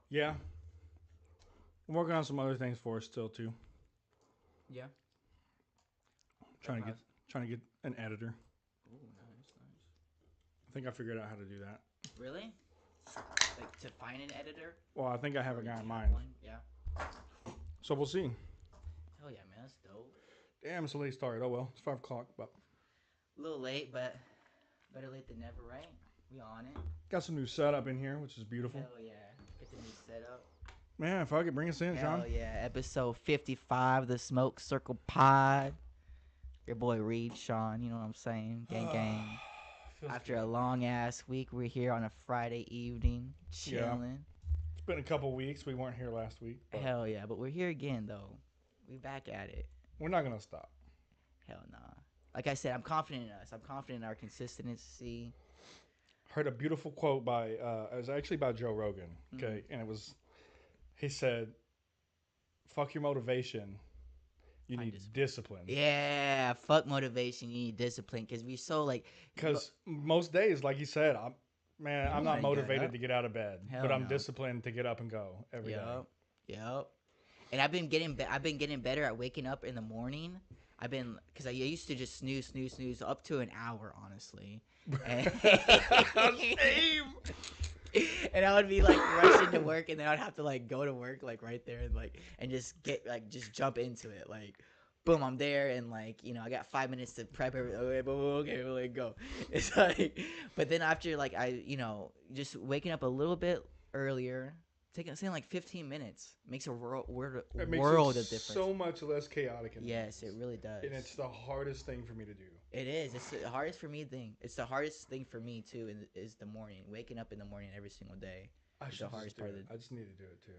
Yeah, I'm working on some other things for us still too. Yeah. Like Trying to get how's? trying to get an editor. Ooh, nice, nice. I think I figured out how to do that. Really? Like to find an editor, Well, I think I have or a guy do in you have mind. one? Yeah. So we'll see. Hell yeah, man, that's dope. Damn, it's a late start. Oh well, it's 5 o'clock, but A little late, but better late than never, right? We on it. got some new setup in here, which is beautiful. Hell yeah. Get the new setup. Man, fuck it, bring us in, Sean. Hell yeah. Episode 55, the Smoke Circle Pod. Your boy Reed, Sean, you know what I'm saying? Gang, gang. Feels After good. a long ass week, we're here on a Friday evening, Yeah, chilling. it's been a couple weeks. We weren't here last week, but Hell yeah, but we're here again though. We back at it. we're not gonna stop. Hell nah. Like I said, I'm confident in us. I'm confident in our consistency. Heard a beautiful quote by it was actually by Joe Rogan. Mm. Okay, and it was he said, "Fuck your motivation. You Find need discipline. discipline." Yeah, fuck motivation. You need discipline because we so like, Because most days, like you said, you I'm don't not want to get motivated up. to get out of bed, but Hell I'm no. disciplined to get up and go every day. Yep. Yep. And I've been getting better at waking up in the morning. I've been because I used to just snooze up to an hour, honestly. And, Same. and I would be like rushing to work, and then I'd have to like go to work like right there and just get like just jump into it like. Boom, I'm there, and like I got 5 minutes to prep everything. Okay, boom, okay, like go. It's like, but then after like I, just waking up a little bit earlier, saying like 15 minutes makes a It makes it world of difference. so much less chaotic in the Yes, mornings. it really does. And it's the hardest thing for me to do. It is. It's the hardest for me thing. It's the hardest thing for me too. Is the morning, waking up in the morning every single day. I Is the should just hardest do part of it. the. I just need to do it too.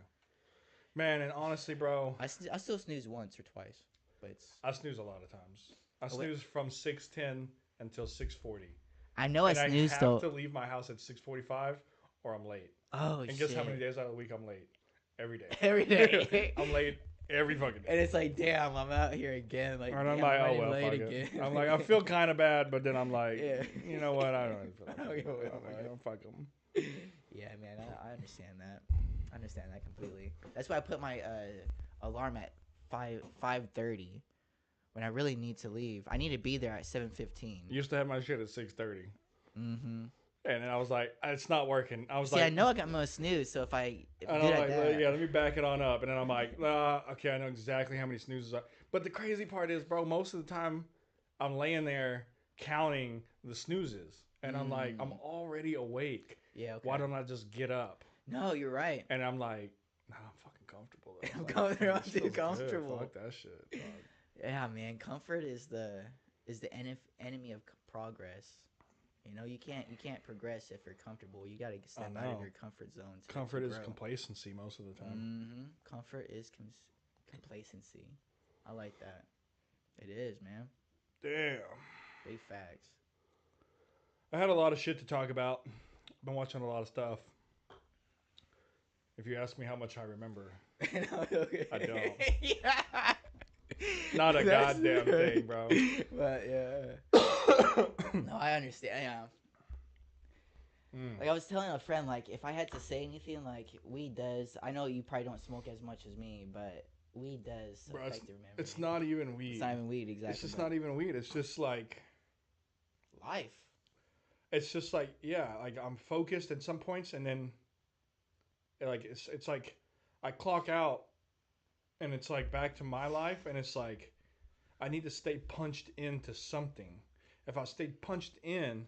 Man, and honestly, bro, I still snooze once or twice, but it's. I snooze a lot of times. I Oh, wait. snooze from 6:10 until 6:40. I know I And I snooze have though. to leave my house at 6:45 or I'm late. Oh And guess how many shit! days out of the week I'm late? Every day. Every day. I'm late every fucking And day. it's like, damn, I'm out here again. Like, And I'm damn, like, I'm oh running well, late fuck it. again. I'm like, I feel kind of bad, but then I'm like, Yeah. you know what? I don't really feel I like don't it. give a I'm like, fuck. fuck them. Yeah, man, I understand that. I understand that completely. That's why I put my alarm at 5:30 when I really need to leave. I need to be there at 7:15. Used to have my shit at 6:30, Mm-hmm. and then I was like, it's not working. I was See, I like, know I got most snooze, so if I and do I'm it at like, that, yeah, let me back it on up, and then I'm like, okay, I know exactly how many snoozes are. But the crazy part is, bro, most of the time, I'm laying there counting the snoozes, and I'm like, I'm Mm. already awake. Yeah, okay. Why don't I just get up? No, you're right. And I'm like, nah, I'm fucking comfortable. Though. I'm Like, comfortable. I'm this too feels good. comfortable. Fuck that shit. Dog. Yeah, man. Comfort is the enemy of progress. You can't progress if you're comfortable. You gotta step out of your comfort zone. Comfort to is grow. complacency most of the time. Mm-hmm. Comfort is complacency. I like that. It is, man. Damn. Big facts. I had a lot of shit to talk about. Been watching a lot of stuff. If you ask me how much I remember, I don't. Yeah. Not a That's- goddamn thing, bro. But yeah. No, I understand. Yeah. Mm. Like I was telling a friend, like if I had to say anything, like weed does. I know you probably don't smoke as much as me, but weed does Bro, affect your memory. it's not even weed. It's not even weed, exactly. It's just but not even weed. It's just like life. it's just like yeah, like I'm focused at some points, and then like it's like I clock out, and it's like back to my life, and it's like I need to stay punched into something. If I stayed punched in,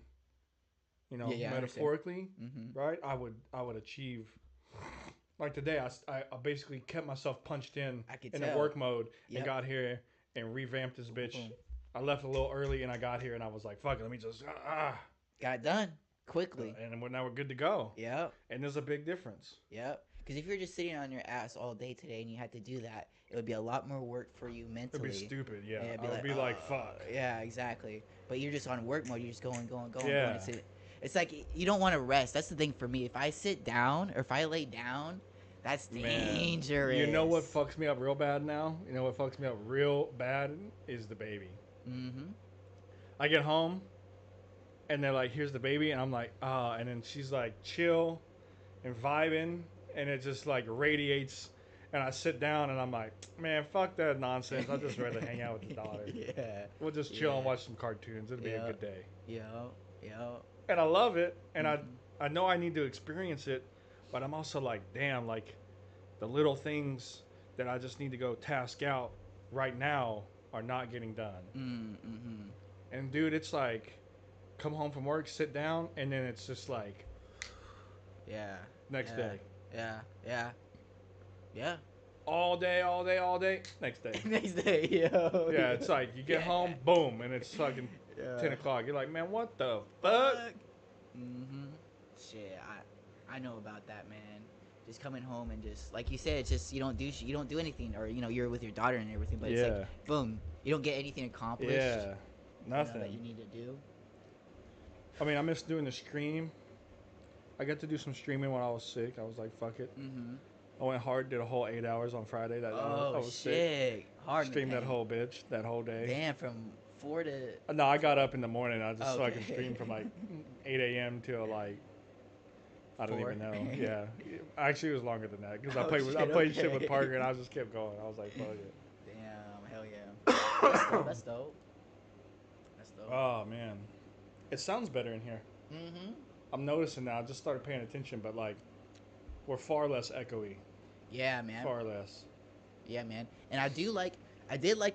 Yeah, metaphorically, Mm-hmm. right, I would achieve. Like today, I basically kept myself punched I could in tell. a work mode and Yep. got here and revamped this bitch. Boom. I left a little early and I got here and I was like, fuck it, let me just Got it done quickly. and now we're good to go. Yep. And there's a big difference. Yep. Because if you're just sitting on your ass all day today and you had to do that, it would be a lot more work for you It'd mentally. be stupid, yeah. It'd I would be like, fuck. Yeah, exactly. But you're just on work mode. You're just going. Yeah. It's like you don't want to rest. That's the thing for me. If I sit down or if I lay down, that's dangerous. You know what fucks me up real bad now? You know what fucks me up real bad is the baby. Mm-hmm. I get home and they're like, here's the baby. And I'm like, and then she's like, chill and vibing. and it just like radiates. And I sit down and I'm like, man, fuck that nonsense. I'd just rather hang out with the daughter. Yeah. We'll just chill and Yeah. watch some cartoons. It'll be a Yeah. good day. Yeah. Yeah. And I love it, and Mhm. I know I need to experience it, but I'm also like, damn, like the little things that I just need to go task out right now are not getting done. Mhm. And dude, it's like come home from work, sit down, and then it's just like Yeah. next Yeah. day. Yeah. Yeah. Yeah. All day, all day, all day, next day. Next day, yo. Yeah, it's like you get Yeah. home, boom, and it's fucking Yeah. 10 o'clock. You're like, man, what the fuck? Fuck. Mhm. Shit, I know about that, man. Just coming home and just like you said, it's just you don't do anything, or you're with your daughter and everything, but it's like Yeah, boom, you don't get anything accomplished. yeah, That you nothing. need to do. I mean, I miss doing the stream. I got to do some streaming when I was sick. I was like, fuck it. Mhm. I went hard, did a whole 8 hours on Friday. I Oh was sick. shit, hard in the Streamed that paint. whole bitch that whole day. Damn, from 4 to. No, I got up in the morning. I just fucking Okay. streamed from like 8 a.m. till like I don't 4. even know. Yeah, actually it was longer than that because Oh, I played shit with okay. Parker and I just kept going. I was like, fuck it. Damn, hell yeah. That's dope. That's dope. That's dope. Oh man, it sounds better in here. Mhm. I'm noticing now. I just started paying attention, but like we're far less echoey. Yeah, man. Far less. Yeah, man. And I did like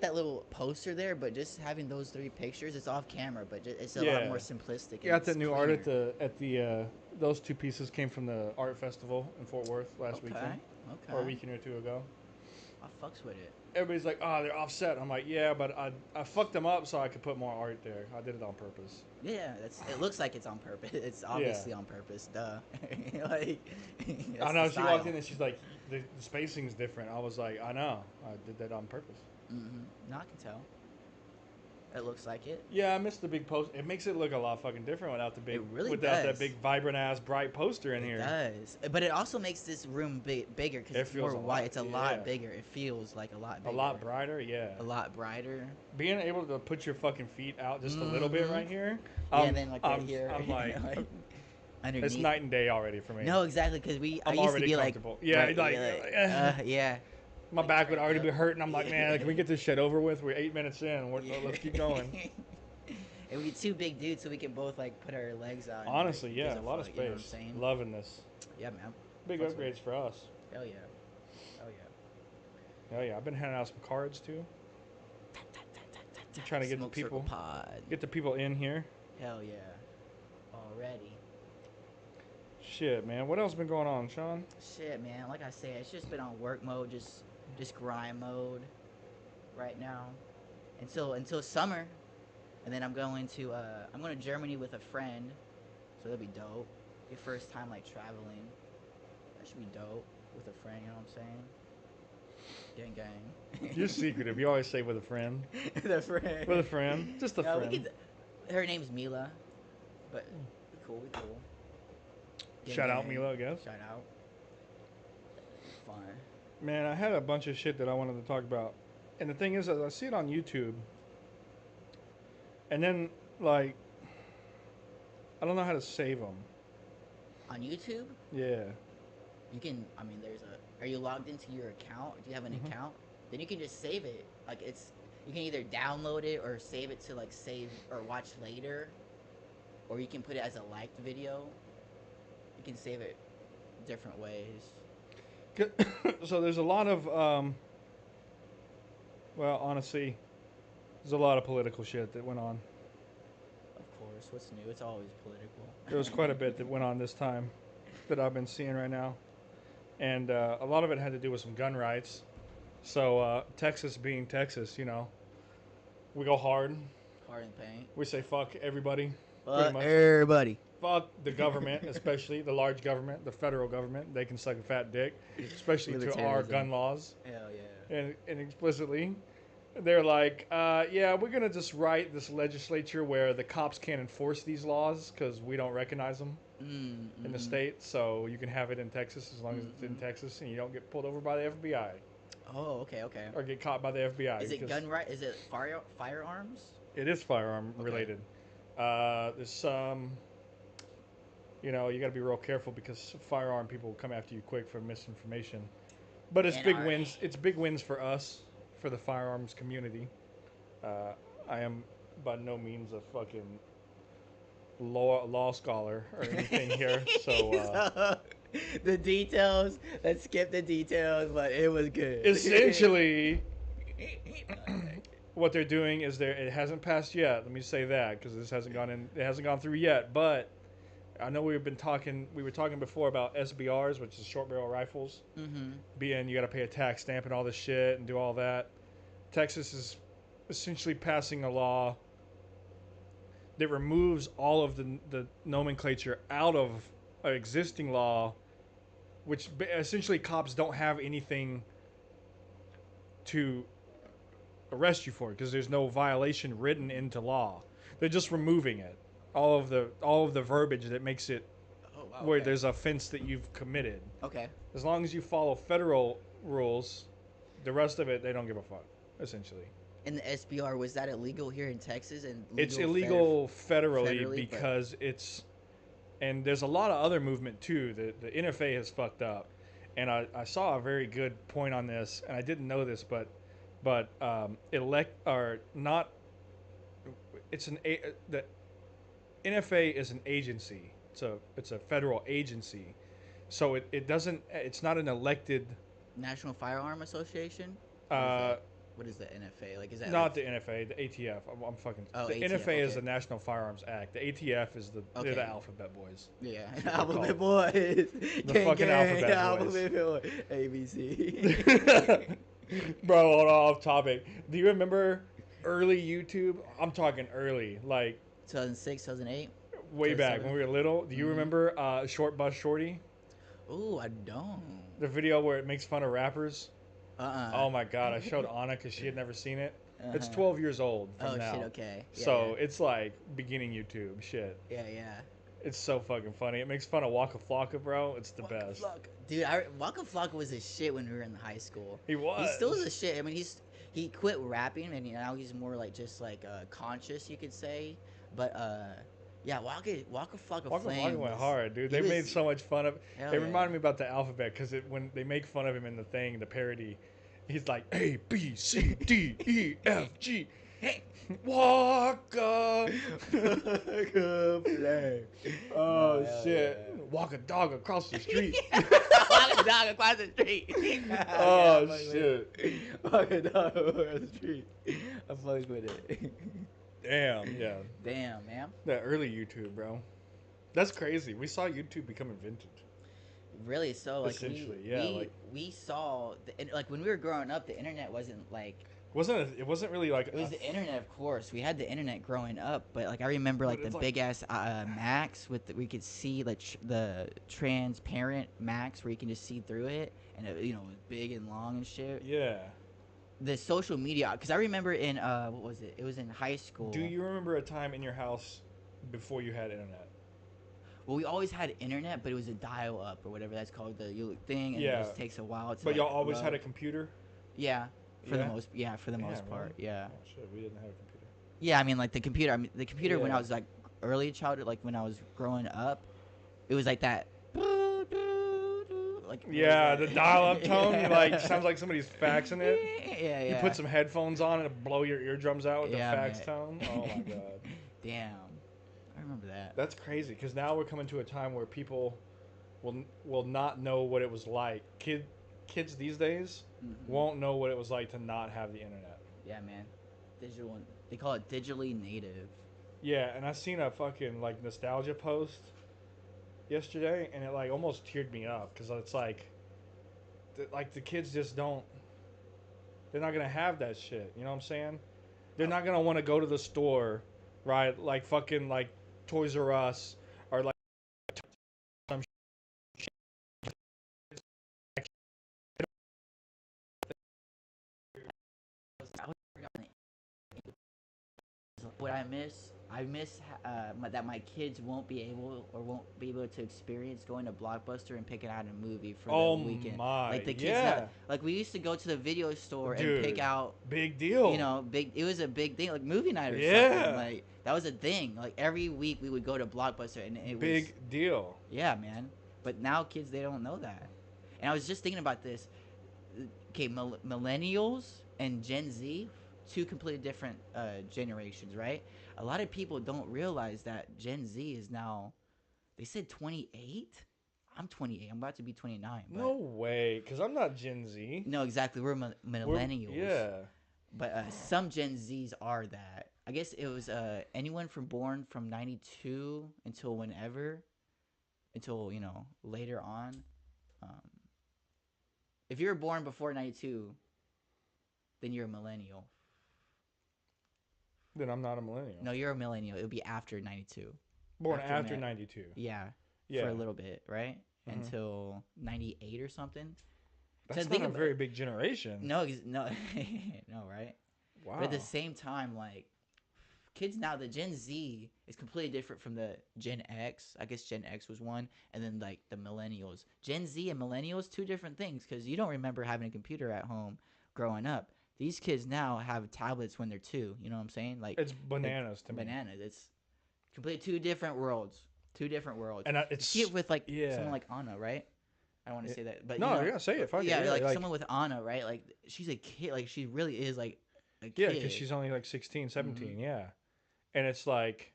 that little poster there, but just having those 3 pictures, it's off camera, but it's a lot Yeah. more simplistic. You got it's that new art cleaner. at the those 2 pieces came from the art festival in Fort Worth last Okay. weekend Okay. or a weekend or 2 ago. I fucks with it. Everybody's like, oh, they're offset. I'm like, yeah, but I fucked them up so I could put more art there. I did it on purpose. Yeah, it looks like it's on purpose. It's obviously on purpose. Duh. Like I that's know. the She style. walked in and she's like, the spacing's different. I was like, I know. I did that on purpose. Mhm. No, I can tell. It looks like it. Yeah, I missed the big post. It makes it look a lot fucking different without that does. big vibrant ass bright poster in It here. does, but it also makes this room bigger because It it's feels more a white. lot- It's a yeah. lot bigger. It feels like a lot A bigger. lot brighter, yeah. A lot brighter. Being able to put your fucking feet out just a little bit Mhm. right here. Yeah, and then like right I'm, here, I'm like, underneath. it's night and day already for me. No, exactly, because I I'm used to already be like, comfortable. Yeah, right, like, yeah. my like, back would right already up. be hurting. I'm like, man, can we get this shit over with? We're 8 minutes in. Let's keep going. And we 2 big dudes, so we can both like put our legs out. And, Honestly, like, yeah, gives a lot of fuck, you know what I'm space. saying? Loving this. Yeah, man. Big Fucks with upgrades for us. Hell yeah. Hell yeah. Hell yeah, I've been handing out some cards too. I'm trying to get the Smoke Circle people Pod. get the people in here. Hell yeah. Already. Shit, man. What else been going on, Sean? Shit, man. Like I said, it's just been on work mode, just grind mode right now until summer, and then I'm going to Germany with a friend, so that'll be dope. Your first time like traveling, that should be dope with a friend. You know what I'm saying? Gang gang. You're secretive. You always say with a friend. The friend. With a friend. Just a No, friend. her name's Mila, but we cool. Gang Shout out gang. Mila, I guess. Shout out. Fun. Man, I had a bunch of shit that I wanted to talk about. And the thing is, I see it on YouTube. And then, like, I don't know how to save them. On YouTube, Yeah. you can. I mean, Are you logged into your account? Do you have an Mhm. account? Then you can just save it. Like you can either download it or save it to like save or watch later, or you can put it as a liked video. You can save it different ways. So there's a lot of, well, honestly, there's a lot of political shit that went on. Of course, what's new? It's always political. There was quite a bit that went on this time that I've been seeing right now. And a lot of it had to do with some gun rights. So Texas being Texas, we go hard. Hard in paint. We say fuck everybody. But much. everybody. Fuck the government, especially the large government, the federal government. They can suck a fat dick, especially to our Libertarianism. gun laws. Hell yeah. And explicitly, they're like, yeah, we're going to just write this legislature where the cops can't enforce these laws because we don't recognize them in the state. So you can have it in Texas as long as it's in Texas and you don't get pulled over by the FBI Oh, okay. or get caught by the FBI. Is it because gun right? Is it firearms? It is firearm Okay. related. There's some, You know, you got to be real careful because firearm people will come after you quick for misinformation. But it's And big our wins. It's big wins for us, for the firearms community. Uh, I am by no means a fucking law scholar or anything here. So So, the details. Let's skip the details, but it was good. essentially, what they're doing is it hasn't passed yet. Let me say that because this hasn't gone in. It hasn't gone through yet. But I know we were talking before about SBRs, which is short barrel rifles. Mm-hmm. Being you got to pay a tax stamp and all this shit and do all that. Texas is essentially passing a law that removes all of the nomenclature out of an existing law, which essentially cops don't have anything to arrest you for because there's no violation written into law. They're just removing it. All of the verbiage that makes it Oh wow. where Okay. there's a offense that you've committed. Okay. As long as you follow federal rules, the rest of it they don't give a fuck. Essentially, And the SBR, was that illegal here in Texas and legal it's illegal federally federally, because it's, and there's a lot of other movement too. The NFA has fucked up, and I saw a very good point on this, and I didn't know this, but elect or not. It's the NFA is an agency. It's a federal agency, so it doesn't. It's not an elected. National Firearm Association? Uh, What is the NFA? Like, is that Not like, the NFA, the ATF. I'm fucking. Oh, the ATF, NFA is okay. the National Firearms Act. The ATF is they're Okay. the Alphabet Boys. Yeah, what they're Alphabet called. Boys. The fucking Alphabet Boys. Alphabet Boys. ABC. Bro, hold on, off topic. Do you remember early YouTube? I'm talking early, like 2006, 2008. way back 2007? when we were little. Do you Mhm. remember Short Bus Shorty? Ooh, I don't. The video where it makes fun of rappers? Uh-uh. Oh my god, I showed Anna because she had never seen it. It's Uh-huh. 12 years old from Oh now. shit, okay. Yeah, So it's like beginning YouTube shit. yeah, yeah. It's so fucking funny. It makes fun of Waka Flocka, bro. It's the Waka best. Flocka. Dude, Waka Flocka was a shit when we were in high school. He was. He still is a shit. I mean, he quit rapping and now he's more like just like conscious, you could say. But yeah, Waka Flocka Waka Flame Flocka went was- hard, dude. he They made was- so much fun of. hell It yeah. reminded me about the alphabet because when they make fun of him in the thing, the parody, he's like A B C D E F G. Waka. Waka Flame. Oh hell shit. yeah. Walk a dog across the street. Walk a dog across the street. Oh, Yeah, fuck with shit. it. Walk a dog across the street. I fuck with it. Damn, yeah. Damn, man. That early YouTube, bro. That's crazy. We saw YouTube become invented. Really, so like Essentially, we, yeah, we, like- we saw like when we were growing up, the internet wasn't like It wasn't really like it was the internet, of course. We had the internet growing up, but like I remember like But the it's like- big ass Macs we could see like the transparent Macs where you can just see through it, and it, it was big and long and shit. Yeah. The social media, because I remember in what was it? It was in high school. Do you remember a time in your house before you had internet? Well, we always had internet, but it was a dial-up or whatever that's called, the thing, and Yeah. it just takes a while to. But like, y'all always load. had a computer? Yeah, for Yeah? the most. Yeah, for the most Damn, part. really? Yeah. Oh shit, we didn't have a computer. Yeah, I mean, like the computer. I mean, the computer when I Yeah. was like early childhood, like when I was growing up, it was like that. Like Yeah, what the was that? dial-up tone, Yeah. like sounds like somebody's faxing it. Yeah, yeah. You put some headphones on and blow your eardrums out with Yeah, the fax man. tone. Oh my god, Damn, I remember that. that's crazy. Because now we're coming to a time where people will not know what it was like. Kids these days Mhm. won't know what it was like to not have the internet. Yeah, man. Digital. They call it digitally native. Yeah, and I seen a fucking like nostalgia post yesterday, and it like almost teared me up because it's like the kids just don't. They're not gonna have that shit. You know what I'm saying? They're not gonna want to go to the store, right? Like fucking like Toys R Us or like some shit. What I miss I miss that my kids won't be able to experience going to Blockbuster and picking out a movie for the Oh weekend. my, Like the kids now, yeah, like we used to go to the video store and pick dude, out, big you deal. know, big. It was a big thing, like movie night or something. Yeah, Like that was a thing. Like every week we would go to Blockbuster, and it was, big deal. yeah, man. But now kids, they don't know that. And I was just thinking about this. Okay, millennials and Gen Z, two completely different generations, right? A lot of people don't realize that Gen Z is now. They said 28. I'm 28. I'm about to be 29. No But way, because I'm not Gen Z. no, exactly. We're millennials. Yeah. But some Gen Zs are that. I guess it was anyone from born from 92 until whenever, until later on. Um, if you were born before 92, then you're a millennial. Then I'm not a millennial. No, you're a millennial. It would be after 92. Born after after na- 92. Yeah, Yeah. for a little bit, right? Mhm. Until 98 or something. That's think not a about- very big generation. No, no, no, right? Wow. But at the same time, like kids now, the Gen Z is completely different from the Gen X. I guess Gen X was one, and then like the millennials. Gen Z and millennials, two different things. Because you don't remember having a computer at home growing up. These kids now have tablets when they're 2. You know what I'm saying? Like It's bananas to me. bananas. It's completely two different worlds. Two different worlds. And You it's see it with like yeah. someone like Anna, right? I don't want to say that, but No, yeah, say it. Fuck it. yeah, Yeah, like someone with Anna, right? Like she's a kid. Like she really is like a yeah, kid. because she's only like 16, 17. Mm-hmm. Yeah, and it's like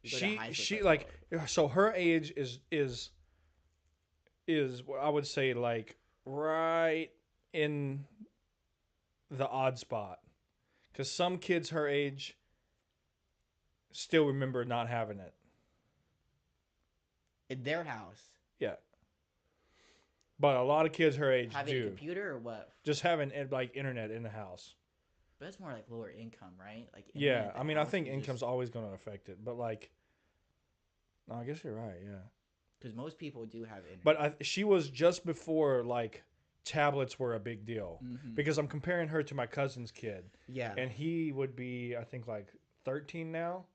You go to she high school, she it's like so her age is I would say like right in the odd spot, because some kids her age still remember not having it. in their house Yeah, but a lot of kids her age having a do computer or what? just having like internet in the house. But it's more like lower income, right? Like Yeah, internet at the I mean, I house think is income's just- always going to affect it, but like, no, I guess you're right. Yeah, because most people do have internet. but she was just before like tablets were a big deal, Mhm. because I'm comparing her to my cousin's kid, yeah, and he would be I think like 13 now,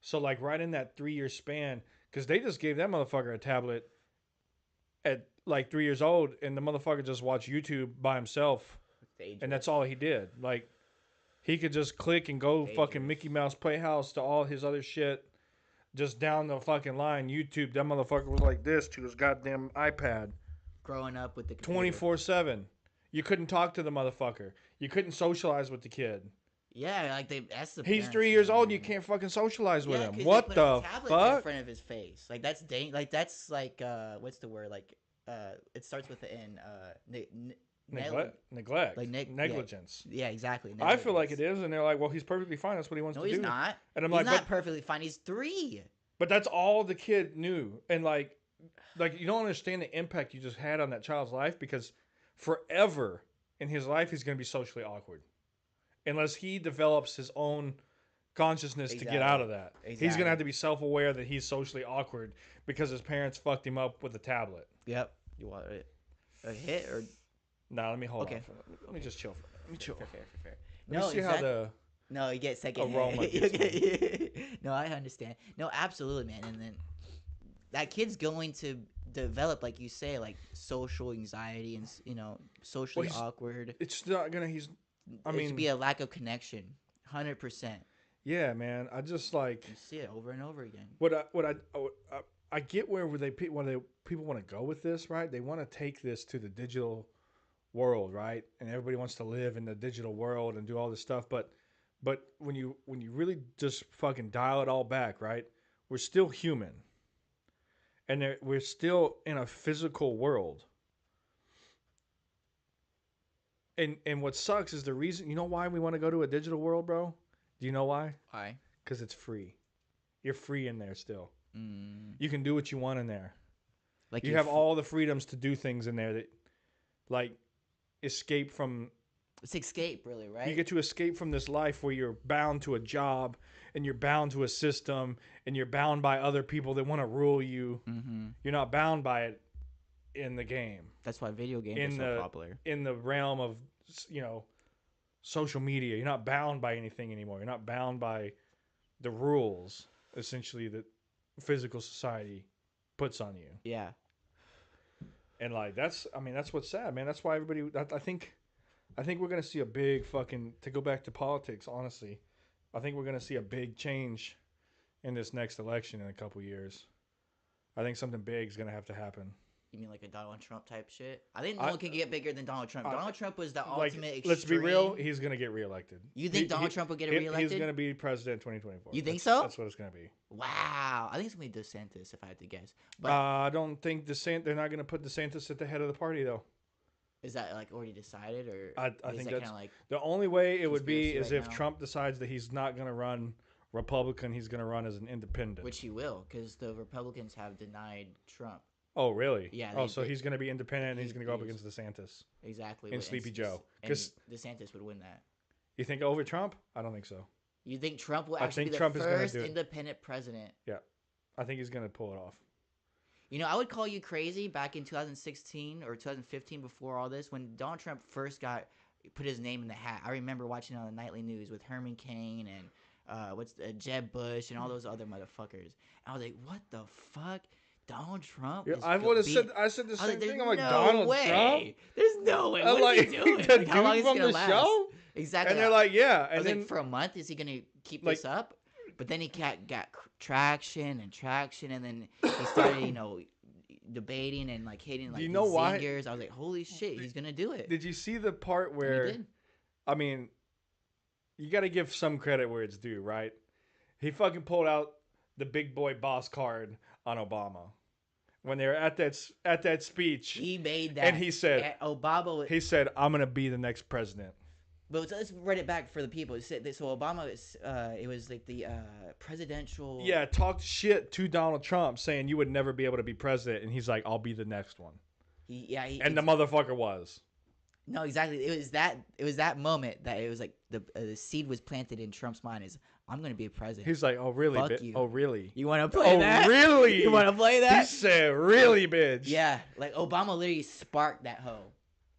so like right in that 3 year span, because they just gave that motherfucker a tablet at like 3 years old, and the motherfucker just watched YouTube by himself, and that's all he did. Like he could just click and go fucking Dangerous. Mickey Mouse Playhouse to all his other shit. Just down the fucking line, YouTube, that motherfucker was like this to his goddamn iPad. growing up with the computer. 24/7. You couldn't talk to the motherfucker. You couldn't socialize with the kid. Yeah, like that's the. He's parents 3 years now, old and you man. can't fucking socialize with Yeah, him. 'cause they What put the a tablet in fuck? front of his face. Like that's that's like what's the word? Like it starts with the N. Neglect. Like Negligence. Yeah, exactly. I feel like negligence. it is, and they're like, well, he's perfectly fine. That's what he wants No, to he's do. not. And I'm He's like, not perfectly fine. He's 3. but that's all the kid knew. And like you don't understand the impact you just had on that child's life, because forever in his life he's going to be socially awkward unless he develops his own consciousness to get out of that. He's going to have to be self-aware that he's socially awkward because his parents fucked him up with a tablet. Yep. You want it? A hit or Nah, let me hold Okay. on. Let me just chill. Let me chill. fair. Let No, me see how the No, you get second aroma hand. No, I understand. No, absolutely, man. And then that kid's going to develop, like you say, like social anxiety and socially he's- awkward. it's not gonna. He's. I It mean, should be a lack of connection, 100%. yeah, man. I just like You see it over and over again. I get where people want to go with this, right? They want to take this to the digital world, right? And everybody wants to live in the digital world and do all this stuff, but when you really just fucking dial it all back, right? We're still human, and we're still in a physical world. And what sucks is the reason. You know why we want to go to a digital world, bro? Do you know why? Why? Because it's free. You're free in there still. Mm, You can do what you want in there. like You you're have all the freedoms to do things in there that, like, escape from. It's escape, really, right? You get to escape from this life where you're bound to a job and you're bound to a system and you're bound by other people that want to rule you. Mm-hmm. You're not bound by it in the game. That's why video games In are so the- popular. In the realm of, social media, you're not bound by anything anymore. You're not bound by the rules essentially that physical society puts on you. Yeah. And like that's what's sad, man. That's why everybody. I think we're gonna see a big fucking to go back to politics. Honestly, I think we're gonna see a big change in this next election in a couple years. I think something big is gonna have to happen. You mean like a Donald Trump type shit? I think no I- one can get bigger than Donald Trump. I- Donald Trump was the Like, ultimate extreme. let's be real. He's gonna get reelected. You think Donald Trump will get reelected? He's gonna be president in 2024. You think so? That's what it's gonna be. Wow. I think it's going to be DeSantis, if I had to guess. But I don't think they're not gonna put DeSantis at the head of the party though. is that like already decided? Or I is think that that's kinda like, the only way it would be conspiracy is right if now? Trump decides that he's not gonna run Republican. He's gonna run as an independent. which he will, because the Republicans have denied Trump. Oh, really? Yeah, Oh, they- so they- he's going to be independent and he's going to go up he's- against DeSantis. Exactly. And but- Sleepy S- Joe. And 'Cause- DeSantis would win that. You think over Trump? I don't think so. You think Trump will I actually think be Trump the is gonna first do it. independent president? I think he's going to pull it off. You know, I would call you crazy back in 2016 or 2015 before all this, when Donald Trump first put his name in the hat. I remember watching it on the nightly news with Herman Cain and Jeb Bush and all those other motherfuckers. And I was like, what the fuck? Donald Trump? Yeah, is I go- would have be- said. I said the I was same like, thing. there's I'm like no Donald way. Trump. There's no way. I'm What like is he doing? the Like, how long dude is it from gonna the last? show. Exactly. And they're like, yeah. I And was then like, for a month, is he gonna keep like- this up? But then he got traction, and then he started, debating and like hitting like you know these why? zingers. I was like, holy shit, he's gonna do it. did you see the part And he where? did. I mean, you got to give some credit where it's due, right? He fucking pulled out the big boy boss card on Obama when they were at that speech. He made that. And he said- Obama. He said, "I'm gonna be the next president." But let's run it back for the people. So Obama, it was like the presidential. Yeah, talked shit to Donald Trump, saying you would never be able to be president, and he's like, "I'll be the next one." He, And the motherfucker was. No, exactly. It was that moment that it was like the seed was planted in Trump's mind is I'm gonna be a president. He's like, "Oh really? Fuck you. Oh really? You want to play Oh that? really? You want to play He that? said, "Really, bitch." Yeah, like Obama literally sparked that hoe,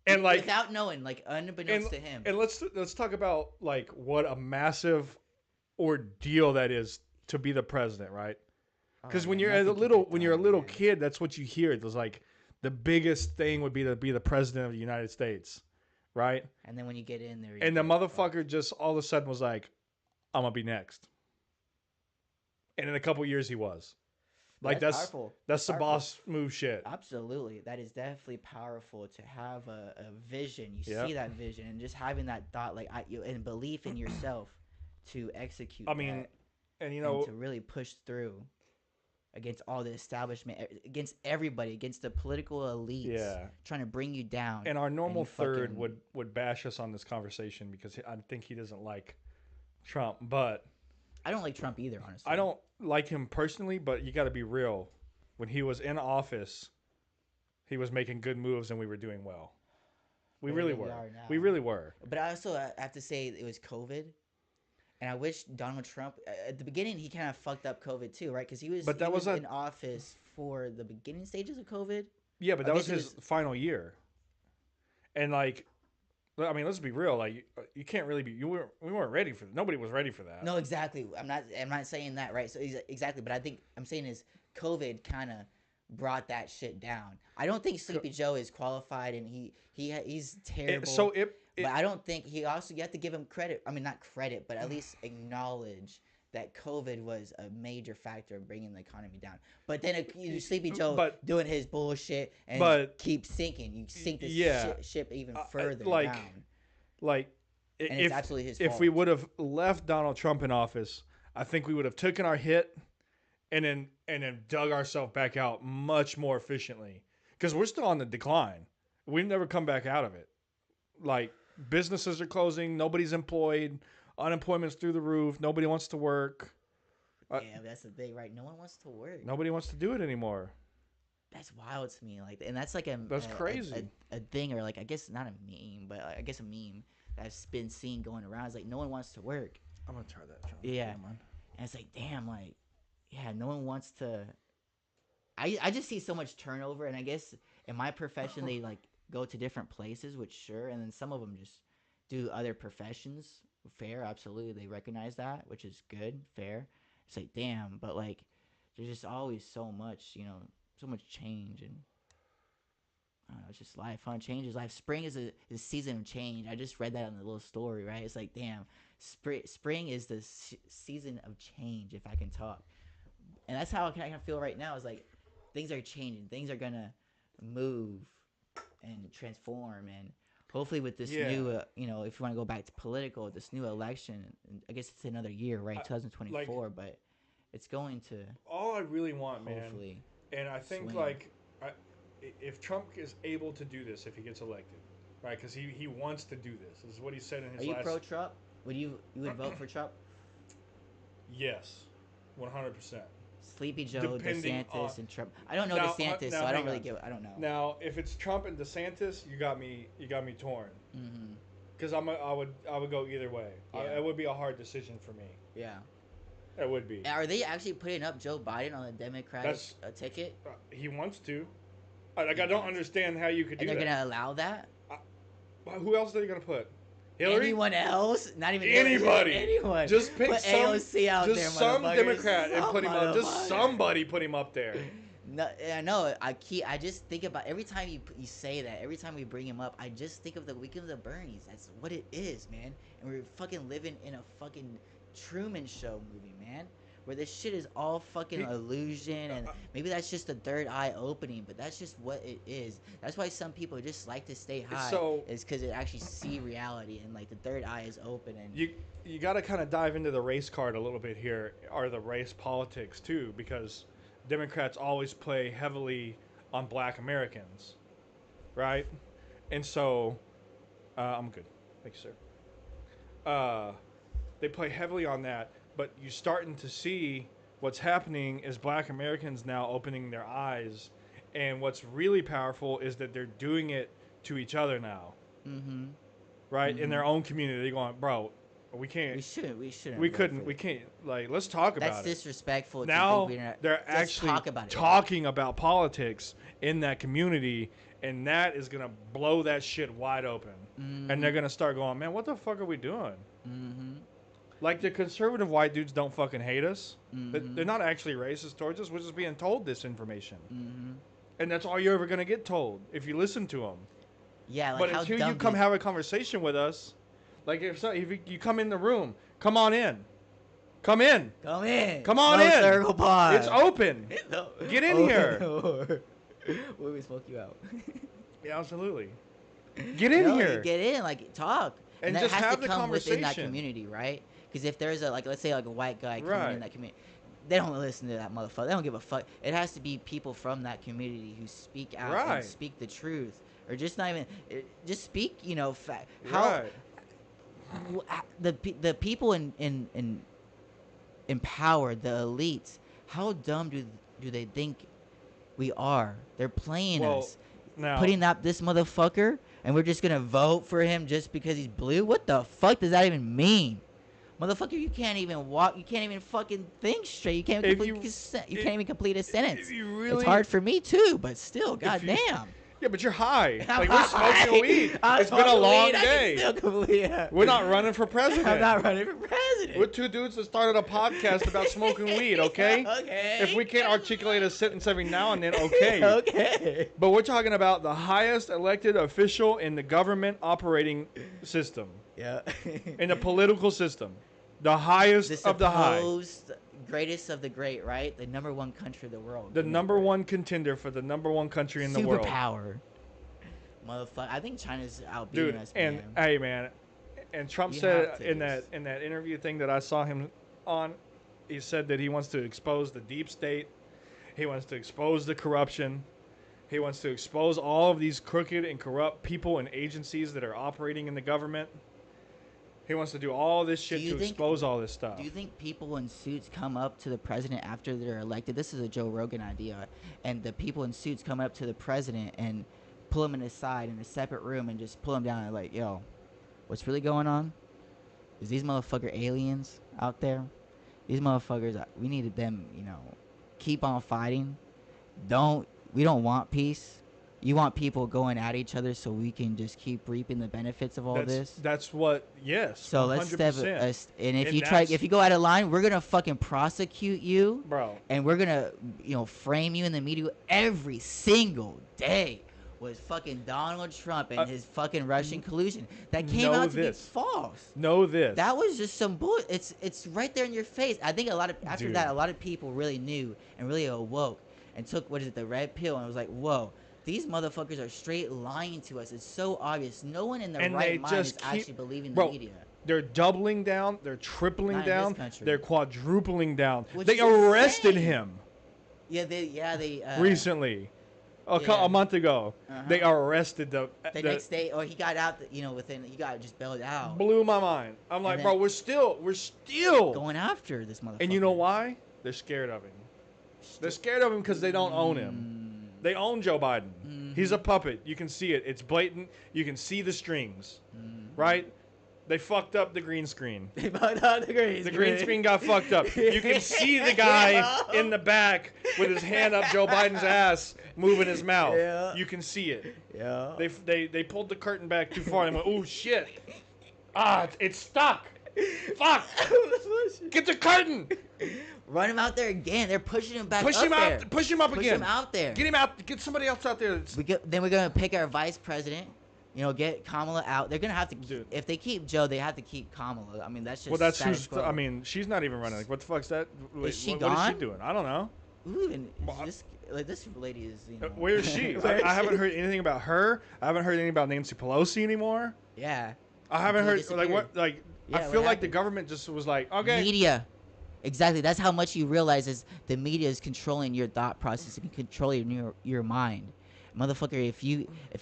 And like, without knowing, like unbeknownst to him. and let's talk about like what a massive ordeal that is to be the president, right? Because Oh, when man, you're nothing a can little get when you're a done, little man. kid, that's what you hear. It was like the biggest thing would be to be the president of the United States, right? And then when you get in there, you And the get motherfucker just all of a sudden was like, "I'm gonna be next." And in a couple years, he was. Like that's powerful. that's the Powerful. boss move shit. Absolutely, that is definitely powerful to have a vision. You Yep. see that vision, and just having that thought, like and belief in yourself to execute. I mean, that, and you and know, to really push through against all the establishment, against everybody, against the political elites, yeah. trying to bring you down. And our normal you third fucking- would bash us on this conversation because I think he doesn't like Trump, but I don't like Trump either, honestly. I don't like him personally. But you got to be real. When he was in office, he was making good moves, and we were doing well. We Well, really here we were. are now. We really were. But I also have to say it was COVID, and I wish Donald Trump at the beginning he kind of fucked up COVID too, right? Because But that he was a- in office for the beginning stages of COVID. Yeah, but I that was guess it his final year. And like, I mean, let's be real. Like, you can't really be. We weren't ready for. Nobody was ready for that. No, exactly. I'm not saying that, right? So exactly, but I think I'm saying is COVID kind of brought that shit down. I don't think Sleepy Joe is qualified, and he's terrible. But I don't think you have to give him credit. I mean, not credit, but at least acknowledge that COVID was a major factor in bringing the economy down. But then Sleepy Joe But- doing his bullshit and but- keep sinking. You sink this Yeah. ship even I- further like, down. like, And it's absolutely his if fault. we would have left Donald Trump in office, I think we would have taken our hit, and then dug ourselves back out much more efficiently. Because we're still on the decline. We've never come back out of it. Like, businesses are closing. Nobody's employed. Unemployment's through the roof. Nobody wants to work. Yeah, that's the thing, right? No one wants to work. Nobody wants to do it anymore. That's wild to me. Like, and that's like That's crazy. A thing, or like I guess not a meme, but I guess a meme that's been seen going around. It's like no one wants to work. I'm gonna try that. John. Yeah. Come on. And it's like, damn, like, yeah, no one wants to. I just see so much turnover, and I guess in my profession they like go to different places, which sure, and then some of them just do other professions, fair, absolutely. They recognize that, which is good, fair. It's like, damn, but like, there's just always so much, so much change, and I don't know, it's just life, huh? Change is life. Spring is a season of change. I just read that in the little story, right? It's like, damn, spring is the season of change, if I can talk. And that's how I kind of feel right now. Is like, things are changing. Things are gonna move and transform, and hopefully with this Yeah. new, if you want to go back to political, this new election, I guess it's another year, right? Like 2024, but it's going to all I really want, man, hopefully and I think swing. like I, if Trump is able to do this, if he gets elected, right? Because he wants to do this. This is what he said in Are his you last. pro Trump? You would vote for Trump? Yes, 100%. Sleepy Joe, Depending on DeSantis, and Trump. I don't know now, DeSantis, now so I don't hang really on. give. I don't know. Now, if it's Trump and DeSantis, you got me. You got me torn. Mm-hmm. Because I would go either way. Yeah. It would be a hard decision for me. Yeah. It would be. Are they actually putting up Joe Biden on the Democratic ticket? He wants to. I don't understand how you could do And that. they're gonna allow that? Who else are they gonna put? Hillary? Anyone else? Not even Anybody. Anyone. Just pick put some. AOC out just there, some motherfuckers. Democrat and Some put him up. Just motherfucker. somebody put him up there. No, I know. I just think about every time you say that. Every time we bring him up, I just think of the Weekend of the Bernies. That's what it is, man. And we're fucking living in a fucking Truman Show movie, man. Where this shit is all fucking illusion, and maybe that's just the third eye opening, but that's just what it is. That's why some people just like to stay high, is because they actually see reality, and like the third eye is open. And you got to kind of dive into the race card a little bit here, or the race politics too, because Democrats always play heavily on Black Americans, right? And so, I'm good, thank you, sir. They play heavily on that. But you're starting to see what's happening is Black Americans now opening their eyes. And what's really powerful is that they're doing it to each other now. Mm-hmm. Right? In their own community. They're going, bro, we can't. We shouldn't. We couldn't. We can't. Like, let's talk about it. That's disrespectful. Now they're actually talking about politics in that community. And that is going to blow that shit wide open. Mm-hmm. And they're going to start going, man, what the fuck are we doing? Mm-hmm. Like, the conservative white dudes don't fucking hate us. Mm-hmm. They're not actually racist towards us. We're just being told this information. Mm-hmm. And that's all you're ever going to get told if you listen to them. Yeah, like but until you come have a conversation with us, like if you come in the room, come on in. Come in. Come in. Come on in. Circle pod. It's open. Get in here. We smoke you out. Yeah, absolutely. Get in here. Get in, like, talk. And that just has have to the come conversation. within that community, right? Because if there's a, like, let's say, like, a white guy coming in that community, they don't listen to that motherfucker. They don't give a fuck. It has to be people from that community who speak out and speak the truth. Or just not even, just speak, fact. How the people in power, the elites, how dumb do they think we are? They're playing us. Now, putting up this motherfucker, and we're just gonna vote for him just because he's blue? What the fuck does that even mean? Motherfucker, you can't even walk. You can't even fucking think straight. You can't can't even complete a sentence. It's hard for me too, but still, goddamn. Yeah, but you're high. Like, we're smoking weed. It's been a long day. We're not running for president. I'm not running for president. We're two dudes that started a podcast about smoking weed, okay? Okay. If we can't articulate a sentence every now and then, okay. Okay. But we're talking about the highest elected official in the government operating system. Yeah. In the political system. The highest of the high. Greatest of the great, right? The number one country in the world. The number one contender for the number one country in the world. Superpower. Motherfucker. I think China's outbeating us, man. And hey, man. And Trump said in that interview thing that I saw him on, he said that he wants to expose the deep state. He wants to expose the corruption. He wants to expose all of these crooked and corrupt people and agencies that are operating in the government. He wants to do all this shit to expose all this stuff. Do you think people in suits come up to the president after they're elected? This is a Joe Rogan idea. And the people in suits come up to the president and pull him aside in a separate room and just pull him down and like, yo, what's really going on? Is these motherfucker aliens out there? These motherfuckers, we needed them, keep on fighting. We don't want peace. You want people going at each other so we can just keep reaping the benefits of all this. That's what. Yes, So let's step 100%. us. And if And you try, that's- if you go out of line, we're gonna fucking prosecute you, Bro. and we're gonna, frame you in the media every single day. Was fucking Donald Trump and his fucking Russian collusion that came know out to be this. false. Know this. That was just some bull. It's right there in your face. I think after Dude. that, a lot of people really knew and really awoke and took the red pill and was like, whoa. These motherfuckers are straight lying to us. It's so obvious. No one in their And right they mind is just keep- actually believing the Bro, media. They're doubling down. They're tripling Not in this down. country. They're quadrupling down. Which They is arrested insane. him They recently, yeah. a month ago. Uh-huh. They arrested the next day, or he got out. He got just bailed out. Blew my mind. I'm like, then- bro, we're still Going after this motherfucker. And you know why? They're scared of him. They're scared of him because they don't own him. They own Joe Biden. He's a puppet. You can see it. It's blatant. You can see the strings, right? They fucked up the green screen. They fucked up the green. The green screen got fucked up. You can see the guy in the back with his hand up Joe Biden's ass, moving his mouth. Yeah. You can see it. Yeah. They pulled the curtain back too far and went, "Oh shit! It's stuck. Fuck! Get the curtain. Run him out there again. They're pushing him back. Push up him there. out. Push him up Push again. him out there. Get him out. Get somebody else out there. Then we're gonna pick our vice president. Get Kamala out. They're gonna have to. Dude. If they keep Joe, they have to keep Kamala. I mean, that's just. Well, that's status who's. quo. I mean, she's not even running. Like, what the fuck's that? Wait, she what gone? is she doing? I don't know. Who even Well, this lady is? Where is she? Where is I haven't she? heard anything about her. I haven't heard anything about Nancy Pelosi anymore. Yeah. I haven't heard Completely like what like. Yeah, I what feel like the happened? government just was like, okay, Media. Exactly. That's how much you realize is the media is controlling your thought process and controlling your mind. Motherfucker, if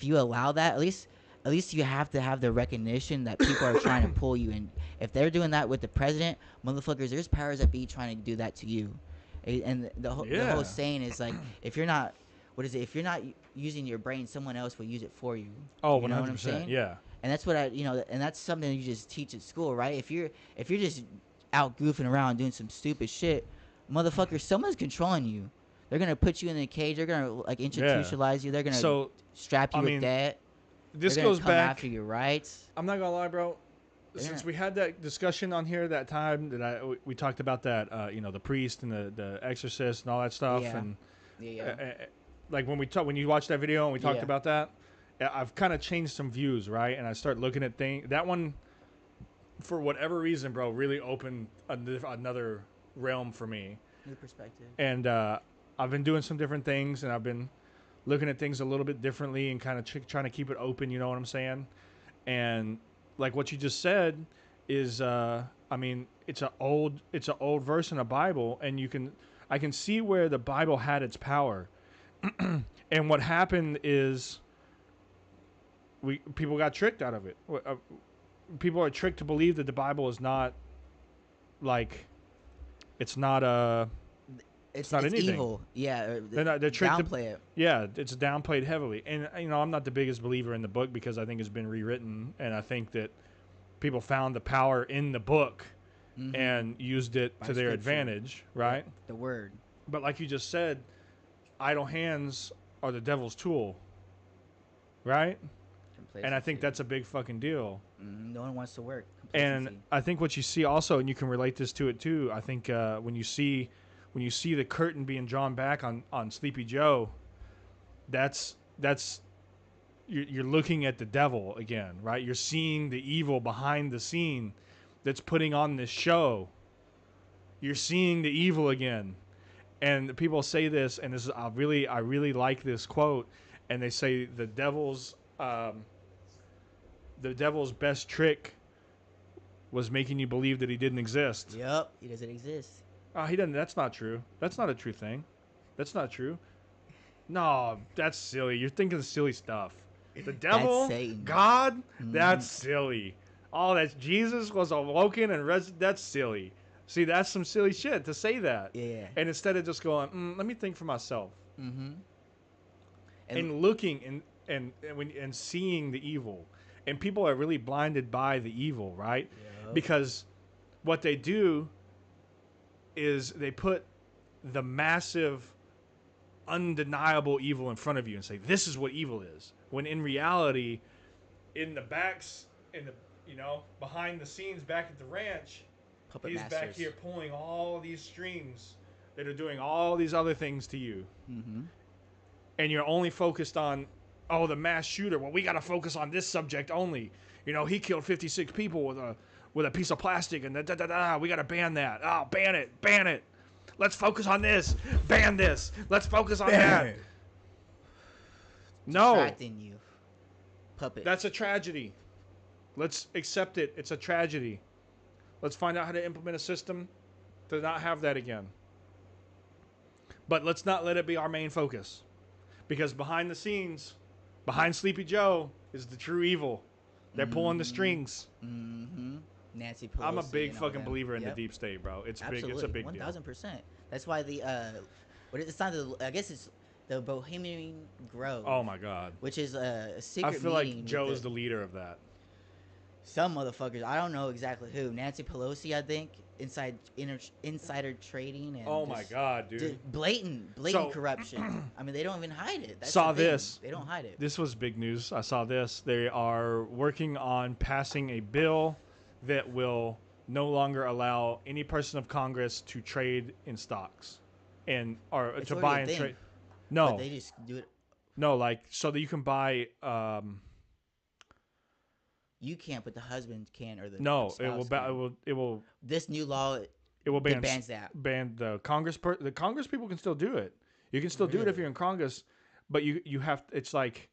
you allow that, at least you have to have the recognition that people are trying to pull you in. If they're doing that with the president, motherfuckers, there's powers that be trying to do that to you. And the Yeah. whole saying is like, if you're not, if you're not using your brain, someone else will use it for you. oh, You know what I'm 100%, saying? yeah. And that's what and that's something you just teach at school, right? If you're just out goofing around doing some stupid shit, motherfucker, someone's controlling you. They're gonna put you in a cage. They're gonna like institutionalize you. They're gonna So strap you I with mean, debt. this They're gonna goes come back. after your rights. I'm not gonna lie, bro. Since Yeah. we had that discussion on here that time that we talked about that, the priest and the exorcist and all that stuff, Yeah. and Yeah. like when you watched that video and we talked Yeah. about that, I've kind of changed some views, right? And I start looking at things. That one, for whatever reason, bro, really opened another realm for me. New perspective. And I've been doing some different things, and I've been looking at things a little bit differently and kind of trying to keep it open. You know what I'm saying? And like what you just said is, I mean, it's an old verse in the Bible, and I can see where the Bible had its power. And what happened is, people got tricked out of it. People are tricked to believe that the Bible is not like, it's not It's not anything. evil. Yeah. They're tricked to- downplay it. Yeah, it's downplayed heavily. And, I'm not the biggest believer in the book because I think it's been rewritten. And I think that people found the power in the book and used it By to their scripture. advantage, right? The word. But like you just said, idle hands are the devil's tool, right? And I think that's a big fucking deal. No one wants to work. And Complacency. I think what you see also, and you can relate this to it too, I think when you see the curtain being drawn back on Sleepy Joe, that's you're looking at the devil again, right? You're seeing the evil behind the scene that's putting on this show. You're seeing the evil again. And people say this, and this is I really like this quote, and they say the devil's best trick was making you believe that he didn't exist. Yep. He doesn't exist. He doesn't. That's not true. That's not a true thing. That's not true. No, that's silly. You're thinking of silly stuff. The devil, Satan. God, that's silly. Oh, that's Jesus was awoken and that's silly. See, that's some silly shit to say that. Yeah. And instead of just going, let me think for myself. Mm-hmm. And looking and seeing the evil. And people are really blinded by the evil, right? Yep. Because what they do is they put the massive undeniable evil in front of you and say, this is what evil is. When in reality, in the backs, behind the scenes back at the ranch, Puppet he's masters. back here pulling all these strings that are doing all these other things to you. Mm-hmm. And you're only focused on, the mass shooter. Well, we got to focus on this subject only. He killed 56 people with a piece of plastic, and we got to ban that. Oh, ban it. Let's focus on this. Ban this. Let's focus on that. No. Distracting you. Puppet. That's a tragedy. Let's accept it. It's a tragedy. Let's find out how to implement a system to not have that again. But let's not let it be our main focus. Because behind the scenes, behind Sleepy Joe, is the true evil. They're pulling the strings. Mm-hmm. Nancy Pelosi. I'm a big and all fucking them. believer in Yep. the deep state, bro. It's Absolutely. big. It's a big deal. 1000%. That's why the it's not the, I guess it's the Bohemian Grove. Oh my God. Which is a secret I feel meeting like with Joe's the leader of that. some motherfuckers. I don't know exactly who. Nancy Pelosi, I think. Insider trading and Oh my God, dude. blatant So- corruption. I mean, they don't even hide it. That's Saw the thing. this. They don't hide it. This was big news. I saw this. They are working on passing a bill that will no longer allow any person of Congress to trade in stocks or It's to already buy a and thing, trade. But No, they just do it. no, like so that you can buy. You can't, but the husband can, or the No, spouse it will. can. It will. This new law It will ban. bans that. Ban the Congress. The Congress people can still do it. You can still do it if Really? you're in Congress, but you have. It's like.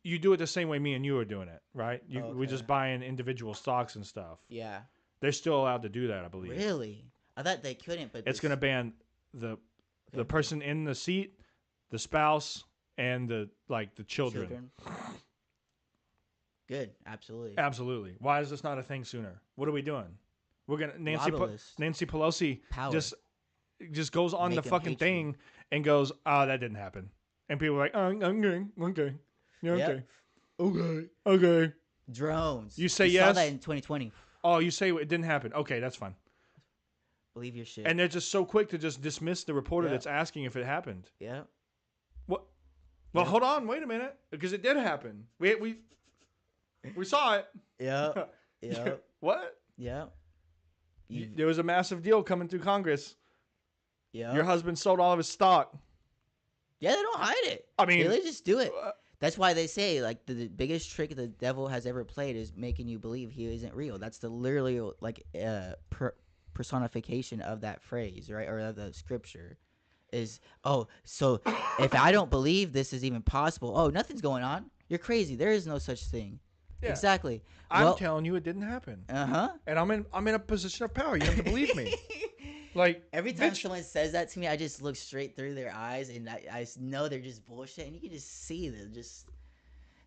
You do it the same way me and you are doing it, right? We Okay. just buying individual stocks and stuff. Yeah. They're still allowed to do that, I believe. Really? I thought they couldn't, but It's this- going to ban the Okay. person in the seat, the spouse, and the children. Good, absolutely. Absolutely. Why is this not a thing sooner? What are we doing? We're gonna Lobbyists. Nancy Pelosi Power. just goes on Make the 'em fucking hate thing and goes, "Oh, that didn't happen," and people are like, "Oh, okay, yeah, Yep. okay." Drones. You say we yes? saw that in 2020. Oh, you say it didn't happen? Okay, that's fine. Believe your shit. And they're just so quick to just dismiss the reporter Yeah. that's asking if it happened. yeah. What? Well, Yep. hold on, wait a minute, because it did happen. We saw it. Yeah. Yeah. What? Yeah. There was a massive deal coming through Congress. Yeah. Your husband sold all of his stock. Yeah, they don't hide it. I mean, They just do it. uh, That's why they say like the biggest trick the devil has ever played is making you believe he isn't real. That's the literally like personification of that phrase, right, or of the scripture. Is so if I don't believe this is even possible, nothing's going on. You're crazy. There is no such thing. Yeah. Exactly. I'm telling you, it didn't happen. Uh-huh. And I'm in a position of power. You have to believe me. Like Every time bitch, someone says that to me, I just look straight through their eyes, and I know they're just bullshit, and you can just see them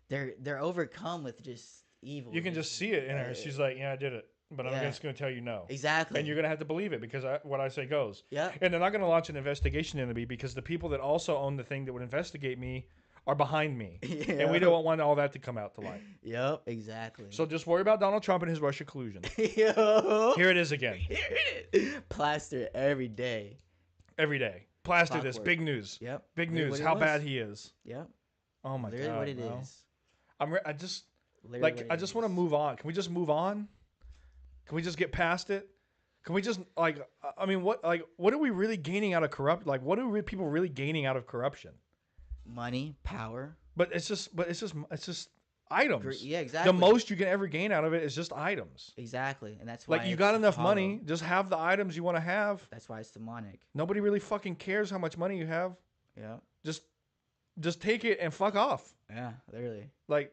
they're overcome with just evil. you can just see it in her. She's like, "Yeah, I did it," but I'm Yeah. just going to tell you no. exactly. And you're going to have to believe it because what I say goes. yeah. And they're not going to launch an investigation into me because the people that also own the thing that would investigate me are behind me. And we don't want all that to come out to light. Yep, exactly. So just worry about Donald Trump and his Russia collusion. Yo. Here it is again. Plaster every day. Every day. Plaster this. Clockwork. Big news. Yep. Big Literally news. what it How was. bad he is. Yep. Oh my Literally God. what it bro. is. I just Literally like what I it just want to is. move on. Can we just move on? Can we just get past it? Can we just I mean what are we really gaining out of what are people really gaining out of corruption? Money, power. But it's just items. Yeah, exactly. The most you can ever gain out of it is just items. Exactly, and that's why Like you it's got enough hollow. money, just have the items you want to have. That's why it's demonic. Nobody really fucking cares how much money you have. Yeah. Just take it and fuck off. Yeah, literally. Like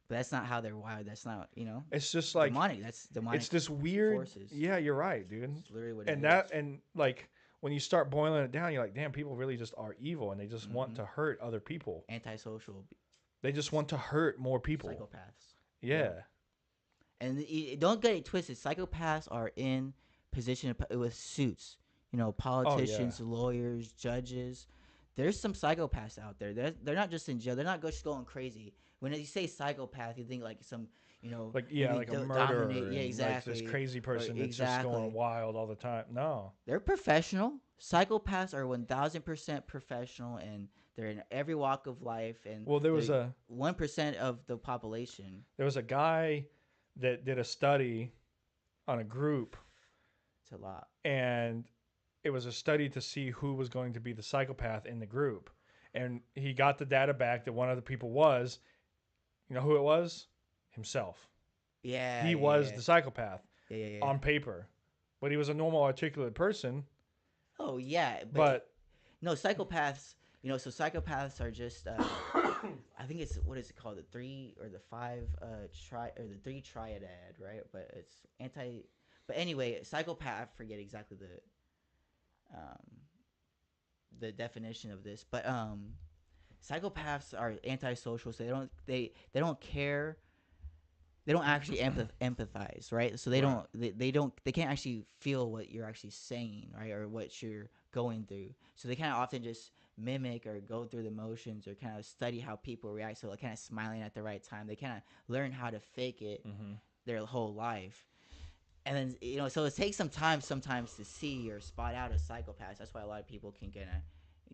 But that's not how they're wired. That's not, it's just like demonic. That's demonic. it's this weird. forces. Yeah, you're right, dude. That's literally what it And is. and like when you start boiling it down, you're like, damn, people really just are evil and they just want Mhm. to hurt other people. Antisocial They just want to hurt more people. psychopaths. Yeah. And don't get it twisted. Psychopaths are in position with suits. Politicians, lawyers, judges. There's some psychopaths out there. They're not just in jail. They're not just going crazy. When you say psychopath, you think like some, Like maybe like a murderer. dominate- Yeah, and, exactly. Like this crazy person Or- that's just going exactly. wild all the time. No. They're professional. psychopaths are 1000% professional, and they're in every walk of life, and Well, they're 1% of the population. there was a guy that did a study on a group, It's a lot. and it was a study to see who was going to be the psychopath in the group. And he got the data back that one of the people was, you know who it was? Himself. Yeah, He was the psychopath yeah. on paper, but he was a normal, articulate person. Oh yeah, But no, psychopaths. So psychopaths are just. I think it's what is it called? The three or the five the three triadad, right? But it's anti. But anyway, psychopath. I forget exactly the definition of this, but psychopaths are antisocial, so they don't care. They don't actually empathize, right? So they Right. they can't actually feel what you're actually saying, right, or what you're going through. So they kind of often just mimic or go through the motions, or kind of study how people react. So like kind of smiling at the right time. They kind of learn how to fake it their whole life. And then so it takes some time sometimes to see or spot out a psychopath. That's why a lot of people can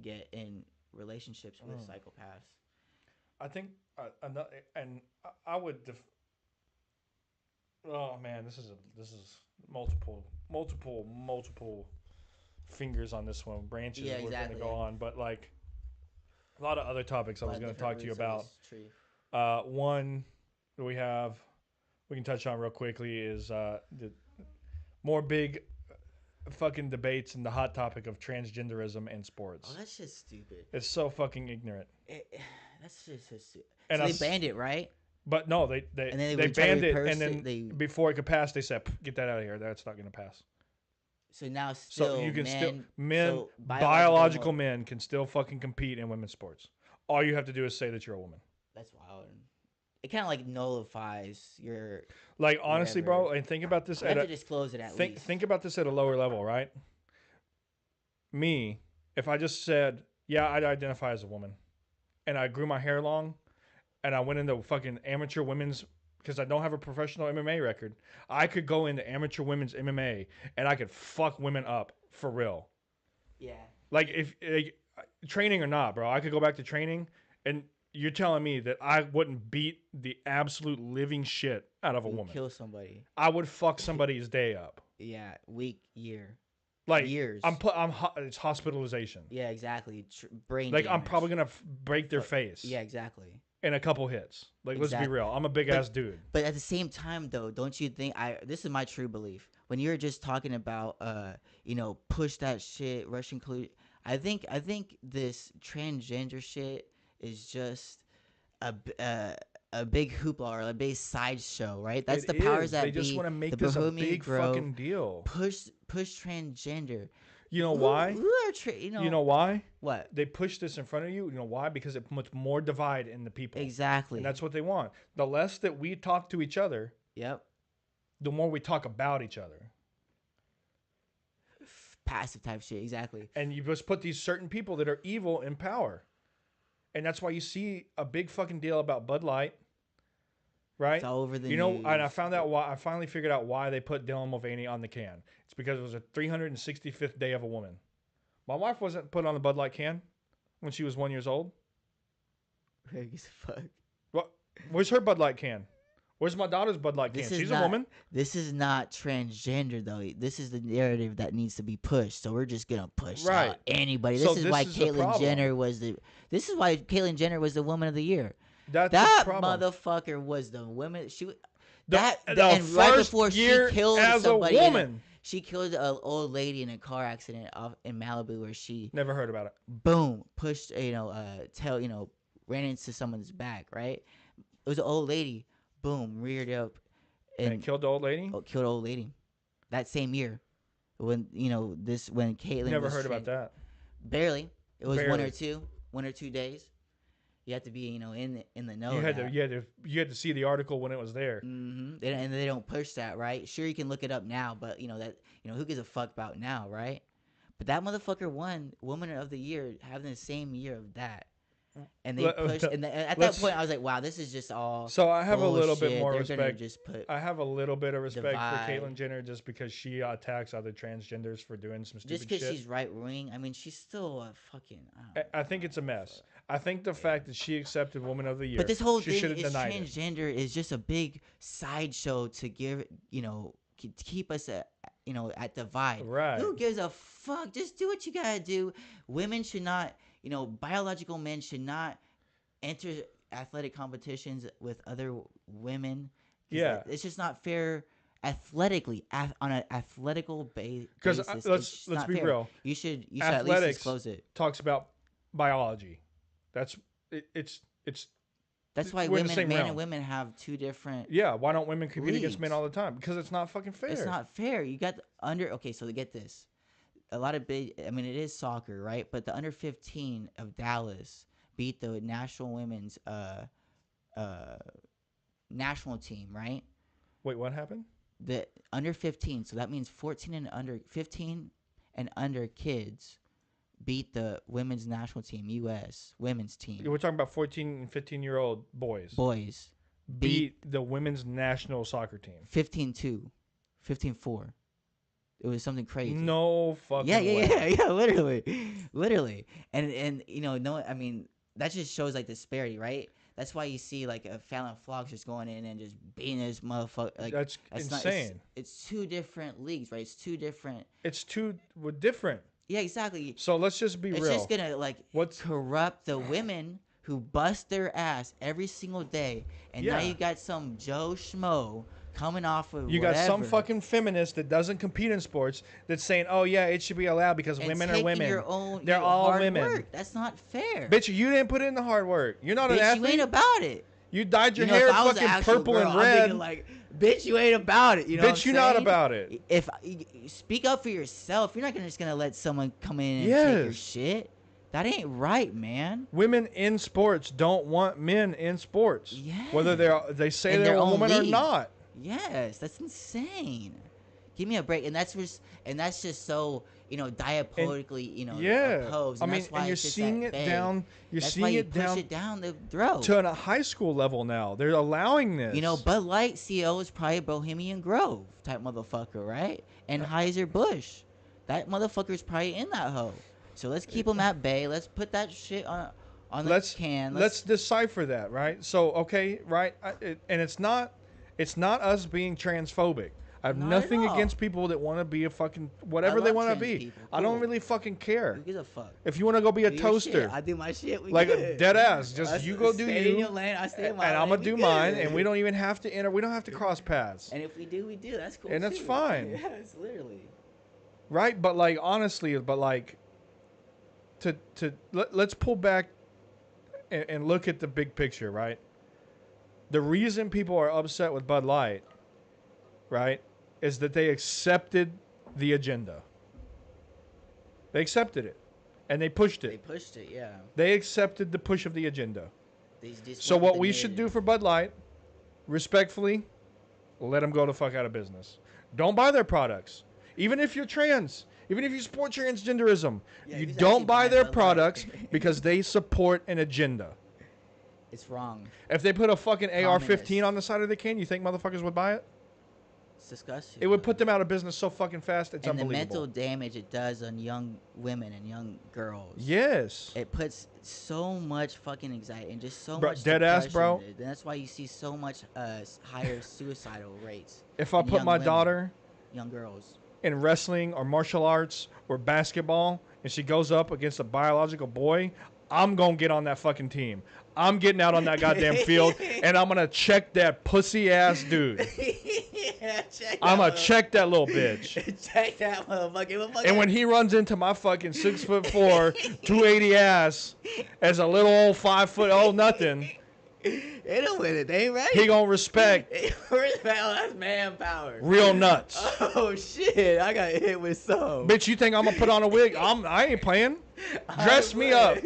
get in relationships with psychopaths. I think another, and I would. Oh man, this is multiple fingers on this one, branches Yeah, we're going to exactly. go on, but like a lot of other topics I was going to talk to you about. One that we can touch on real quickly is the more big fucking debates and the hot topic of transgenderism in sports. Oh, that's just stupid. It's so fucking ignorant. That's just so stupid. And so they banned it, right? But no, they And then they would try to banned it, reverse and then it, before it could pass, they said, "Get that out of here. That's not going to pass." So now So still you can men, men, so biological men can still fucking compete in women's sports. All you have to do is say that you're a woman. That's wild. It kind of like nullifies your. Like honestly, whatever. bro, and think about this You have to disclose it at least. think about this at a lower level, right? Me, if I just said, "Yeah, I identify as a woman," and I grew my hair long, and I went into fucking amateur women's because I don't have a professional MMA record, I could go into amateur women's MMA and I could fuck women up for real. Yeah. Like if training or not, bro, I could go back to training, and you're telling me that I wouldn't beat the absolute living shit out of a woman. Kill somebody. I would fuck somebody's day up. Yeah, week, year. Like years. It's hospitalization. Yeah, exactly. Brain. Like damage. I'm probably gonna break their face. Yeah, exactly. In a couple hits. Like let's be real. I'm a big ass dude. But at the same time, though, don't you think? This is my true belief. When you're just talking about, push that shit, Russian collusion. I think this transgender shit is just a big hoopla or a big sideshow, right? That's the powers that be. They just want to make the this a Bohemian big Grove, fucking deal. Push transgender. You know why? You know why? What? They push this in front of you. You know why? Because it puts more divide in the people. Exactly. And that's what they want. The less that we talk to each other, yep, the more we talk about each other. Passive type shit, exactly. And you just put these certain people that are evil in power. And that's why you see a big fucking deal about Bud Light. Right? It's all over the news. And I found out why. I finally figured out why they put Dylan Mulvaney on the can. It's because it was a 365th day of a woman. My wife wasn't put on the Bud Light can when she was 1 year old. Who gives a fuck? What? Where's her Bud Light can? Where's my daughter's Bud Light can? She's a woman. This is not transgender though. This is the narrative that needs to be pushed. So we're just gonna push out anybody. This is why Caitlyn Jenner was the. This is why Caitlyn Jenner was the Woman of the Year. That motherfucker was the woman. Right before she killed somebody, a woman. She killed an old lady in a car accident in Malibu where she never heard about it. Boom, pushed ran into someone's back. Right, it was an old lady. Boom, reared up, and it killed the old lady. Killed the old lady, that same year, when when Caitlyn never heard about that. Barely, it was 1 or 2 days. You have to be, in the know. You had to see the article when it was there. Mm-hmm. And they don't push that, right? Sure, you can look it up now, but who gives a fuck about now, right? But that motherfucker won Woman of the Year, having the same year of that. and they push. And at that let's- point, I was like, wow, this is just all. So I have a little bit bullshit. more They're gonna respect. just put. I have a little bit of respect for divide. Caitlyn Jenner just because she attacks other transgenders for doing some stupid Just because shit. she's right wing, I mean, she's still a fucking. I think it's a mess. I think the fact that she accepted Woman of the Year, But this whole she thing should have is denied it. transgender is just a big sideshow to give, to keep us at, at divide. Right. Who gives a fuck? Just do what you gotta do. Women should not, biological men should not enter athletic competitions with other women. 'Cause Yeah. it's just not fair athletically on an athletical basis. Because it's let's not be fair. real. You should at least Athletics disclose it. talks about biology. That's it's That's why we're in the men same realm. and women have two different. yeah. Why don't women compete against men Leagues. all the time? Because it's not fucking fair. It's not fair. You got okay, so to get this. A lot of big I mean it is soccer, right? But the under 15 of Dallas beat the national women's national team, right? Wait, what happened? The under 15, so that means 14 and under 15 and under kids beat the women's national team, US women's team. We're talking about 14 and 15-year-old boys. Boys beat the women's national soccer team. 15-2, 15-4. It was something crazy. No fucking way. Yeah, literally. And no, I mean, that just shows like disparity, right? That's why you see like a Fallon Fox just going in and just beating this motherfucker. Like That's insane. It's two different leagues, right? It's two different. We're different. Yeah, exactly. So let's just be It's real. just gonna corrupt the women who bust their ass every single day, and now Yeah. you got some Joe Schmo coming off of You got some whatever. fucking feminist that doesn't compete in sports that's saying, "Oh yeah, it should be allowed because and women are taking women. They're all hard women." Work. That's not fair. Bitch, you didn't put in the hard work. You're not an Bitch, athlete. you ain't about it. You dyed your If hair I was an fucking actual purple girl, and I'm red. thinking like, bitch, you ain't about it. You know, Bitch, you're not about it. If speak up for yourself, you're not just gonna let someone come in and take your Yes. shit. That ain't right, man. Women in sports don't want men in sports. Whether they say In they're their a own woman or league. not. Yes, that's insane. Give me a break, and that's just so diabolically opposed. I And mean, that's why and you're it's just seeing that it vague. down. You're That's seeing why you it push down it down the throat. to a high school level now. They're allowing this. Bud Light CEO is probably a Bohemian Grove type motherfucker, right? And Heiser Bush, that motherfucker's probably in that hoe. So let's keep him at bay. Let's put that shit on the can. Let's decipher that, right? So, okay, right, and it's not us being transphobic. I have Not nothing at all. against people that want to be a fucking whatever they love want to trans be. people. I don't Cool. really fucking care. Who gives a fuck? If you want to go be a Do your shit. toaster, I do my shit. We like a good. dead ass, just you go do stay in you, your lane. I stay in and my lane. I'm gonna we do good. mine, and we don't even have to enter. We don't have to cross paths, And if we do, we do. That's cool. And that's too. fine. Yes, literally. right? But like honestly, let's pull back and look at the big picture, right? The reason people are upset with Bud Light, right, is that they accepted the agenda. They accepted it, and they pushed They it. pushed it. Yeah. They accepted the push of the agenda. They just So went with what the we should do narrative. for Bud Light, respectfully, let them go the fuck out of business. Don't buy their products. Even if you're trans, even if you support transgenderism, Yeah, you who's don't actually buy buying their Bud Light? products because they support an agenda. It's wrong. If they put a fucking AR-15 Communist. on the side of the can, you think motherfuckers would buy it? It's disgusting. It would put them out of business so fucking fast, it's and the unbelievable. mental damage it does on young women and young girls. Yes. It puts so much fucking anxiety and just so Bro, much dead ass, depression bro. in it. And that's why you see so much higher suicidal rates. If I in put young my women, daughter young girls. in wrestling or martial arts or basketball and she goes up against a biological boy, I'm going to get on that fucking team. I'm getting out on that goddamn field and I'm going to check that pussy ass dude. Yeah, check I'm going that to check that little bitch. check that motherfucker. And when he runs into my fucking 6'4", 280 ass as a little old 5 foot old nothing, They don't win it. They ain't right. he going to respect That's manpower. real nuts. Oh shit! I got hit with some. Bitch, you think I'm going to put on a wig? I ain't playing. Dress me up.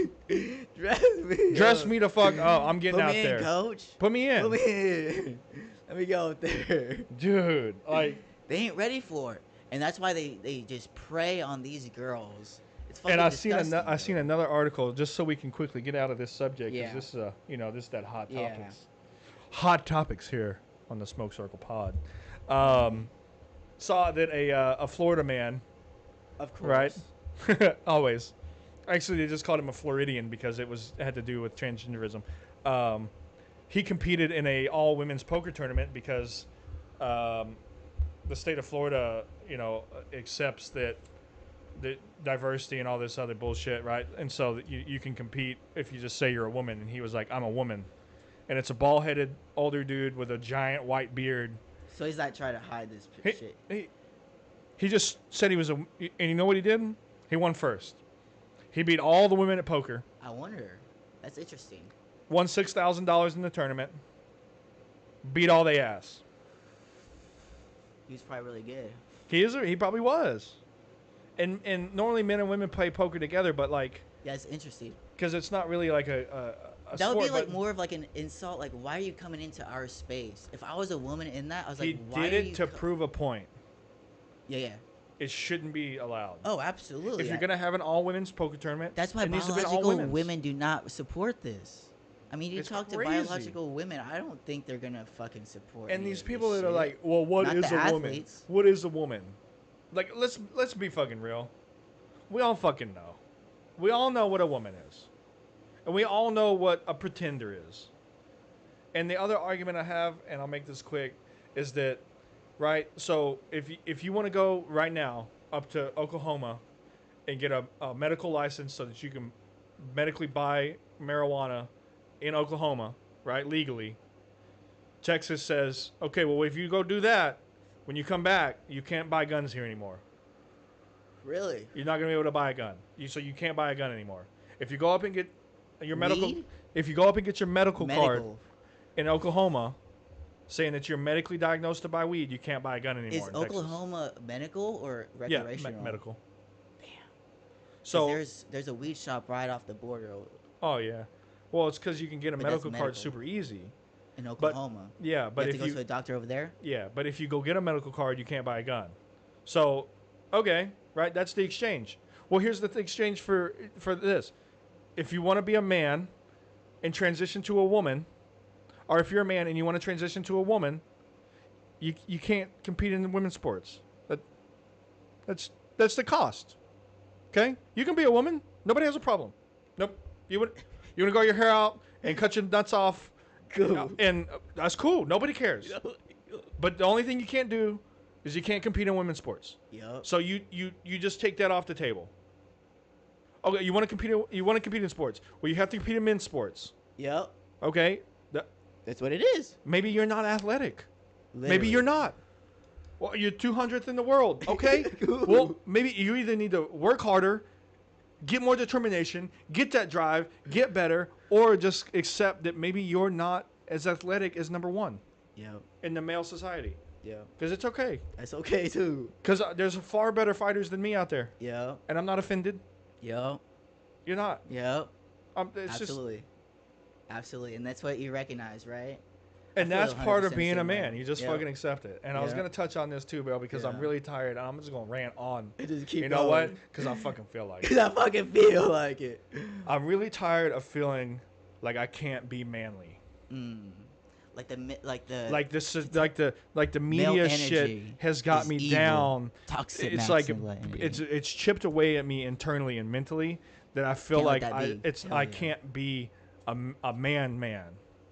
Dress me the fuck up. I'm getting Put out me there. in, coach. Put me in. Put me in. Let me go up there. Dude, like, They ain't ready for it, and that's why they just prey on these girls. It's fucking And disgusting. I seen another article just so we can quickly get out of this subject because Yeah. this is this is that hot Yeah. topics. Hot topics here on the Smoke Circle Pod. Saw that a Florida man, Of course. right? Always. Actually, they just called him a Floridian because it had to do with transgenderism. He competed in a all women's poker tournament because the state of Florida, accepts that the diversity and all this other bullshit, right? And so that you can compete if you just say you're a woman. And he was like, I'm a woman. And it's a bald-headed older dude with a giant white beard. So he's not trying to hide this shit. He just said he was and you know what he did? He won first. He beat all the women at poker. I wonder. That's interesting. Won $6,000 in the tournament. Beat all they ass. He's probably really good. He probably was. And normally men and women play poker together, but like, Yeah, it's interesting. because it's not really like a That sport, would be like but more of like an insult. Like, why are you coming into our space? If I was a woman in that, I was he like, why did are it you to prove a point. Yeah. It shouldn't be allowed. Oh, absolutely. If you're gonna have an all women's poker tournament, That's why it needs to be all biological women's. women do not support this. I mean, you It's talk crazy. to biological women, I don't think they're gonna fucking support. And any these of people this that are shit. like, well, what Not is the a woman? athletes. What is a woman? Like, let's be fucking real. We all fucking know. We all know what a woman is, and we all know what a pretender is. And the other argument I have, and I'll make this quick, is that, right? So if you want to go right now up to Oklahoma and get a medical license so that you can medically buy marijuana in Oklahoma, right, legally, Texas says, okay, well, if you go do that, when you come back, you can't buy guns here anymore. Really? You're not going to be able to buy a gun. So you can't buy a gun anymore. If you go up and get your medical, Weed? if you go up and get your medical card Medical. in Oklahoma, saying that you're medically diagnosed to buy weed, you can't buy a gun anymore. Is in Texas. Oklahoma medical or Yeah, recreational? medical. Damn. So, There's a weed shop right off the border oh yeah, well it's because you can get a But that's medical card medical. super easy. in Oklahoma. Yeah, but you have if to go to a doctor over there. yeah, but if you go get a medical card, you can't buy a gun. So, okay, right? That's the exchange. Well, here's the exchange for this. If you want to be a man and transition to a woman, or if you're a man and you want to transition to a woman, you can't compete in women's sports. That's the cost. Okay? You can be a woman. Nobody has a problem. Nope. You want to grow your hair out and cut your nuts off. Cool. And that's cool. Nobody cares. But the only thing you can't do is you can't compete in women's sports. Yup. So you just take that off the table. Okay, you want to compete in sports. Well, you have to compete in men's sports. Yep. Okay? That's what it is. Maybe you're not athletic. Maybe Literally. you're not. Well, you're 200th in the world. Okay? Cool. Well, maybe you either need to work harder, get more determination, get that drive, get better, or just accept that maybe you're not as athletic as number one Yep. in the male society. Yep. Because it's okay. That's okay too. Because there's far better fighters than me out there. Yep. And I'm not offended. Yep. You're not. Yep. It's Absolutely. Absolutely. And that's what you recognize, right? And I feel that's part 100% of being a same way. man. You just Yep. fucking accept it. And I was Yep. going to touch on this too, bro, because I'm Yeah. really tired. And I'm just going to rant on. Just keep You know what? going. Because I fucking feel like Cause it. I fucking feel like it. I'm really tired of feeling like I can't be manly. Like the Like this is like the male media shit energy has got is me evil. down. toxic. It's like masculinity. it's chipped away at me internally and mentally that I feel Can't let like that be. Hell I yeah. can't be a man.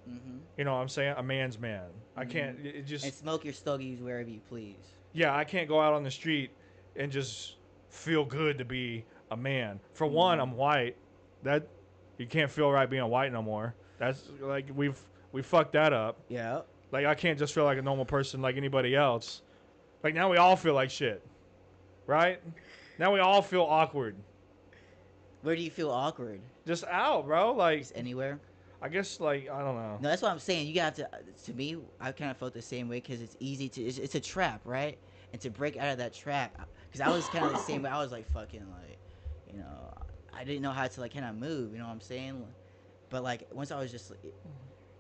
Mhm. You know what I'm saying? A man's man. I can't. It just And smoke your stogies wherever you please. yeah. I can't go out on the street and just feel good to be a man. For one, I'm white. That you can't feel right being white no more. That's like we fucked that up. Yeah. Like I can't just feel like a normal person like anybody else. Like now we all feel like shit, right? Now we all feel awkward. Where do you feel awkward? Just out, bro. Like Just anywhere? I guess like I don't know. No, that's what I'm saying. You got to. To me, I kind of felt the same way because it's easy to. It's a trap, right? And to break out of that trap, because I was kind of the same way. I was like fucking like, you know, I didn't know how to like kind of move. You know what I'm saying? But like once I was just,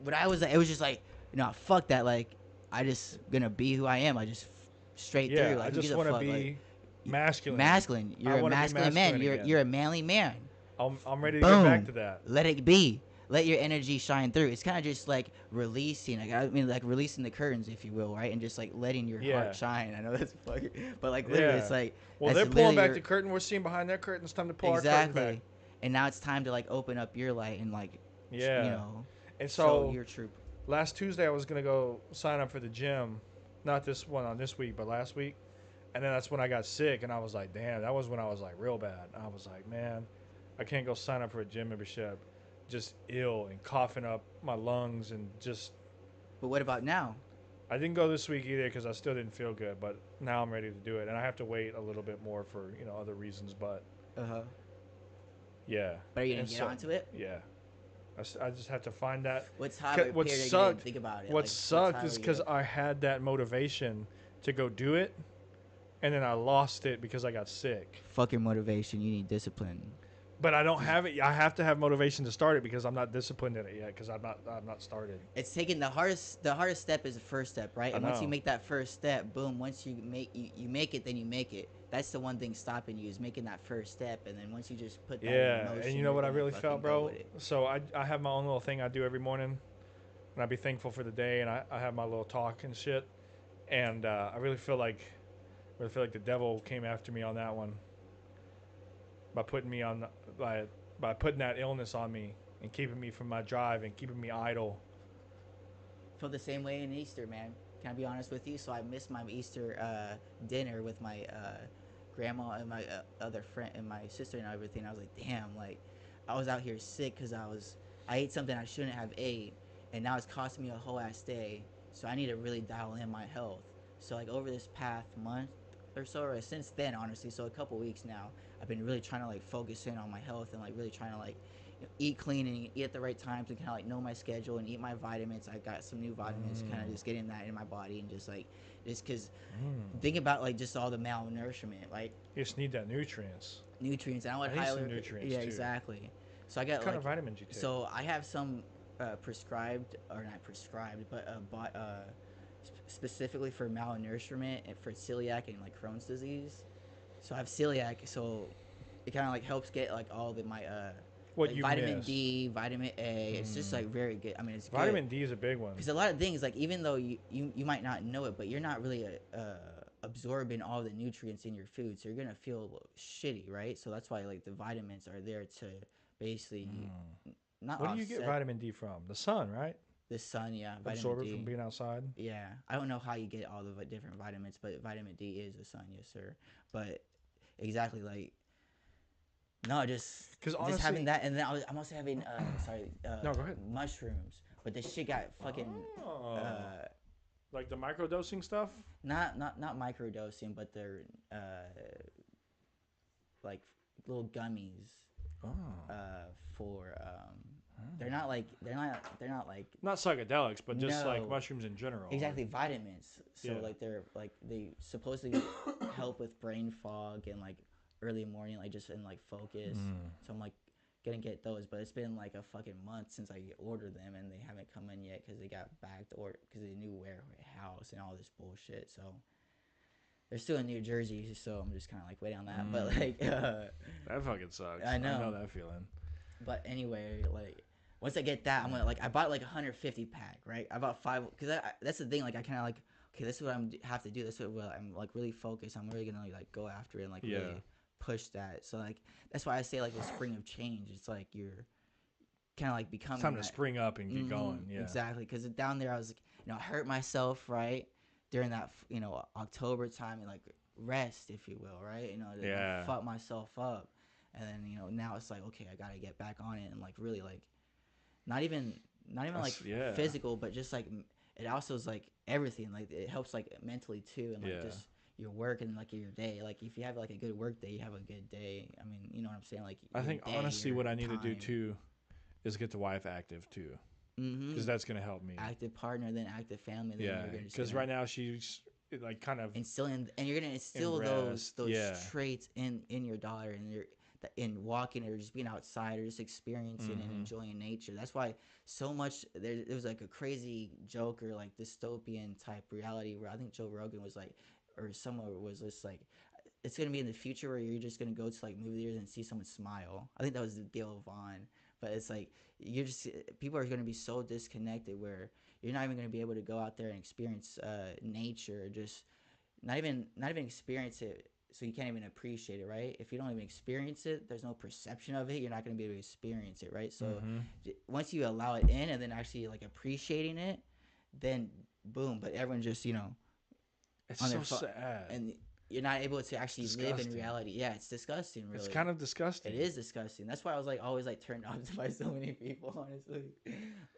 but I was like, it was just like, you know, fuck that. Like I just gonna be who I am. I just straight Yeah, through. Like I who just gives a want to fuck? be. Like, Masculine. Masculine. I You're a want to be masculine man. masculine again. You're a manly man. I'm ready to get back Boom. to that. Let it be. Let your energy shine through. It's kind of just like releasing, like I mean, like releasing the curtains, if you will, right? And just like letting your Yeah. heart shine. I know that's fucking, but like literally, it's Yeah. like Well, that's they're pulling literally back your- the curtain. We're seeing behind their curtain. It's time to pull our curtain exactly. back. And now it's time to like open up your light and like, you Yeah. know, And show so your true. last Tuesday I was gonna go sign up for the gym, not this one on this week, but last week. And then that's when I got sick, and I was like, damn, that was when I was like real bad. I was like, man, I can't go sign up for a gym membership, just ill and coughing up my lungs and just. But what about now? I didn't go this week either because I still didn't feel good, but now I'm ready to do it, and I have to wait a little bit more for other reasons, but Uh-huh. yeah. But are you gonna And get so- onto it? Yeah, I just have to find that. What's how What period sucked- think about it? What Like, sucked is because I had that motivation to go do it, and then I lost it because I got sick. fuck your motivation. You need discipline. But I don't have it. I have to have motivation to start it because I'm not disciplined in it yet because I'm not started. It's taking the hardest step is the first step, right? I And once you know. make that first step, boom, once you make it, then you make it. That's the one thing stopping you is making that first step, and then once you just put that in Yeah, motion, and you know you're what I gonna really fucking felt, go bro? with it. So I have my own little thing I do every morning, and I be thankful for the day, and I have my little talk and shit, and I really feel like the devil came after me on that one by putting me on by putting that illness on me and keeping me from my drive and keeping me idle. Feel the same way in Easter, man. Can I be honest with you? So I missed my Easter dinner with my grandma and my other friend and my sister and everything. I was like, damn, like I was out here sick because I ate something I shouldn't have ate, and now it's costing me a whole ass day. So I need to really dial in my health. So like over this past month or so, or since then, honestly, so a couple weeks now, I've been really trying to like focus in on my health and like really trying to like eat clean and eat at the right times and kind of like know my schedule and eat my vitamins. I got some new vitamins, kind of just getting that in my body and just like just because think about like just all the malnourishment, like You just need that nutrients. nutrients. And I would I need some highly nutrients, yeah too. exactly. So I got What kind like of vitamins you take? so I have some prescribed or not prescribed, but specifically for malnourishment and for celiac and like Crohn's disease. So I have celiac, so it kind of like helps get like all of my what like you vitamin missed. D, vitamin A. It's just like very good. I mean, it's Vitamin D is a big one. because a lot of things like even though you might not know it, but you're not really absorbing all the nutrients in your food, so you're gonna feel shitty, right? So that's why like the vitamins are there to basically not What do you get offset vitamin D from? The sun, right? the sun, yeah, vitamin Absorb it D. from being outside. Yeah, I don't know how you get all the different vitamins, but vitamin D is the sun, yes sir. But exactly like no, just 'Cause just honestly- having that, and then I'm also having No, go ahead. mushrooms, but this shit got fucking Like the microdosing stuff. not microdosing, but they're like little gummies for they're not like Not psychedelics, but just like No. mushrooms in general. exactly vitamins. So Yeah. like they're like they supposedly help with brain fog and like early morning, like just in like focus. So I'm like gonna get those, but it's been like a fucking month since I ordered them, and they haven't come in yet because they got backed or because they new warehouse and all this bullshit. So they're still in New Jersey, so I'm just kind of like waiting on that. But like, That fucking sucks. I know. I know that feeling. but anyway, like once I get that, I'm gonna like I bought like 150 pack, right? I bought 5 because that's the thing. Like I kind of like okay, this is what I'm have to do. This is what I'm like really focused. I'm really gonna like go after it and like Yeah. really push that. So like that's why I say like the spring of change. It's like you're kind of like becoming It's time to that- spring up and get Mhm, going. Yeah. exactly. Because down there, I was like, I hurt myself right during that October time and like rest, if you will, right? To Yeah. fuck myself up, and then now it's like okay, I gotta get back on it and like really like not even like yeah. physical, but just like it also is like everything. Like it helps like mentally too, and like Yeah. just your work and like your day. Like if you have like a good work day, you have a good day. I mean, you know what I'm saying? Like I your think day, honestly, your what I need to do time. too is get the wife active too, Mhm. because that's gonna help me. Active partner, then active family. Then Yeah. you're just Because gonna right now she's like kind of. instilling, and you're gonna instill rest, those yeah. traits in your daughter, and you're in walking or just being outside or just experiencing and Mhm. enjoying nature. That's why so much there was like a crazy joke or like dystopian type reality where I think Joe Rogan was like, or someone was just like, it's gonna be in the future where you're just gonna go to like movie theaters and see someone smile. I think that was the deal of Vaughn. But it's like you're just people are gonna be so disconnected where you're not even gonna be able to go out there and experience nature. Just not even experience it, so you can't even appreciate it, right? If you don't even experience it, there's no perception of it. You're not gonna be able to experience it, right? So once you allow it in and then actually like appreciating it, then boom. But everyone just It's on so their phone, sad. and you're not able to actually live in Disgusting. reality. Yeah, it's disgusting. Really, It's kind of disgusting. it is disgusting. That's why I was like always like turned on by so many people. Honestly,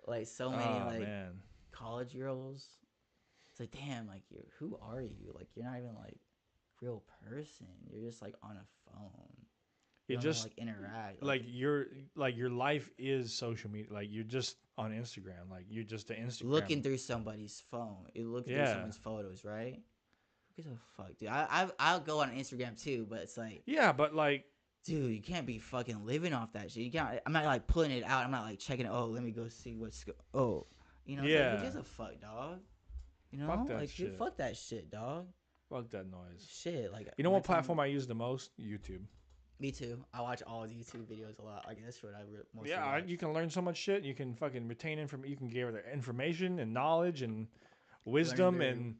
like so many Oh like man. college girls. It's like damn, like who are you? Like you're not even like real person. You're just like on a phone. You You don't even, just like interact. like your life is social media. Like you're just on Instagram. Like you're just an Instagram. looking through somebody's phone. You look through Yeah. someone's photos, right? Who gives a fuck, dude? I'll go on Instagram too, but it's like, Yeah, but like dude, you can't be fucking living off that shit. You can't. I'm not like pulling it out. I'm not like checking. Oh, let me go see oh, you know. It's like, Yeah. who gives a fuck, dog? You know, Fuck that like dude, shit. fuck that shit, dog. fuck that noise. Shit, like You know my what platform I use the most? YouTube. Me too. I watch all YouTube videos a lot. Like that's what I mostly Yeah, watch. you can learn so much shit. You can fucking retain information. You can gather information and knowledge and wisdom very-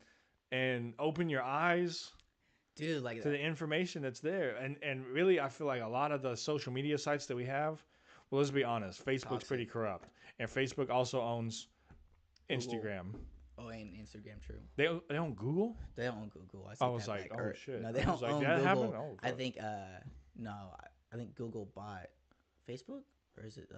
and open your eyes Dude, like to the information that's there. And really, I feel like a lot of the social media sites that we have, well, let's be honest, Facebook's Toxic. pretty corrupt, and Facebook also owns Google. Instagram. Oh, and Instagram, true. They own Google. They don't own Google. I was that, like, oh or- shit. No, they I don't was like, own that Google. happened? Oh, I fuck. think no, I think Google bought Facebook, or is it?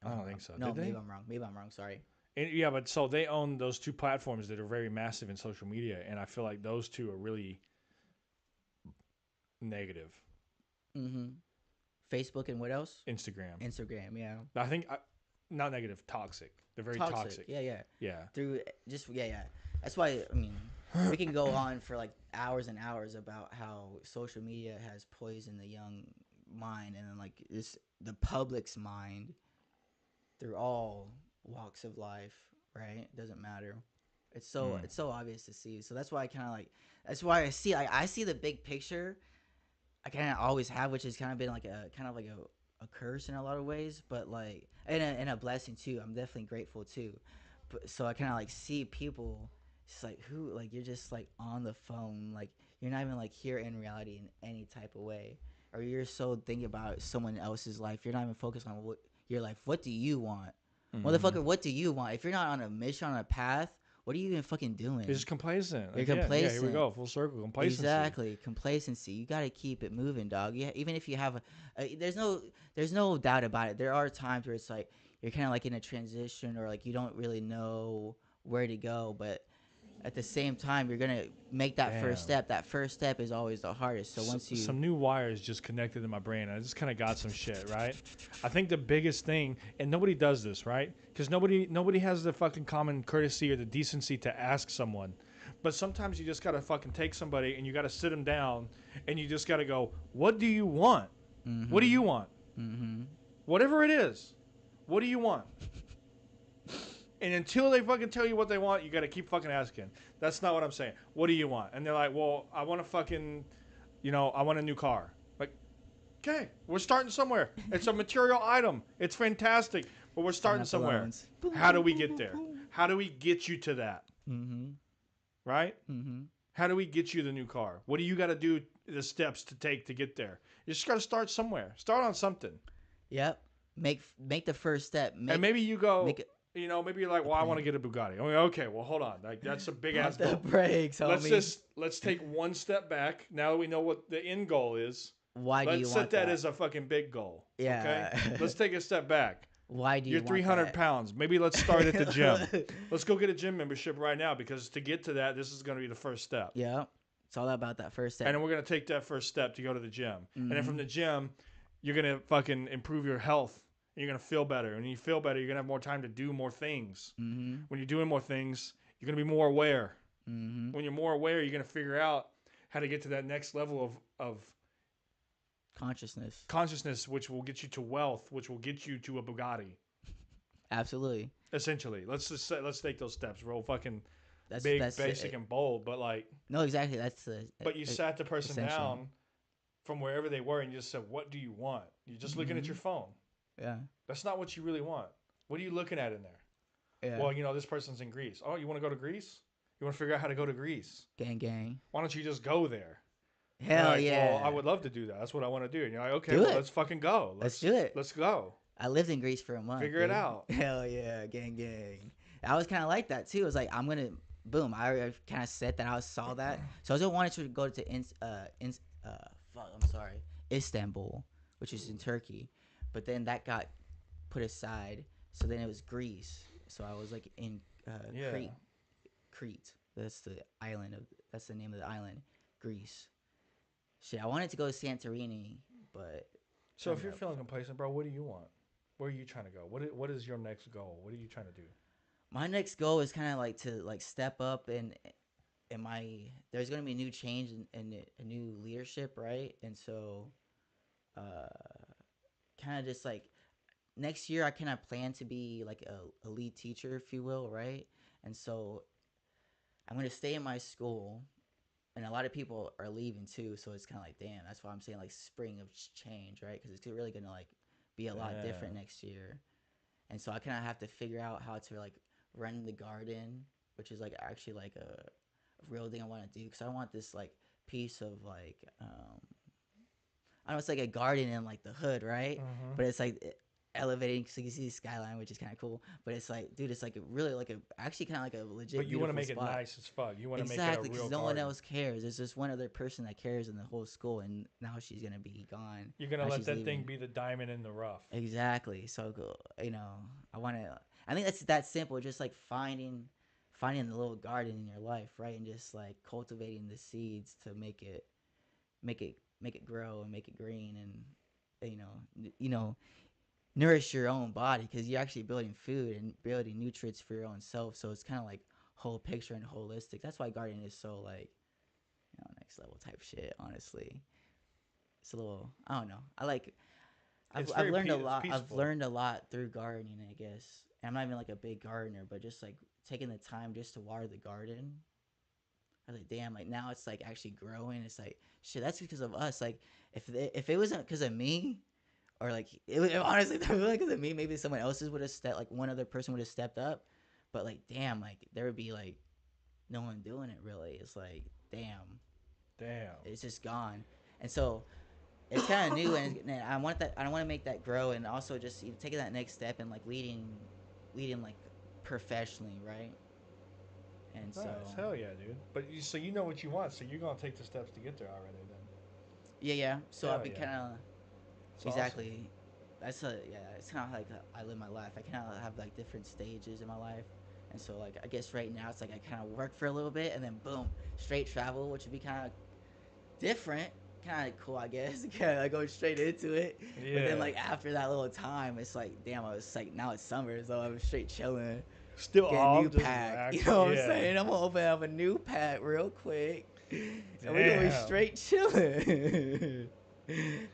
I don't think so. No, Did they? maybe I'm wrong. Maybe I'm wrong. Sorry. And, yeah, but so they own those two platforms that are very massive in social media, and I feel like those two are really negative. Mm-hmm. Facebook and what else? Instagram. Instagram. Yeah. I think not negative, toxic. They're very toxic. Yeah, yeah. Yeah. Through just yeah. That's why I mean we can go on for like hours and hours about how social media has poisoned the young mind and then like the public's mind through all walks of life, right? It doesn't matter. It's so obvious to see. So that's why I kind of like that's why I see the big picture. I kind of always have, which has kind of been like a curse in a lot of ways, but like and a blessing too. I'm definitely grateful too. But so I kind of like see people just like who like you're just like on the phone, like you're not even like here in reality in any type of way, or you're so thinking about someone else's life. You're not even focused on what your life. What do you want, motherfucker? What do you want? If you're not on a mission, on a path, what are you even fucking doing? You're just complacent. You're Yeah, complacent. here we go. Full circle. Complacency. Exactly, complacency. You gotta keep it moving, dog. Yeah, even if you have there's no doubt about it. There are times where it's like you're kind of like in a transition, or like you don't really know where to go, but at the same time, you're gonna make that first Damn. step. That first step is always the hardest. So once you Some new wires just connected to my brain. I just kind of got some shit, right? I think the biggest thing, and nobody does this, right? Because nobody has the fucking common courtesy or the decency to ask someone. But sometimes you just gotta fucking take somebody and you gotta sit them down and you just gotta go, what do you want? What do you want? Whatever it is, what do you want? And until they fucking tell you what they want, you got to keep fucking asking. That's not what I'm saying. What do you want? And they're like, well, I want to fucking, I want a new car. Like, okay, we're starting somewhere. It's a material item. It's fantastic, but we're starting up the somewhere. loans. How do we get there? How do we get you to that? Right? How do we get you the new car? What do you got to do, the steps to take to get there? You just got to start somewhere. Start on something. Yep, make the first step. And maybe you go... make it- maybe you're like, well, I want to get a Bugatti. I mean, okay, well, hold on. Like, that's a big ass Pump the goal. brakes, homie. Let's take one step back. Now that we know what the end goal is, Why do you let's want set that as a fucking big goal. Yeah. Okay? Let's take a step back. Why do you You're want 300 that? pounds. Maybe let's start at the gym. Let's go get a gym membership right now because to get to that, this is going to be the first step. Yeah, it's all about that first step. And then we're going to take that first step to go to the gym. And then from the gym, you're going to fucking improve your health. You're going to feel better. And when you feel better, you're going to have more time to do more things. When you're doing more things, you're going to be more aware. When you're more aware, you're going to figure out how to get to that next level of consciousness, which will get you to wealth, which will get you to a Bugatti. Absolutely. Essentially. Let's take those steps, bro. Fucking big, basic, and bold, but like, no, exactly. That's the but you sat the person essential. down from wherever they were and you just said, "What do you want?" You're just looking at Mm-hmm. your phone. Yeah. That's not what you really want. What are you looking at in there? Yeah. Well, this person's in Greece. Oh, you want to go to Greece? You want to figure out how to go to Greece? Gang, gang. Why don't you just go there? And they're Hell like, well, I yeah. would love to do that. That's what I want to do. And you're like, okay, Do well, it. let's fucking go. Let's do it. Let's go. I lived in Greece for a month, Figure it dude. out. Hell yeah, gang, gang. I was kind of like that too. It was like I'm gonna, boom. I kind of said that. I saw that. So I just wanted to go to I'm sorry, Istanbul, which is in Turkey, but then that got put aside. So then it was Greece. So I was like in Yeah. Crete. That's the island of. That's the name of the island, Greece. Shit, I wanted to go to Santorini, but So if you're feeling complacent, bro, what do you want? Where are you trying to go? What is your next goal? What are you trying to do? my next goal is kind of like to like step up and my there's going to be a new change and a new leadership, right? And so uh kind of just like next year I kind of plan to be like a lead teacher, if you will, right? And so I'm going to stay in my school, and a lot of people are leaving too, so it's kind of like, damn, that's why I'm saying like spring of change, right? Because it's really going to like be a lot different next year. And so I kind of have to figure out how to like run the garden, which is like actually like a real thing I want to do, because I want this like piece of like I don't know, it's like a garden in like the hood, right? Mm-hmm. But it's like elevating so you can see the skyline, which is kind of cool. But it's like, dude, it's like a really like a actually kind of like a legit. But you want to make spot. it nice as fuck. You want to Exactly, make it a real because no garden. one else cares. There's just one other person that cares in the whole school, and now she's gonna be gone. You're gonna let that leaving. thing be the diamond in the rough. Exactly. So I want to. I think that's that simple. Just like finding the little garden in your life, right, and just like cultivating the seeds to make it grow and make it green, and nourish your own body, because you're actually building food and building nutrients for your own self. So it's kind of like whole picture and holistic. That's why gardening is so like next level type shit. Honestly, it's a little, I don't know. I've learned a lot. I've learned a lot through gardening, I guess. And I'm not even like a big gardener, but just like taking the time just to water the garden. I was like, damn, like now it's like actually growing. It's like, shit, that's because of us. Like if it wasn't because of me, or like honestly, if it wasn't because of me, maybe someone else's would have stepped, like one other person would have stepped up. But like, damn, like there would be like no one doing it really. It's like, damn, it's just gone. And so it's kind of new, and I want that. I want to make that grow, and also just taking that next step and like leading like professionally, right? And nice. Hell yeah, dude. But so you know what you want, so you're gonna take the steps to get there already, then. Yeah. So I'll be kind of exactly. Awesome. It's kind of like I live my life. I kind of have like different stages in my life, and so like I guess right now it's like I kind of work for a little bit, and then boom, straight travel, which would be kind of different, kind of cool, I guess. Kind of go straight into it. Yeah. But then like after that little time, it's like, damn, I was like, now it's summer, so I'm straight chilling. Still get a new pack. You know what I'm saying? I'm gonna open up a new pack real quick. And we're gonna be straight chilling.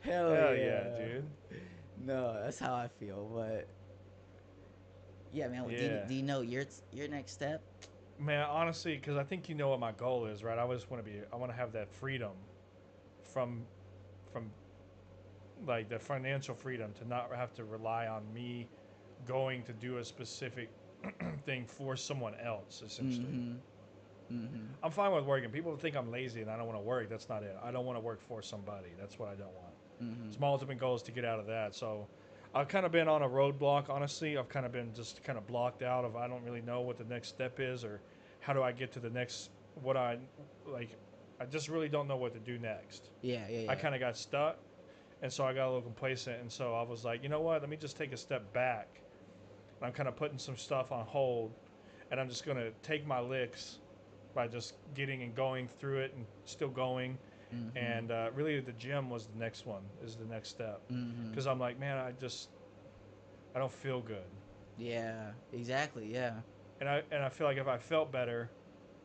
Hell yeah, dude. No, that's how I feel. But yeah, man. Do you know your next step? Man, honestly, because I think you know what my goal is, right? I want to have that freedom from like the financial freedom to not have to rely on me going to do a specific thing for someone else, essentially. I'm fine with working. People think I'm lazy and I don't want to work. That's not it. I don't want to work for somebody. That's what I don't want. So my ultimate goal is to get out of that. So I've kind of been on a roadblock, honestly. I've kind of been just kind of blocked out of, I don't really know what the next step is, or how do I get to the next, I just really don't know what to do next. Yeah. I kind of got stuck, and so I got a little complacent, and so I was like, you know what, let me just take a step back. And I'm kind of putting some stuff on hold, and I'm just going to take my licks by just getting and going through it and still going. And really the gym was the next step. Because I'm like, man, I don't feel good. Yeah, exactly, yeah. And I feel like if I felt better,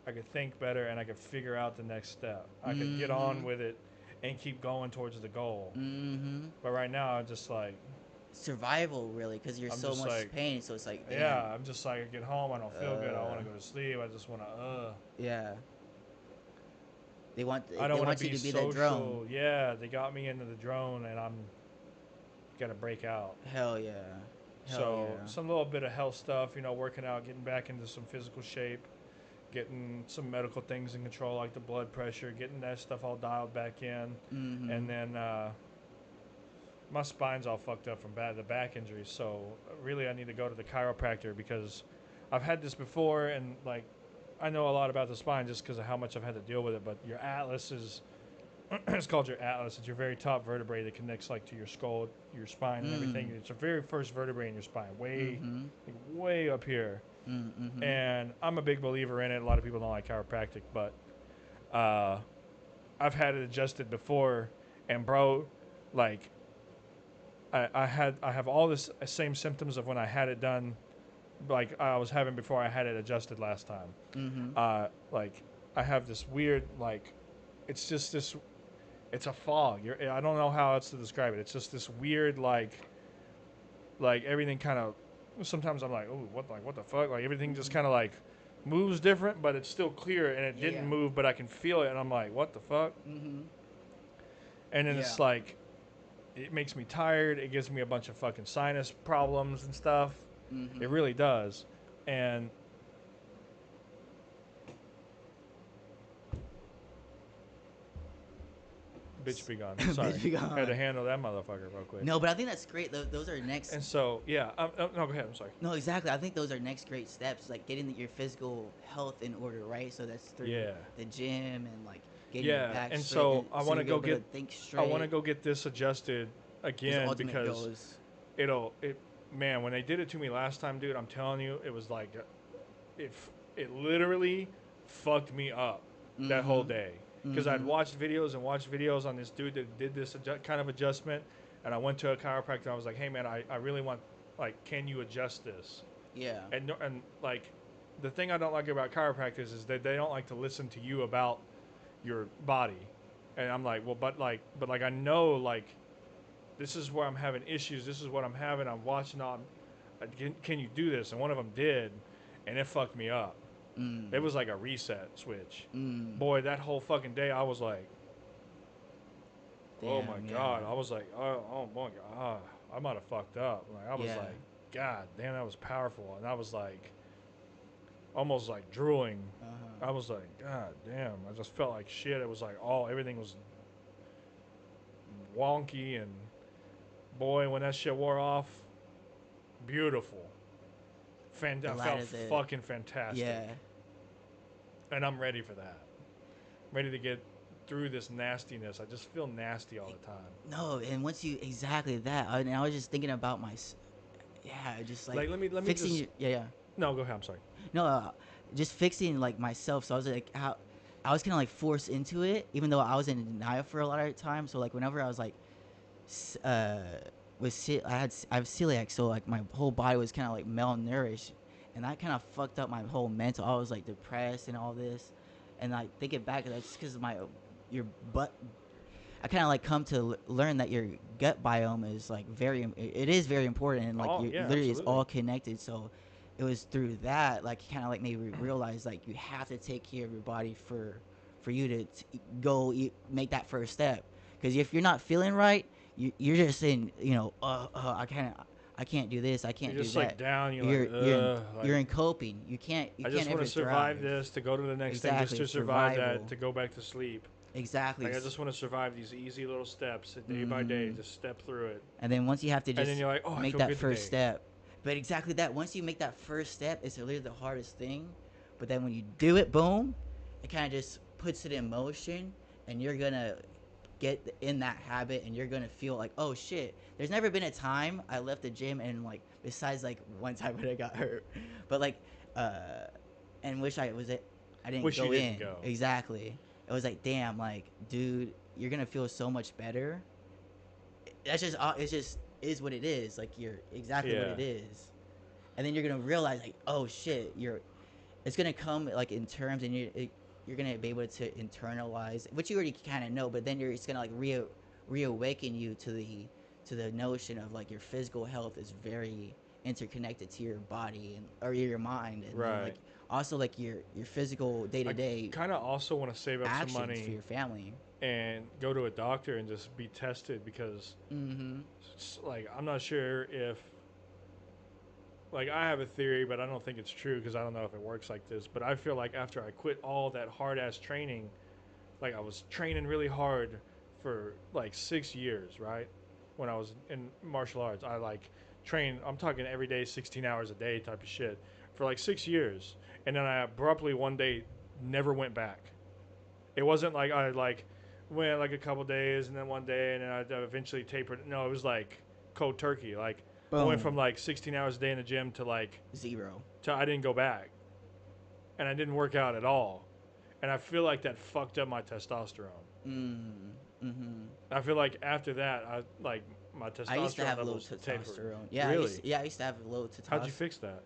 I could think better and I could figure out the next step. I could get on with it and keep going towards the goal. But right now, I'm just like, survival really, because you're I'm so just much like, pain. So it's like, damn. yeah, I'm just like, I get home, I don't feel good. I want to go to sleep. I just want to. Yeah. I don't They want to want you be to be that drone. social. Yeah, they got me into the drone, and I'm gotta break out. Hell yeah. Hell So yeah. some little bit of health stuff, working out, getting back into some physical shape, getting some medical things in control like the blood pressure, getting that stuff all dialed back in, Mm-hmm. and then my spine's all fucked up from the back injuries. So really, I need to go to the chiropractor because I've had this before, and like I know a lot about the spine just because of how much I've had to deal with it. But your atlas is it's called your atlas. It's your very top vertebrae that connects like to your skull, your spine, and everything. Mm. It's the very first vertebrae in your spine, Mm-hmm. way up here. Mm-hmm. And I'm a big believer in it. A lot of people don't like chiropractic, but uh, I've had it adjusted before, and bro, like I have all this same symptoms of when I had it done, like I was having before I had it adjusted last time. Mm-hmm. Like I have this weird like, it's just this, it's a fog. I don't know how else to describe it. It's just this weird like everything kind of. Sometimes I'm like, oh, what the fuck? Like everything just Mm-hmm. kind of like moves different, but it's still clear, and it Yeah, didn't yeah. move, but I can feel it, and I'm like, what the fuck? Mm-hmm. And then Yeah. it's like, it makes me tired. It gives me a bunch of fucking sinus problems and stuff. It Mm-hmm. really does. And bitch be gone. Sorry. Bitch be gone. Had to handle that motherfucker real quick. No, but I think that's great. Those are next. And so, yeah. No, go ahead. I'm sorry. No, exactly. I think those are next great steps, like getting your physical health in order, right? So that's through Yeah. the gym and like getting your Yeah. back And straight, so I want to you're go able get. to think I want straight. to go get this adjusted His again ultimate because goals. it. Man, when they did it to me last time, dude, I'm telling you, it was like, it it literally fucked me up that whole Mm-hmm. day because I'd Mm-hmm. watched videos on this dude that did this kind of adjustment, and I went to a chiropractor. I was like, hey man, I really want, like, can you adjust this? Yeah. And like, the thing I don't like about chiropractors is that they don't like to listen to you about your body, and I'm like, well, but like I know, like, this is where I'm having issues. This is what I'm having. I'm watching on. Can you do this? And one of them did, and it fucked me up. Mm. It was like a reset switch. Mm. Boy, that whole fucking day, I was like, oh my Damn. god. Yeah. I was like, oh my god, I might have fucked up. Like I was Yeah. like, god damn, that was powerful, and I was like, almost like drooling. I Uh-huh. was like, god damn. I just felt like shit. It was like everything was wonky, and boy, when that shit wore off, beautiful. The I light felt of the. fucking fantastic, Yeah. and I'm ready for that. Ready to get through this nastiness. I just feel nasty all the time. No, and once you exactly that, and I was just thinking about yeah, just like Like let me fixing just yeah, yeah. no, go ahead. I'm sorry. No, just fixing like myself. So I was like, how I was kind of like forced into it, even though I was in denial for a lot of the time. So like whenever I was like, s- uh, I have celiac, so like my whole body was kind of like malnourished, and that kind of fucked up my whole mental. I was like depressed and all this, and like thinking back, that's because my your butt. I kind of like come to learn that your gut biome is like it is very important, and like Oh you yeah, literally is absolutely. all connected. So it was through that like kind of like made me realize like you have to take care of your body for you to go make that first step, because if you're not feeling right, you're just saying, I can't do this, I You're can't do just like that. down. You're like, You're like in coping. You I can't just want ever to survive thrive. this to go to the next thing, just Exactly, to survive survival. that to go back to sleep. Exactly. Like I just want to survive these easy little steps, day by day, Mm-hmm. just step through it. And then once you have to And then just you're like, oh, I make feel that good first today. step. But exactly that, once you make that first step, it's literally the hardest thing. But then when you do it, boom, it kind of just puts it in motion, and you're gonna get in that habit, and you're gonna feel like, oh shit. There's never been a time I left the gym and like, besides like one time when I got hurt, but like, and wish I was it. I didn't Wish you go didn't in. go. Exactly. It was like, damn, like, dude, you're gonna feel so much better. That's just it's just is what it is. Like, you're exactly what Yeah. it is, and then you're gonna realize like, oh shit, it's gonna come like in terms, and you're gonna be able to internalize, which you already kind of know, but then it's gonna like reawaken you to to the notion of like your physical health is very interconnected to your body and or your mind, and then like Right. also like your physical day to I day kind of also want to save up some actions for money your family. and go to a doctor and just be tested because, Mm-hmm. like, I'm not sure if, like, I have a theory, but I don't think it's true because I don't know if it works like this. But I feel like after I quit all that hard ass training, like, I was training really hard for like 6 years, right? When I was in martial arts, I like trained, I'm talking every day, 16 hours a day type of shit for like 6 years. And then I abruptly one day never went back. It wasn't like I like went like a couple days and then one day and then I eventually tapered. No, it was like cold turkey. Like I went from Boom. like 16 hours a day in the gym to like Zero. to I didn't go back and I didn't work out at all. And I feel like that fucked up my testosterone. Mm. Mm-hmm. I feel like after that, I like my I used to testosterone have low levels tapered. testosterone. Yeah, Really? I used to have low How'd you testosterone. fix that?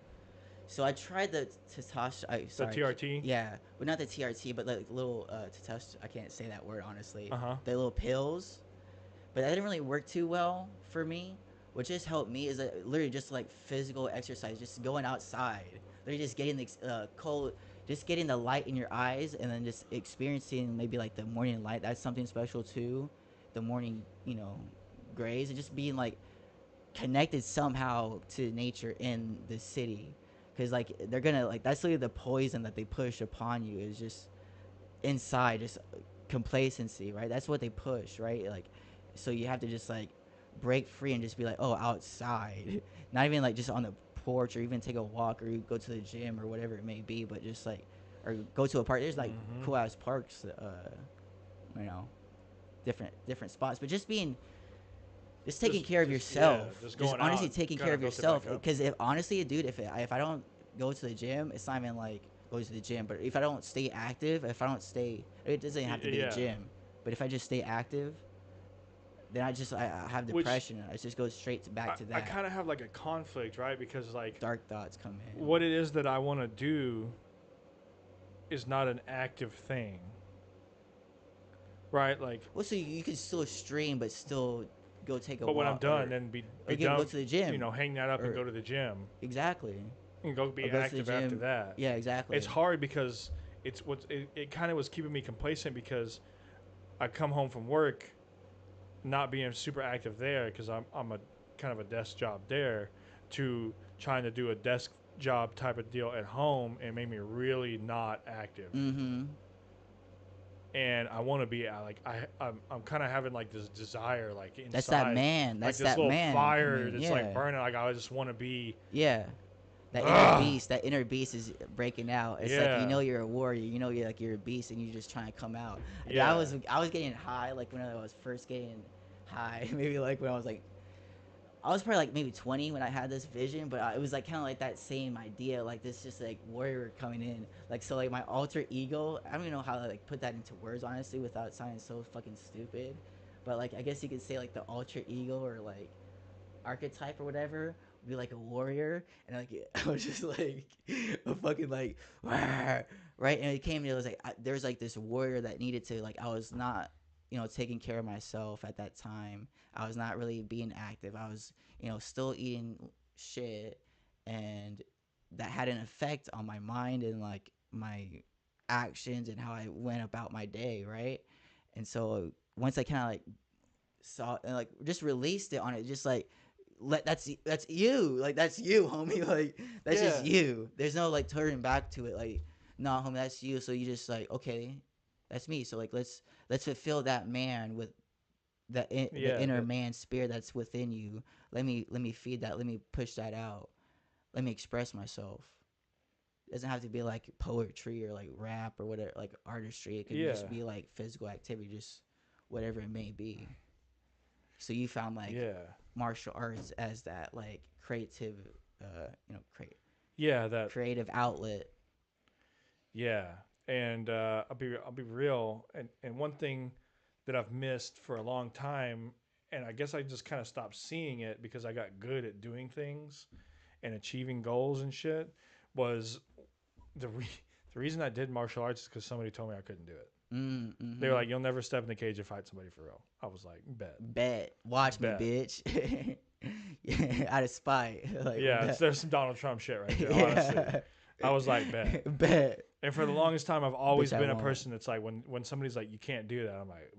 So I tried the testosterone. The Sorry, TRT? yeah, but not the TRT, but like little testosterone. I can't say that word honestly. Uh huh. The little pills, but that didn't really work too well for me. What just helped me is literally just like physical exercise, just going outside, literally just getting the cold, just getting the light in your eyes, and then just experiencing maybe like the morning light. That's something special too. The morning, grays, and just being like connected somehow to nature in the city, because like they're gonna like that's literally the poison that they push upon you is just inside, just complacency, right? That's what they push, right? Like, so you have to just like break free and just be like, oh, outside, not even like just on the porch or even take a walk or you go to the gym or whatever it may be, but just like or go to a park. There's like Mm-hmm. cool ass parks, you know, different spots, but just taking care of Yeah, yourself, just just going honestly out, taking kind care of of built it back yourself, up. because if honestly dude, if I don't go to the gym, it's not even like go to the gym, but if I don't stay active, if I don't stay, it doesn't have to be the Yeah. gym, but if I just stay active, then I have Which depression, and it just goes straight back to I that. kind of have like a conflict, right? Because like Dark thoughts come in. what it is that I want to do is not an active thing, right? Like, Well, so you can still stream but still go take a but when I'm walk, done, then or be go done, to the gym, hang that up and or go to the gym exactly, and go or be go to the active after gym. that. Yeah, It's exactly. hard because it kind of was keeping me complacent because I come home from work not being super active there because I'm a kind of a desk job there to trying to do a desk job type of deal at home and made me really not active. Mm-hmm. And I want to be like I'm kind of having like this desire like That's that inside, man. like That's this that little man fire coming. that's like Yeah. burning. Like I just want to be. Yeah. Ugh, That inner beast is breaking out. It's like yeah, you're a warrior. You're a beast, and you're just trying to come out. Dude, yeah, I was getting high like when I was first getting high. Maybe like when I was like I was probably like maybe 20 when I had this vision, but it was like kind of like that same idea, like this just like warrior coming in, like so like my alter ego. I don't even know how to like put that into words honestly without sounding so fucking stupid, but like I guess you could say like the alter ego or like archetype or whatever would be like a warrior, and like I was just like a fucking like "Rawr," right, and it came to it was like there's like this warrior that needed to like I was not taking care of myself at that time. I was not really being active. I was still eating shit, and that had an effect on my mind and like my actions and how I went about my day, right? And so once I kind of like saw and like just released it on it, just like that's you, like that's you, homie, like that's just yeah, you. There's no like turning back to it, like nah, homie, that's you. So you just like okay, that's me. So like let's fulfill that man with the yeah. inner man spirit that's within you. Let me feed that. Let me push that out. Let me express myself. It doesn't have to be like poetry or like rap or whatever, like artistry. It could Yeah, just be like physical activity, just whatever it may be. So you found like yeah, martial arts as that like creative, yeah. That creative outlet. yeah. And I'll be real. And one thing that I've missed for a long time, and I guess I just kind of stopped seeing it because I got good at doing things and achieving goals and shit, was the re- the reason I did martial arts is because somebody told me I couldn't do it. Mm-hmm. They were like, "You'll never step in the cage and fight somebody for real." I was like, "Bet." Bet. Watch Bet. me, bitch. Yeah, out of spite. Like, Yeah, bet. there's some Donald Trump shit right there. Honestly, I was like, "Bet." Bet. And for the longest time, I've always Bitch, I been a won't. person that's like, when somebody's like, "You can't do that," I'm like,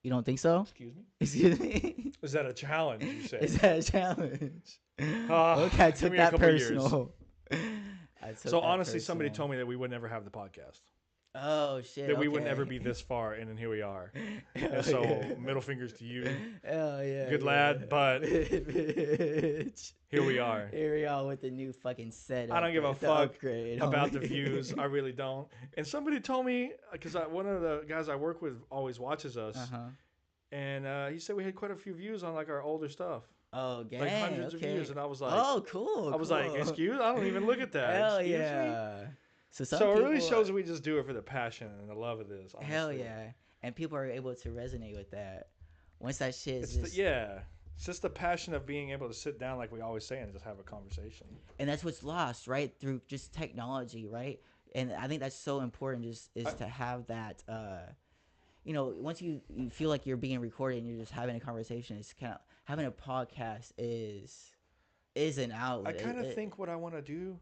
You don't think so? "Excuse me? Excuse me. Is that a challenge?" You say. Is that a challenge? Ah, Okay, I give took me a that couple years. personal. I took So that honestly, somebody personal. told me that we would never have the podcast, Oh shit. that we would okay. never be this far, and then here we are. Hell And so, yeah. middle fingers to you. Hell yeah. Good yeah. lad, but Bitch. here we are. Here we are with the new fucking setup. I don't give a the fuck upgrade, about homie. the views. I really don't. And somebody told me, because one of the guys I work with always watches us, and he said we had quite a few views on like our older stuff, Oh, gang. like hundreds okay. of views. And I was like, Oh, cool. I was like, cool. excuse? I don't even look at that. Hell Excuse me? yeah. So some So it people, really shows that we just do it for the passion and the love of this. Honestly. Hell yeah. And people are able to resonate with that. Once that shit is It's just, it's just the passion of being able to sit down, like we always say, and just have a conversation. and that's what's lost, right? Through just technology, right? And I think that's so important, just is to have that, once you feel like you're being recorded and you're just having a conversation, it's kind of, having a podcast is an outlet. I kind of think what I want to do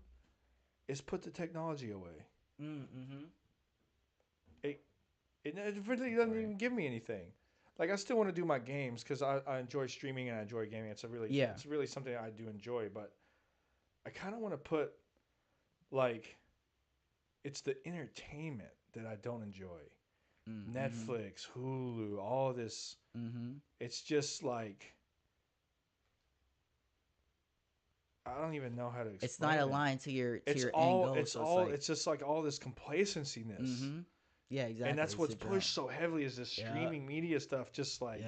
is put the technology away. Mm-hmm. It really doesn't even give me anything. Like, I still want to do my games because I enjoy streaming and I enjoy gaming. It's really something I do enjoy. But I kind of want to put, like, it's the entertainment that I don't enjoy. Mm-hmm. Netflix, Hulu, all this. Mm-hmm. It's just like, I don't even know how to explain. It's not aligned to your it's your all end it's goal, all it's just like all this complacency-ness. Mm-hmm. Yeah, exactly. And that's what's pushed so heavily is this streaming media stuff. Just like,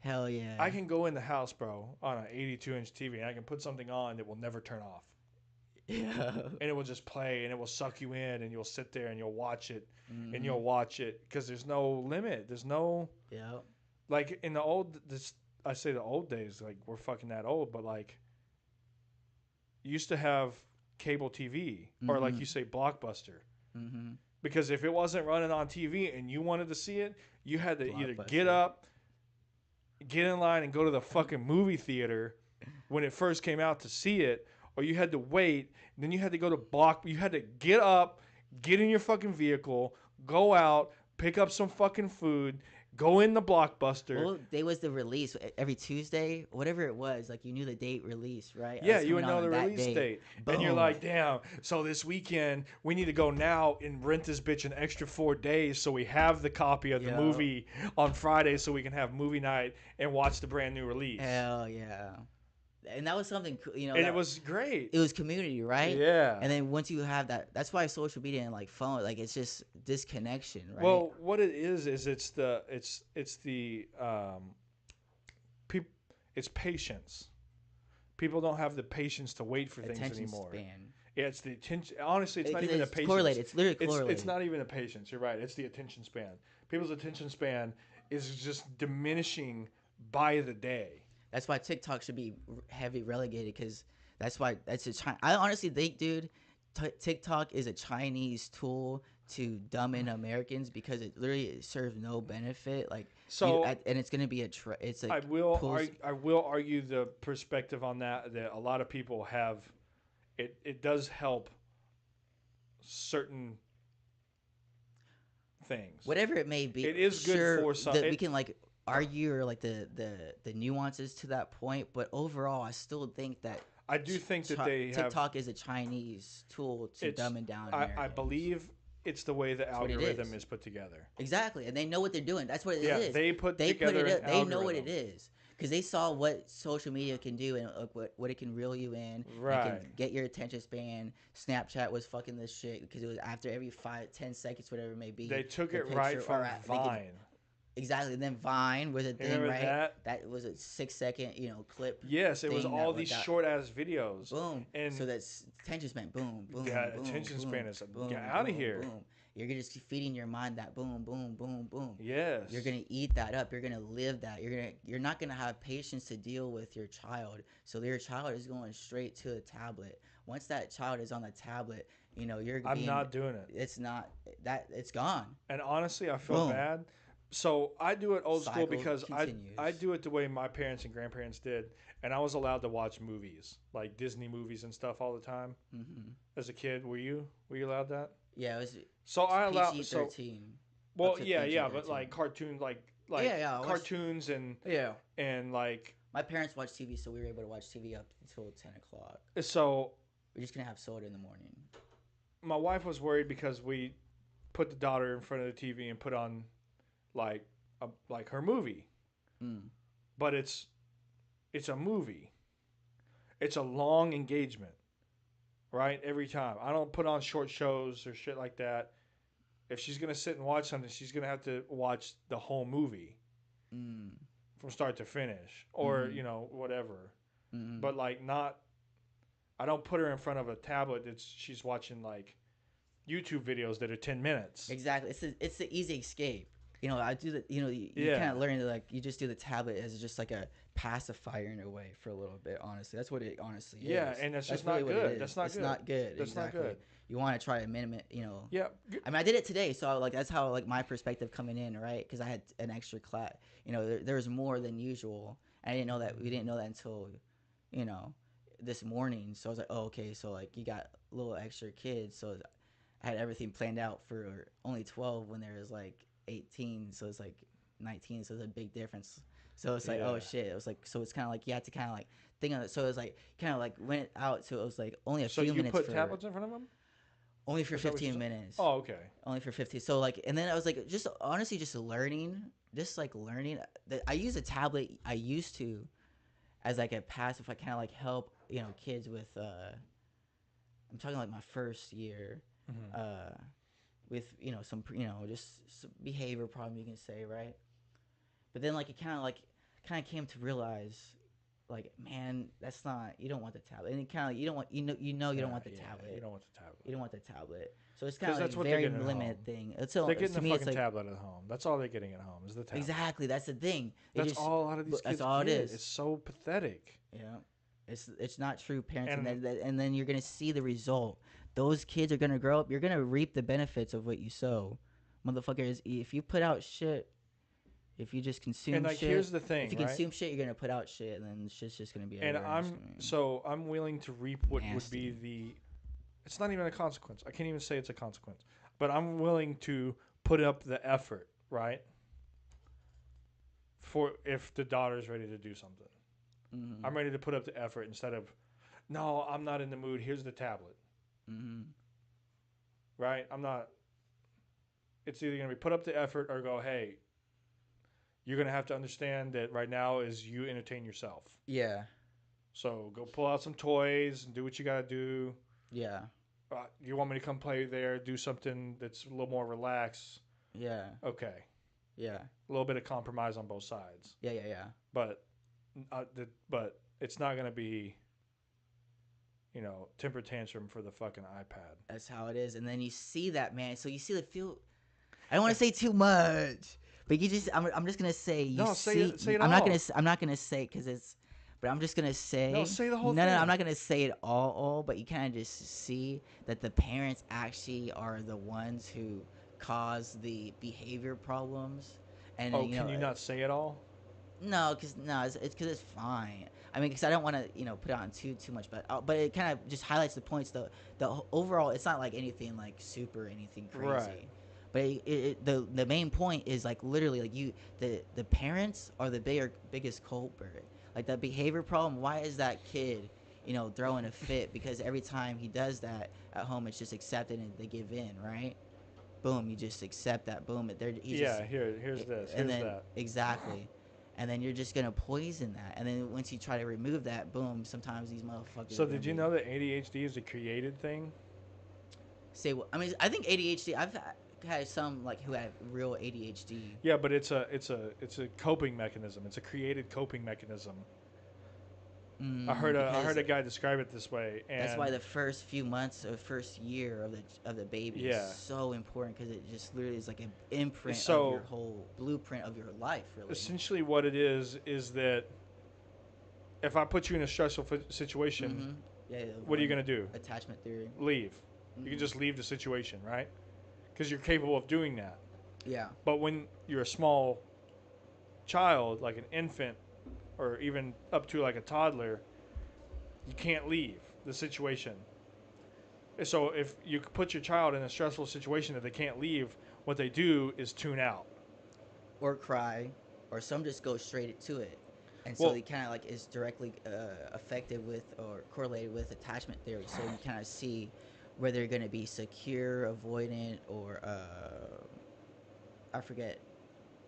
hell yeah. I can go in the house, bro, on an 82-inch TV, and I can put something on that will never turn off. Yeah. And it will just play, and it will suck you in, and you'll sit there and you'll watch it, and you'll watch it because there's no limit. There's no, like in the I say the old days, like we're fucking that old, but like, you used to have cable TV or like you say Blockbuster. Mm-hmm. Because if it wasn't running on TV and you wanted to see it, you had to either get up, get in line, and go to the fucking movie theater when it first came out to see it, or you had to wait. And then you had to go to You had to get up, get in your fucking vehicle, go out, pick up some fucking food, go in the Blockbuster. Well, day was the release every Tuesday, whatever it was. Like you knew the date release, right? Yeah, you would know the release date. Boom. And you're like, damn, so this weekend we need to go now and rent this bitch an extra 4 days so we have the copy of the movie on Friday so we can have movie night and watch the brand new release. Hell yeah. And that was something, And it was great. It was community, right? Yeah. And then once you have that, that's why social media and like phone, like it's just disconnection, right? Well, what it is it's patience. People don't have the patience to wait for things anymore. Span. Yeah, it's the attention. Honestly, it's not even a patience. Correlated. It's literally correlated. It's not even a patience. You're right. It's the attention span. People's attention span is just diminishing by the day. That's why TikTok should be heavy relegated because that's why I honestly think, dude, TikTok is a Chinese tool to dumb in Americans because it literally serves no benefit. Like and it's gonna be it's like I will argue the perspective on that a lot of people have. It does help certain things. Whatever it may be, it is good for some. We can like argue or like the nuances to that point, but overall, I still think that I do think that TikTok is a Chinese tool to dumb it down. I believe it's the way the algorithm is put together. Exactly, and they know what they're doing. That's what it is. Yeah, they put it. They know what it is because they saw what social media can do and what it can reel you in. Right. It can get your attention span. Snapchat was fucking this shit because it was after every 5-10 seconds, whatever it may be. They took it right from Vine. Exactly. And then Vine was a thing, remember right? That was a 6-second, clip. Yes, it was all these short ass videos. Boom. And so that's attention span. Boom, boom. Yeah, boom, attention boom, span is boom, get out of here. Boom. You're just feeding your mind that boom, boom, boom, boom. Yes. You're gonna eat that up. You're gonna live that. You're not gonna have patience to deal with your child. So your child is going straight to a tablet. Once that child is on the tablet, You know, you're I'm being. not doing it. It's not that. It's gone. And honestly, I feel Boom. bad. So I do it old school Cycle because continues. I do it the way my parents and grandparents did, and I was allowed to watch movies like Disney movies and stuff all the time Mm-hmm. as a kid. Were you allowed that? Yeah, it was So I allowed PG-13. well up to yeah, but PG-13. like cartoon like Yeah, I watched- cartoons Yeah. and like My parents watched TV, so we were able to watch TV up until 10 o'clock. so We're just gonna have soda in the morning. my wife was worried because we put the daughter in front of the TV and put on like like her movie, Mm. but it's a movie. It's a long engagement, right? Every time. I don't put on short shows or shit like that. If she's gonna sit and watch something, she's gonna have to watch the whole movie Mm. from start to finish, or Mhm. whatever. Mm. But like not, I don't put her in front of a tablet that she's watching like YouTube videos that are 10 minutes. Exactly. It's the easy escape. You know, I do the. You know, you Yeah. kind of learn to like you just do the tablet as just like a pacifier in a way for a little bit. Honestly, that's what it honestly Yeah, is. and that's just really not what it good. is. That's not it's good. not good. That's not exactly. good. You want to try to minimize. You know. Yeah. I mean, I did it today, so like that's how like my perspective coming in, right? Because I had an extra class. You know, there was more than usual. And I didn't know that. We didn't know that until, you know, this morning. So I was like, oh, okay. So like you got little extra kids. So I had everything planned out for only 12 when there was like 18. So it's like 19. So it's a big difference. So it's like, oh Yeah. shit. It was like, so it's kind of like you had to kind of like think of it. So it was like kind of like went out. So it was like only a So few you minutes put for tablets in front of them? only for Is that what you 15 said? minutes. Oh, okay. Only for 15. So like, and then I was like, just honestly, just learning that I use a tablet I used to as like a passive, like kind of like help, you know, kids with, I'm talking like my first year, with, you know, some, you know, just some behavior problem you can say, right? But then like, it kind of came to realize like, man, that's not, you don't want the tablet. And it kind of like, you don't want, you don't want the tablet. You don't want the tablet. You don't want the tablet. So it's kind of 'Cause like that's what they're very getting at limited home. thing. It's all, They're getting to a me, fucking it's like, tablet at home. That's all they're getting at home is the tablet. exactly. That's the thing. They That's just- all a lot of these but kids that's all it get. is. It's so pathetic. Yeah, it's not true parenting. And- And then you're gonna see the result. Those kids are gonna grow up. You're gonna reap the benefits of what you sow, motherfuckers. If you put out shit, if you just consume And like shit, here's the thing, if you right? consume shit, you're gonna put out shit, and then shit's just gonna be. And everywhere. It's I'm willing to reap what would be Nasty. the. It's not even a consequence. I can't even say it's a consequence, but I'm willing to put up the effort, right? For if the daughter's ready to do something, Mhm. I'm ready to put up the effort instead of, no, I'm not in the mood. Here's the tablet, Mhm. right? I'm not. It's either gonna be put up the effort or go, hey, you're gonna have to understand that right now is you entertain yourself. Yeah. So go pull out some toys and do what you gotta do. Yeah. You want me to come play there, do something that's a little more relaxed? Yeah. Okay, Yeah. a little bit of compromise on both sides, Yeah. Yeah. Yeah. but but it's not gonna be, temper tantrum for the fucking iPad. That's how it is. And then you see that, man. So you see the feel. I don't want to say too much, but you just. I'm just gonna say. You No, see. say it I'm not all. gonna. I'm not gonna say because it's. But I'm just gonna say. No, say the whole No, thing. I'm not gonna say it all. But you kind of just see that the parents actually are the ones who cause the behavior problems. And Oh, you know, can you not say it all? No, it's because it's fine. I mean, because I don't want to, put on too much, but it kind of just highlights the points. The overall, it's not like anything like super anything crazy. Right. But the main point is like literally like the parents are the biggest culprit. Like that behavior problem. Why is that kid, throwing a fit? Because every time he does that at home, it's just accepted and they give in, right? Boom, you just accept that. Boom, Here's this. and Here's then that. exactly, and then you're just gonna poison that. And then once you try to remove that, boom, sometimes these motherfuckers. So are gonna did you be- know that ADHD is a created thing? Say what? I mean, I think ADHD. I've had some like who have real ADHD. Yeah, but it's a coping mechanism. It's a created coping mechanism. I heard a guy describe it this way, and That's why the first few months or first year of the baby Yeah. is so important because it just literally is like an imprint So- of your whole blueprint of your life, really. essentially what it is that if I put you in a stressful situation, Yeah. what are you gonna do? Attachment theory. Leave. You can just leave the situation, right? Because you're capable of doing that. Yeah. But when you're a small child, like an infant, or even up to like a toddler, you can't leave the situation. So if you put your child in a stressful situation that they can't leave, what they do is tune out. Or cry, or some just go straight to it, and so Well- they kind of like is directly affected with or correlated with attachment theory. So you kind of see where they're gonna be secure, avoidant, or I forget,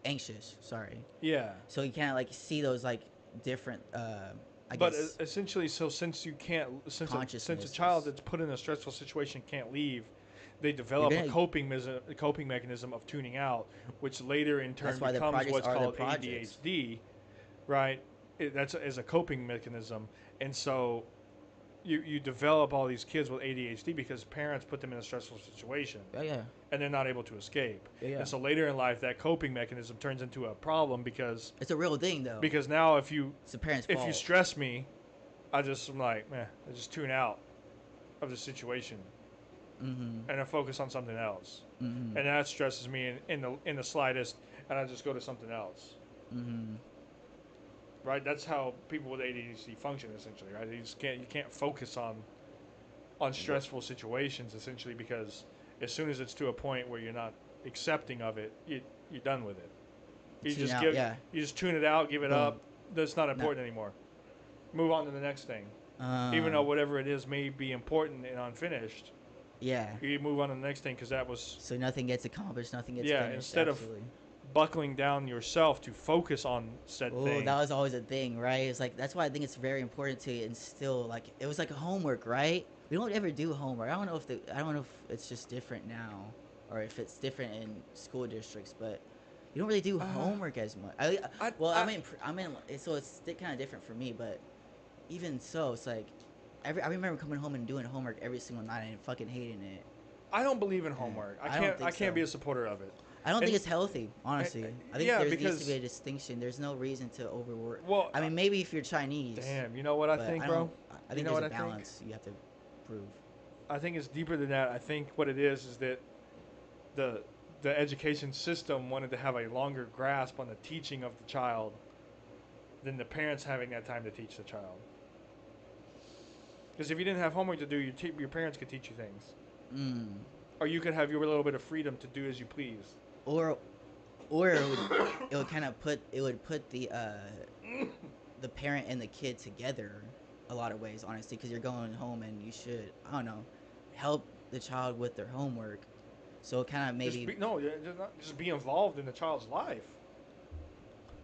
anxious. Sorry. Yeah. So you kind of like see those like different. I But guess. essentially, so since you can't, since a Consciousness child is- that's put in a stressful situation can't leave, they develop gonna- a coping mechanism of tuning out, which later in turn That's why the becomes projects what's are the called projects. ADHD, right? That's as a coping mechanism, and so you develop all these kids with ADHD because parents put them in a stressful situation Yeah, yeah, and they're not able to escape. yeah, yeah. And so later in life, that coping mechanism turns into a problem because It's a real thing though. now if you It's the parents' if fault. you stress me, I'm like, man, I just tune out of the situation Mm-hmm. and I focus on something else, Mm-hmm. and that stresses me in the slightest, and I just go to something else. Mm-hmm. Right? That's how people with ADHD function essentially. Right? You can't focus on stressful situations essentially because as soon as it's to a point where you're not accepting of it, you're done with it. You Tune just out, give yeah. you just tune it out, give it Boom. up. That's not important anymore. Move on to the next thing. Even though whatever it is may be important and unfinished, yeah. you move on to the next thing because that was So nothing gets accomplished, nothing gets Yeah, finished. instead of absolutely. buckling down yourself to focus on said Oh, thing. that was always a thing, right? It's like that's why I think it's very important to instill like it was like a homework, right? We don't ever do homework. I don't know if it's just different now, or if it's different in school districts, but you don't really do homework as much. I'm in. So it's kind of different for me, but even so, it's like I remember coming home and doing homework every single night and fucking hating it. I don't believe in homework. I don't think I can't so. be a supporter of it. I don't think And- it's healthy, honestly. I think yeah, there needs because- to be a distinction. There's no reason to overwork. Well, I mean, maybe if you're Chinese. damn, you know what I but think, I bro? don't- I think know there's what a I think? balance you have to prove. I think it's deeper than that. I think what it is that the education system wanted to have a longer grasp on the teaching of the child than the parents having that time to teach the child. Because if you didn't have homework to do, your parents could teach you things, Mm. or you could have your little bit of freedom to do as you please. Or it would kind of put the parent and the kid together a lot of ways, honestly, because you're going home and you should, I don't know, help the child with their homework. So kind of maybe Just be involved in the child's life.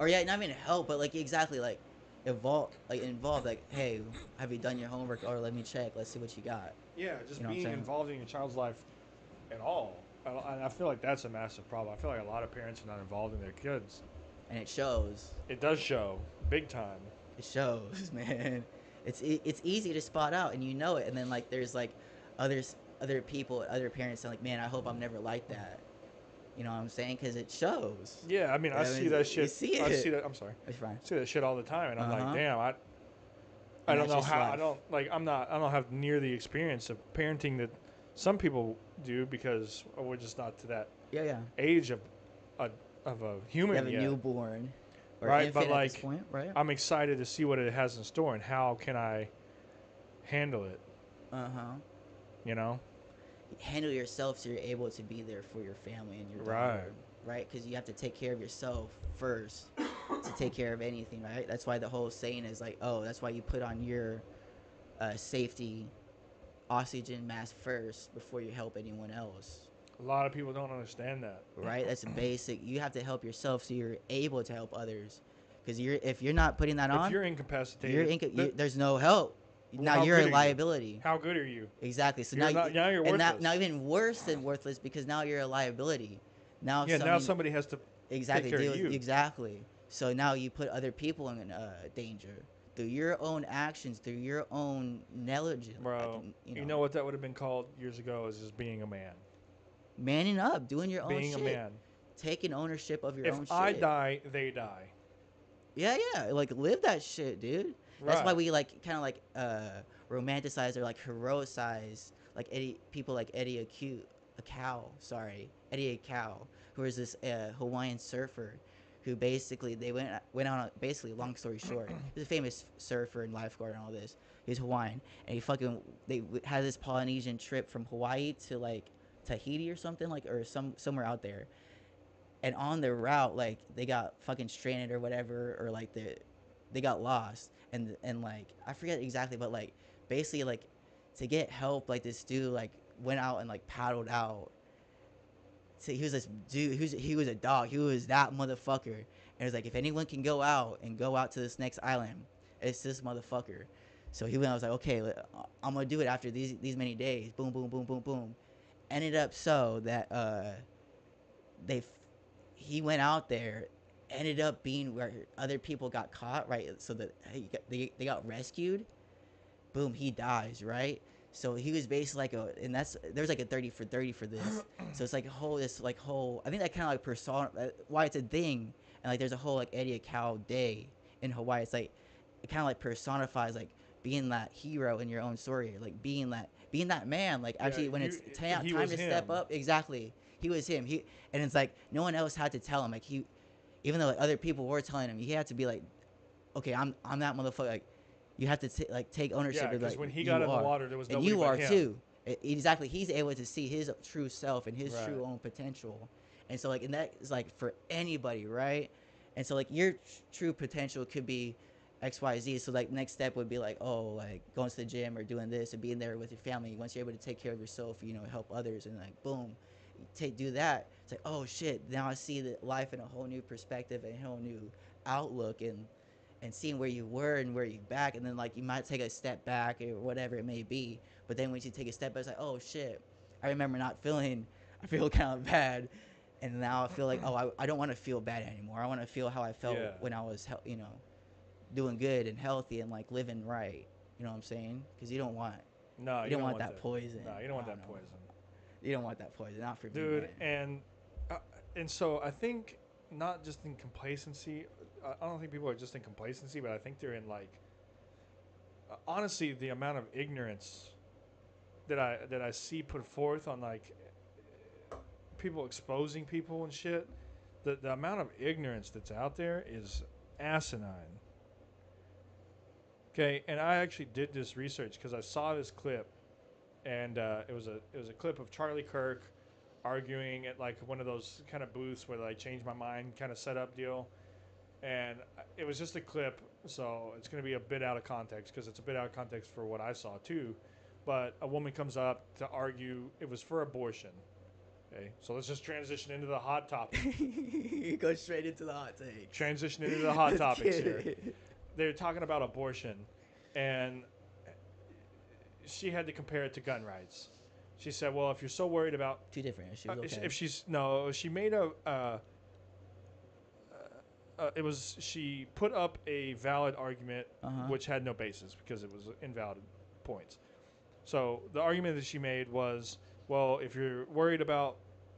or yeah, not even help, but like exactly like involved like, hey, have you done your homework? Or let me check, let's see what you got. Yeah, just You know what I'm being saying? involved in your child's life at all. I feel like that's a massive problem. I feel like a lot of parents are not involved in their kids. And it shows. It does show big time. It shows, man. It's easy to spot out, and you know it. And then like there's like other people, other parents, are like, man, I hope I'm never like that. You know what I'm saying? Because it shows. Yeah, I mean, I I see mean, that you shit. see I it. see that. I'm sorry. It's fine. I see that shit all the time, and I'm Uh-huh. like, damn, I And don't that's know just how. I life. don't like. I don't have near the experience of parenting that some people do because we're just not to that Yeah, yeah. age of a You human have a yet. newborn, or Right, but, infant at this like, point, right? I'm excited to see what it has in store and how can I handle it. Uh huh. You know. Handle yourself so you're able to be there for your family and your Right. daughter, right? Because you have to take care of yourself first to take care of anything, right? That's why the whole saying is like, oh, that's why you put on your safety oxygen mask first before you help anyone else, A lot of people don't understand that. right? That's a basic. You have to help yourself so you're able to help others. Because if you're not putting that If on, you're incapacitated, there's no help. Well, Now how you're good a are you? liability. how good are you? Exactly. So You're now, not- now you're and worthless. now even worse than worthless because now you're a liability. Now Yeah, now somebody has to. exactly care of deal with, you. exactly. So now you put other people in danger through your own actions, through your own negligence. Bro, you know what that would have been called years ago is just being a man. manning up, doing your own Being shit, a man. taking ownership of your own If I shit. die, they die. Yeah, yeah, like live that shit, dude. That's why Right. we like kind of like romanticize or like heroicize like people like Eddie Akau, who was this Hawaiian surfer, who basically they went on basically, long story short, he's a famous surfer and lifeguard and all this. He's Hawaiian, and they had this Polynesian trip from Hawaii to like Tahiti or something, like, or somewhere out there, and on their route, like, they got fucking stranded or whatever, or like they got lost, and like, I forget exactly, but like, basically, like, to get help, like, this dude like went out and like paddled out. So he was this dude. He was a dog. He was that motherfucker. And it was like, if anyone can go out to this next island, it's this motherfucker. So he went. I was like, okay, I'm gonna do it after these many days. Boom, boom, boom, boom, boom. Ended up so that they he went out there, ended up being where other people got caught, right? So that they got rescued. Boom, he dies, right? So he was basically like and there's like a 30 for 30 for this. So it's like whole, I think that kind of like persona, why it's a thing, and like there's a whole like Eddie Cow day in Hawaii. It's like, it kind of like personifies like being that hero in your own story, like being that man, like actually when it's time to step up. Exactly, he was him. And it's like no one else had to tell him, like, even though like other people were telling him, he had to be like, okay, I'm that motherfucker. Like, you have to take ownership. Yeah, because like, when he got in the water, there was nobody and you but are him. too. Exactly, he's able to see his true self and his Right. true own potential, and so like, and that is like for anybody, right? And so like your true potential could be XYZ. So like next step would be like, oh, like going to the gym or doing this and being there with your family. Once you're able to take care of yourself, help others, and like boom, do that. It's like, oh shit, now I see the life in a whole new perspective and a whole new outlook, and seeing where you were and where you back, and then like you might take a step back or whatever it may be, but then once you take a step back, it's like, oh shit, I remember not feeling, I feel kind of bad, and now I feel like, oh, I don't want to feel bad anymore. I want to feel how I felt when I was doing good and healthy and like living right. You know what I'm saying? Because you don't want that poison. No, you don't want that poison. You don't want that poison, not for me, dude. man. And so I think not just in complacency. I don't think people are just in complacency, but I think they're in like, honestly, the amount of ignorance that I see put forth on like people exposing people and shit. The amount of ignorance that's out there is asinine. Okay, and I actually did this research because I saw this clip, and it was a clip of Charlie Kirk arguing at like one of those kind of booths where like change my mind kind of setup deal, and it was just a clip, so it's going to be a bit out of context because it's a bit out of context for what I saw too. But a woman comes up to argue it was for abortion. Okay, so let's just transition into the hot topic. Go straight into the hot take. Transition into the hot topics here. They're talking about abortion, and she had to compare it to gun rights. She said, "Well, if you're so worried about two different issues, okay. She made she put up a valid argument which had no basis because it was invalid points. So the argument that she made was, well, if you're worried about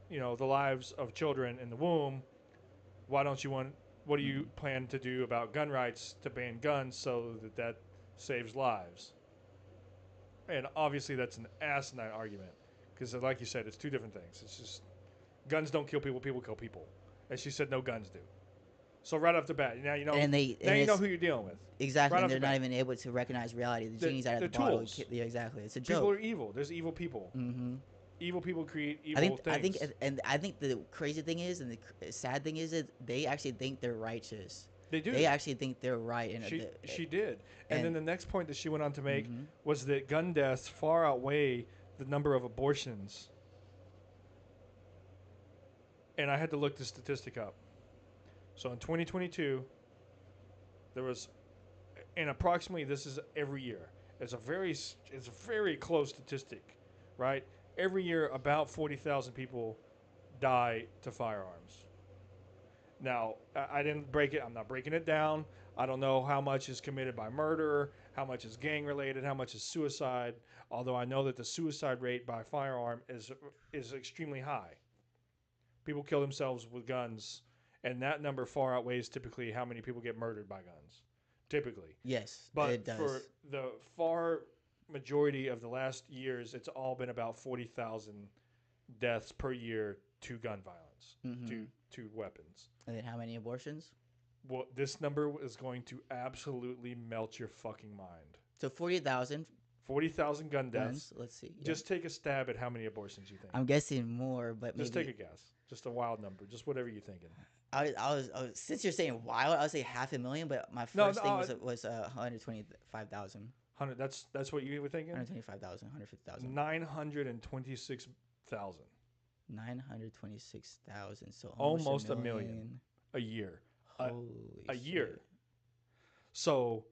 the lives of children in the womb, what do you plan to do about gun rights to ban guns so that saves lives?" And obviously that's an asinine argument because, like you said, it's two different things. It's just guns don't kill people, people kill people. And she said no guns do. So right off the bat, now you know. And you know who you're dealing with. Exactly, right, and they're not even able to recognize reality. The genie's out of the bottle. Yeah, exactly. It's a joke. People are evil. There's evil people. Mm-hmm. Evil people create evil things. I think the crazy thing is, and the sad thing is, that they actually think they're righteous. They do. They actually think they're right. And she did. And then the next point that she went on to make was that gun deaths far outweigh the number of abortions. And I had to look the statistic up. So in 2022, there was, and approximately this is every year. It's a very close statistic, right? Every year, about 40,000 people die to firearms. Now, I didn't break it. I'm not breaking it down. I don't know how much is committed by murder, how much is gang related, how much is suicide. Although I know that the suicide rate by firearm is extremely high. People kill themselves with guns, and that number far outweighs typically how many people get murdered by guns. Typically. Yes, but it does. For the far majority of the last years, it's all been about 40,000 deaths per year to gun violence, to weapons. And then how many abortions? Well, this number is going to absolutely melt your fucking mind. So 40,000 40,000 gun deaths. guns. Let's see. Yeah. Just take a stab at how many abortions you think. I'm guessing more, but Just maybe take a guess. Just a wild number. Just whatever you're thinking. I was since you're saying wild, I would say 500,000. But my No, first no, thing was 125,000. 100. That's what you were thinking. 125,000, 150,000. 926,000 926,000. So Almost a million. a year. Holy A year. shit. So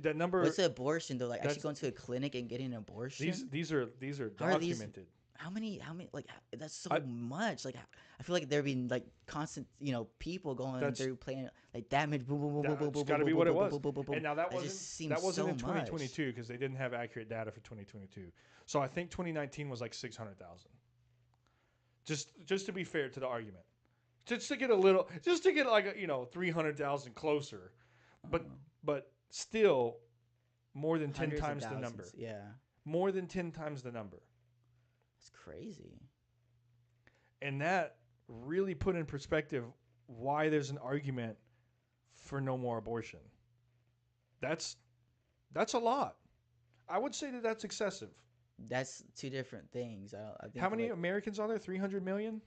that number. What's the abortion though? Like That's- actually going to a clinic and getting an abortion? These are How are these- documented. How many? Like that's so I- much. Like I feel like there'd be like constant, people going That's- through playing like damage. Boom, boom, boom, boom, boom, That's boom, got to boom, be boom, what it boom, was. boom, boom, boom, boom. And now that just wasn't seems in so 2022 because they didn't have accurate data for 2022. So I think 2019 was like 600,000. Just to be fair to the argument, just to get like 300,000 closer, but Uh-huh. but still more than 10 Hundreds of times the number. thousands, Yeah, More than 10 times the number. it's crazy. And that really put in perspective why there's an argument for no more abortion. That's a lot. I would say that that's excessive. That's two different things. I think How many like Americans are there? 300 million?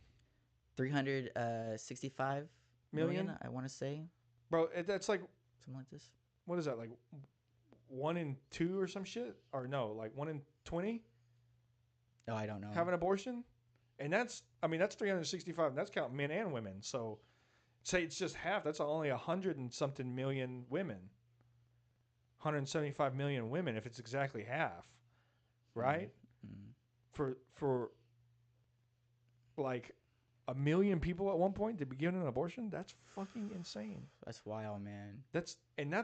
365 Million? million. I want to say Bro, that's like, something like this. what is that? Like 1 in 2 or some shit? Or no, like 1 in 20 Oh, I don't know. have an abortion? And that's 365. And that's counting men and women. So say it's just half. That's only 100 and something million women. 175 million women if it's exactly half. Right? Mm. For like 1 million people at one point to be given an abortion, that's fucking insane. That's wild, man. That's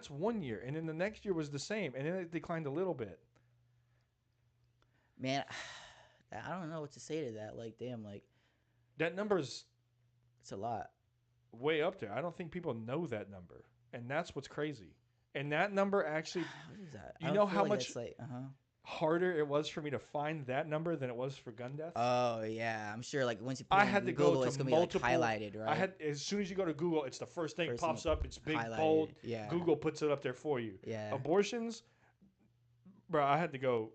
1 year, and then the next year was the same, and then it declined a little bit. Man, I don't know what to say to that. Like, damn, like That number's it's a lot. way up there. I don't think people know that number, and that's what's crazy. And that number actually What is that? You I don't know feel how like much- it's like harder it was for me to find that number than it was for gun deaths. Oh yeah, I'm sure. Like once you put I it had in to go Google, to it's gonna multiple- be like highlighted, right? I had as soon as you go to Google, it's the first thing First pops thing up. It's big, highlighted. bold. Yeah. Google puts it up there for you. Yeah. Abortions, bro, I had to go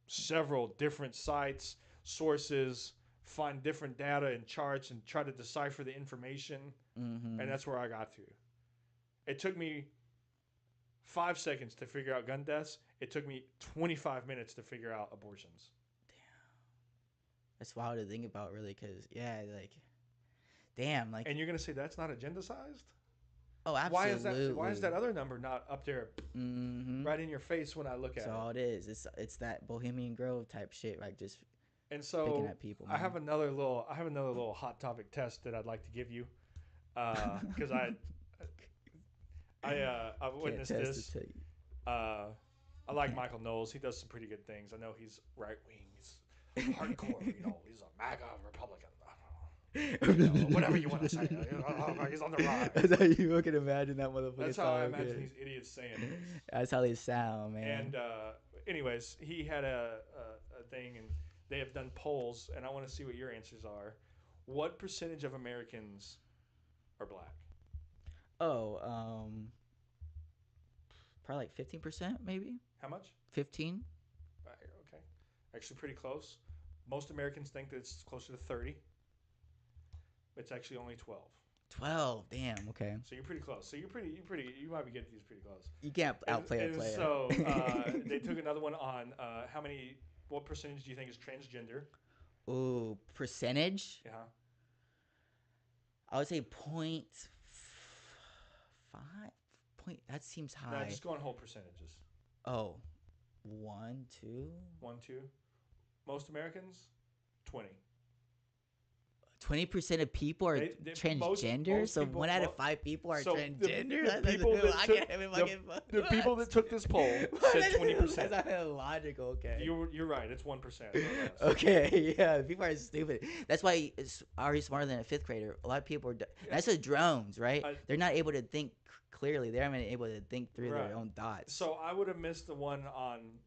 several different sites, sources, find different data and charts and try to decipher the information. Mm-hmm. And that's where I got to. It took me 5 seconds to figure out gun deaths. It took me 25 minutes to figure out abortions. That's wild to think about, really, because like, damn, like, And you're going to say that's not agenda sized? oh, absolutely. Why is that other number not up there Mm-hmm. right in your face when I look at That's all it is. It's that Bohemian Grove type shit, like just it? And picking so at people. I have another little hot topic test that I'd like to give you, because I've witnessed this. I like Michael Knowles. He does some pretty good things. I know he's right wing. He's hardcore. He's a MAGA Republican. Whatever you want to say. He's on the rise. That's how you can imagine that motherfucker. That's how I imagine these idiots saying it. That's how they sound, man. And anyways, he had a thing, and they have done polls, and I want to see what your answers are. What percentage of Americans are black? Oh, probably like 15%, maybe How much? 15. Right, okay, actually pretty close. Most Americans think that it's closer to 30. It's actually only 12. 12. Damn. Okay. So you're pretty close. So you might be getting these pretty close. You can't outplay a And player. So they took another one on what percentage do you think is transgender? Ooh, percentage? Yeah. I would say 0.5. That seems high. No, just go on whole percentages. Oh, 1, 2. 1, 2. Most Americans, 20. 20% of people are They- transgender, most so people- 1 out of 5 people are so the- transgender. the That's people that I took- can't even fucking. The people that took this poll said 20%. That's not illogical. Okay. You're right. It's 1%. Okay, yeah, people are stupid. That's why it's already smarter than a fifth grader. A lot of people are. That's the drones, right? They're not able to think clearly. They're not even able to think through Right. their own thoughts. So I would have missed the one on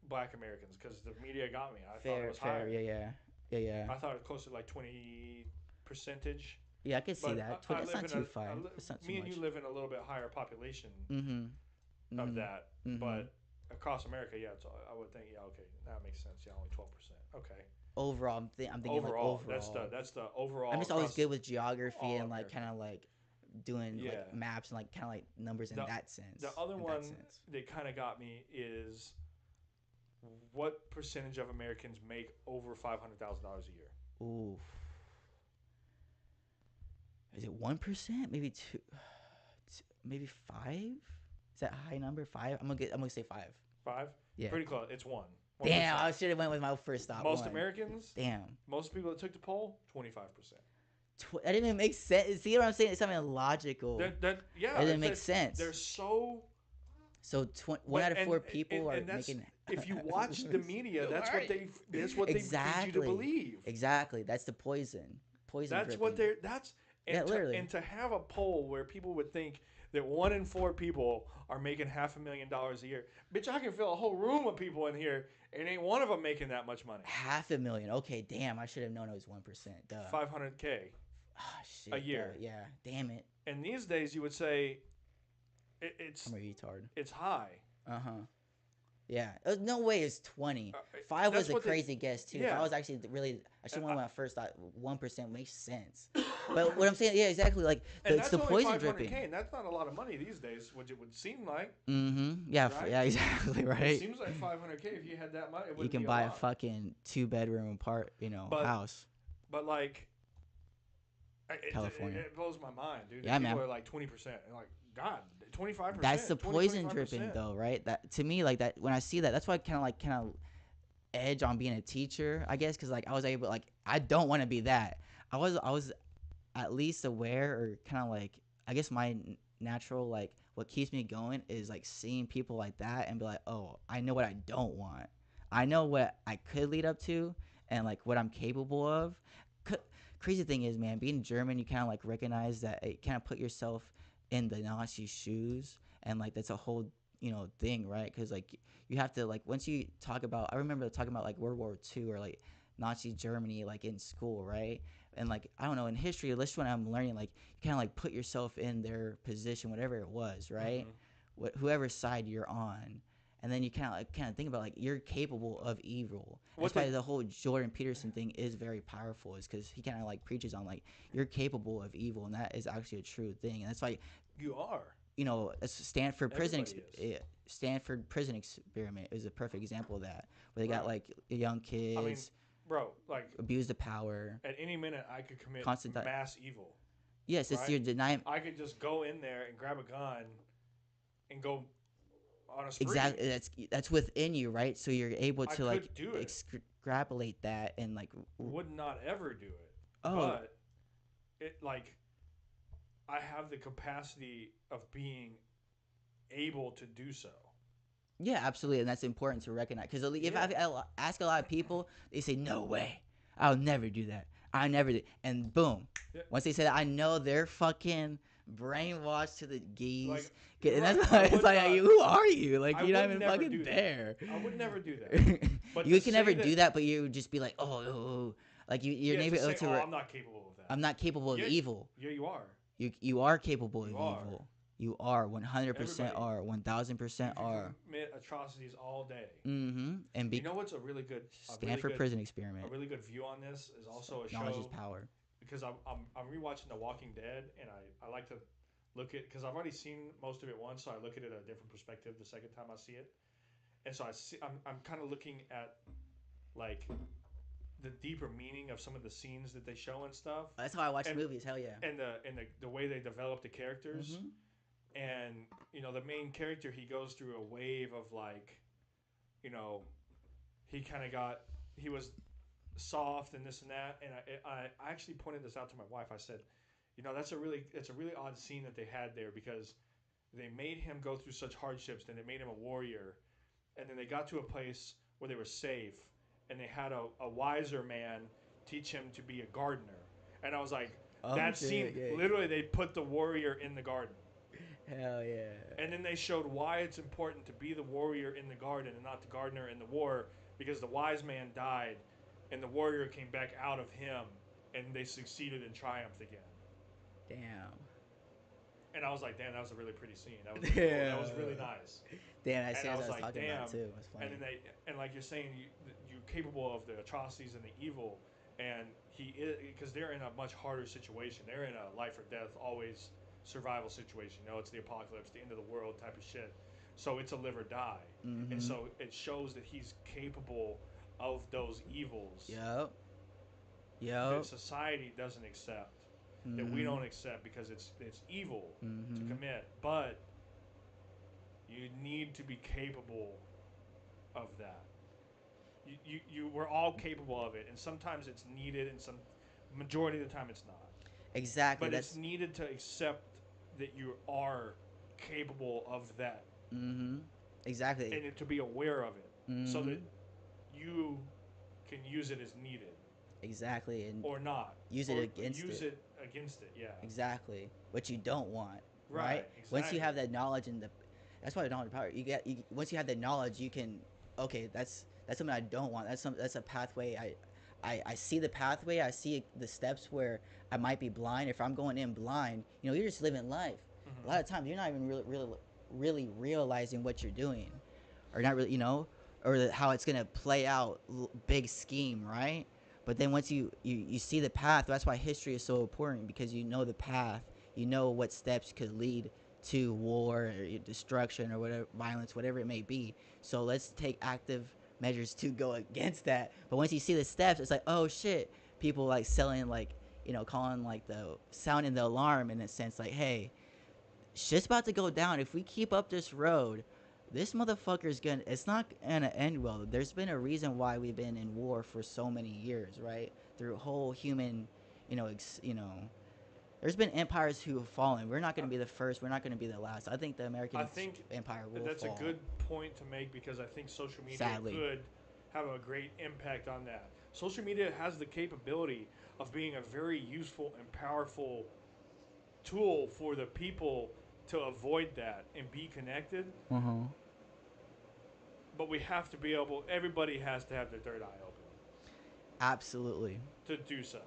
Black Americans because the media got me. I thought it Fair, was fair. higher. Yeah. I thought it was closer to like 20 percentage. Yeah, I could see But that. I 20. That's live not in too far. That's not too me and much. you live in a little bit higher population Mm-hmm. of Mm-hmm. that, Mm-hmm. but across America, yeah, I would think, yeah, okay, that makes sense. Yeah, only 12%. Okay. Overall, I'm thinking like Overall, overall. that's the overall. I'm just always across good with geography all and like America. kind of like doing Yeah. like maps and like kind of like numbers in The- that sense. The other in one that sense. that kind of got me is what percentage of Americans make over $500,000 a year? Ooh. Is it 1%? Maybe two. Maybe 5. Is that a high number? 5. I'm gonna say 5. 5? Yeah. Pretty close. It's 1. Damn, 1%. I should have went with my first thought. Most 1. Americans, Damn. most people that took the poll, 25%. That didn't even make sense. See what I'm saying? It's something illogical. Yeah, It didn't make sense. They're so. So one out of 4 people are and that's, making. If you watch the media, that's what they feed you to believe. Exactly. That's the poison. Poison. That's dripping. what they're. That's and Yeah, literally. And to have a poll where people would think that 1 in 4 people are making $500,000 a year. Bitch, I can fill a whole room of people in here, and ain't one of them making that much money. $500,000. Okay, damn. I should have known it was 1%. Duh. $500K. Ah, shit. A year. Duh. Yeah. Damn it. And these days, you would say it's I'm a retard. it's high. Uh-huh. Yeah. No way it's 20. 5 that's was a what they- crazy guess too. If yeah. I was actually really, I should have went when I first thought 1% makes sense. But what I'm saying, yeah, exactly. Like And it's that's the only poison 500K, dripping. and that's not a lot of money these days, which it would seem like. Mm-hmm. Yeah. Right? Yeah. Exactly. It Right. seems like 500K if you had that money. It You wouldn't can be buy a lot. fucking 2-bedroom apart, But- house. But like, California. it blows my mind, dude. Yeah, People man. are like 20%, and like, God, 25%. That's the poison 25%. dripping, though, right? That to me, like that. When I see that, that's why I kind of edge on being a teacher, I guess, because like I was able, like I don't want to be that. I was at least aware, or kind of like I guess my natural like what keeps me going is like seeing people like that and be like, oh, I know what I don't want. I know what I could lead up to and like what I'm capable of. Crazy thing is, man, being German, you kind of like recognize that it kind of put yourself in the Nazi shoes, and like that's a whole thing, right? Because like you have to like once you talk about, I remember talking about like World War II or like Nazi Germany like in school, right? And like I don't know, in history, at least when I'm learning, like you kind of like put yourself in their position, whatever it was, right? Whoever side you're on. And then you kind of think about like you're capable of evil. That's why the whole Jordan Peterson thing is very powerful, is because he kind of like preaches on like you're capable of evil, and that is actually a true thing. And that's why You are. Stanford prison Everybody Stanford prison experiment is a perfect example of that, where they got Right. like young kids I mean, bro, like abuse the power. at any minute I could commit Constant mass evil. Yes, it's right? your denying. I could just go in there and grab a gun and go on a spree. Exactly, that's within you, right? So you're able I to like could do it. extrapolate that and like Would not ever do it. oh But it like I have the capacity of being able to do so. yeah, absolutely, and that's important to recognize. Because if Yeah. I ask a lot of people, they say no way, I'll never do that. I never did, and boom, Yeah. once they say that, I know they're fucking brainwashed to the geese. Like, And right, that's I why it's would like, not- who are you? Like I you're not would even never fucking do that. there. I would never do that. But You to can say never that- do that, but you would just be like, oh, like you're yeah, never to able say, to. I'm not capable of that. I'm not capable of Yeah, evil. Yeah, you are. You are capable of You are. evil. You are 100% Everybody. are 1000% You are. commit atrocities all day. Mm-hmm. And You know what's a really good Stanford prison experiment. A really good view on this is also a Knowledge show is power. because I'm rewatching The Walking Dead, and I like to look at, because I've already seen most of it once, so I look at it at a different perspective the second time I see it, and so I'm kind of looking at like the deeper meaning of some of the scenes that they show and stuff, That's how I watch And- movies. Hell yeah. and the way they develop the characters. Mhm. And the main character, he goes through a wave of like, he was soft and this and that, and I actually pointed this out to my wife. I said, it's a really odd scene that they had there, because they made him go through such hardships, then they made him a warrior, and then they got to a place where they were safe, and they had a wiser man teach him to be a gardener, and I was like, Oh, that shit, scene, yeah. literally, they put the warrior in the garden. Hell yeah. And then they showed why it's important to be the warrior in the garden and not the gardener in the war, because the wise man died and the warrior came back out of him and they succeeded and triumphed again. Damn. And I was like, damn, that was a really pretty scene. That was really cool. That was really nice. Damn, that And scene I I was was like, talking damn. about too. It was funny. And then and like you're saying, you're capable of the atrocities and the evil, and he is, because they're in a much harder situation. They're in a life or death, always survival situation. You know, it's the apocalypse, the end of the world type of shit. So it's a live or die, and so it shows that he's capable of those evils Yep. that society doesn't accept, that we don't accept because it's evil to commit. But you need to be capable of that. We're all capable of it, and sometimes it's needed, and some majority of the time it's not. Exactly. But it's needed to accept that you are capable of that. Exactly. And to be aware of it, so that you can use it as needed. Exactly. And or not. use or it against use it. against it. Yeah. Exactly. What you don't want. Right. Exactly. Once you have that knowledge and that's why knowledge power. Once you have that knowledge, you can. Okay, that's something I don't want. That's a pathway. I see the pathway. I see the steps where I might be blind. If I'm going in blind, you're just living life. A lot of times you're not even really realizing what you're doing, or not really, or how it's gonna play out. Big scheme, right? But then once you see the path, that's why history is so important, because you know the path. You know what steps could lead to war or destruction or whatever, violence, whatever it may be. So let's take active measures to go against that. But once you see the steps, it's like, oh shit, people like selling, like, calling, like, the sounding the alarm in a sense, like, hey, shit's about to go down. If we keep up this road, this motherfucker's it's not gonna end well. There's been a reason why we've been in war for so many years, right? Through whole human, there's been empires who have fallen. We're not going to be the first. We're not going to be the last. I think the American empire will that's fall. a good point to make, because I think social media Sadly. could have a great impact on that. Social media has the capability of being a very useful and powerful tool for the people to avoid that and be connected. But we have to be able, everybody has to have their third eye open. Absolutely. To do so.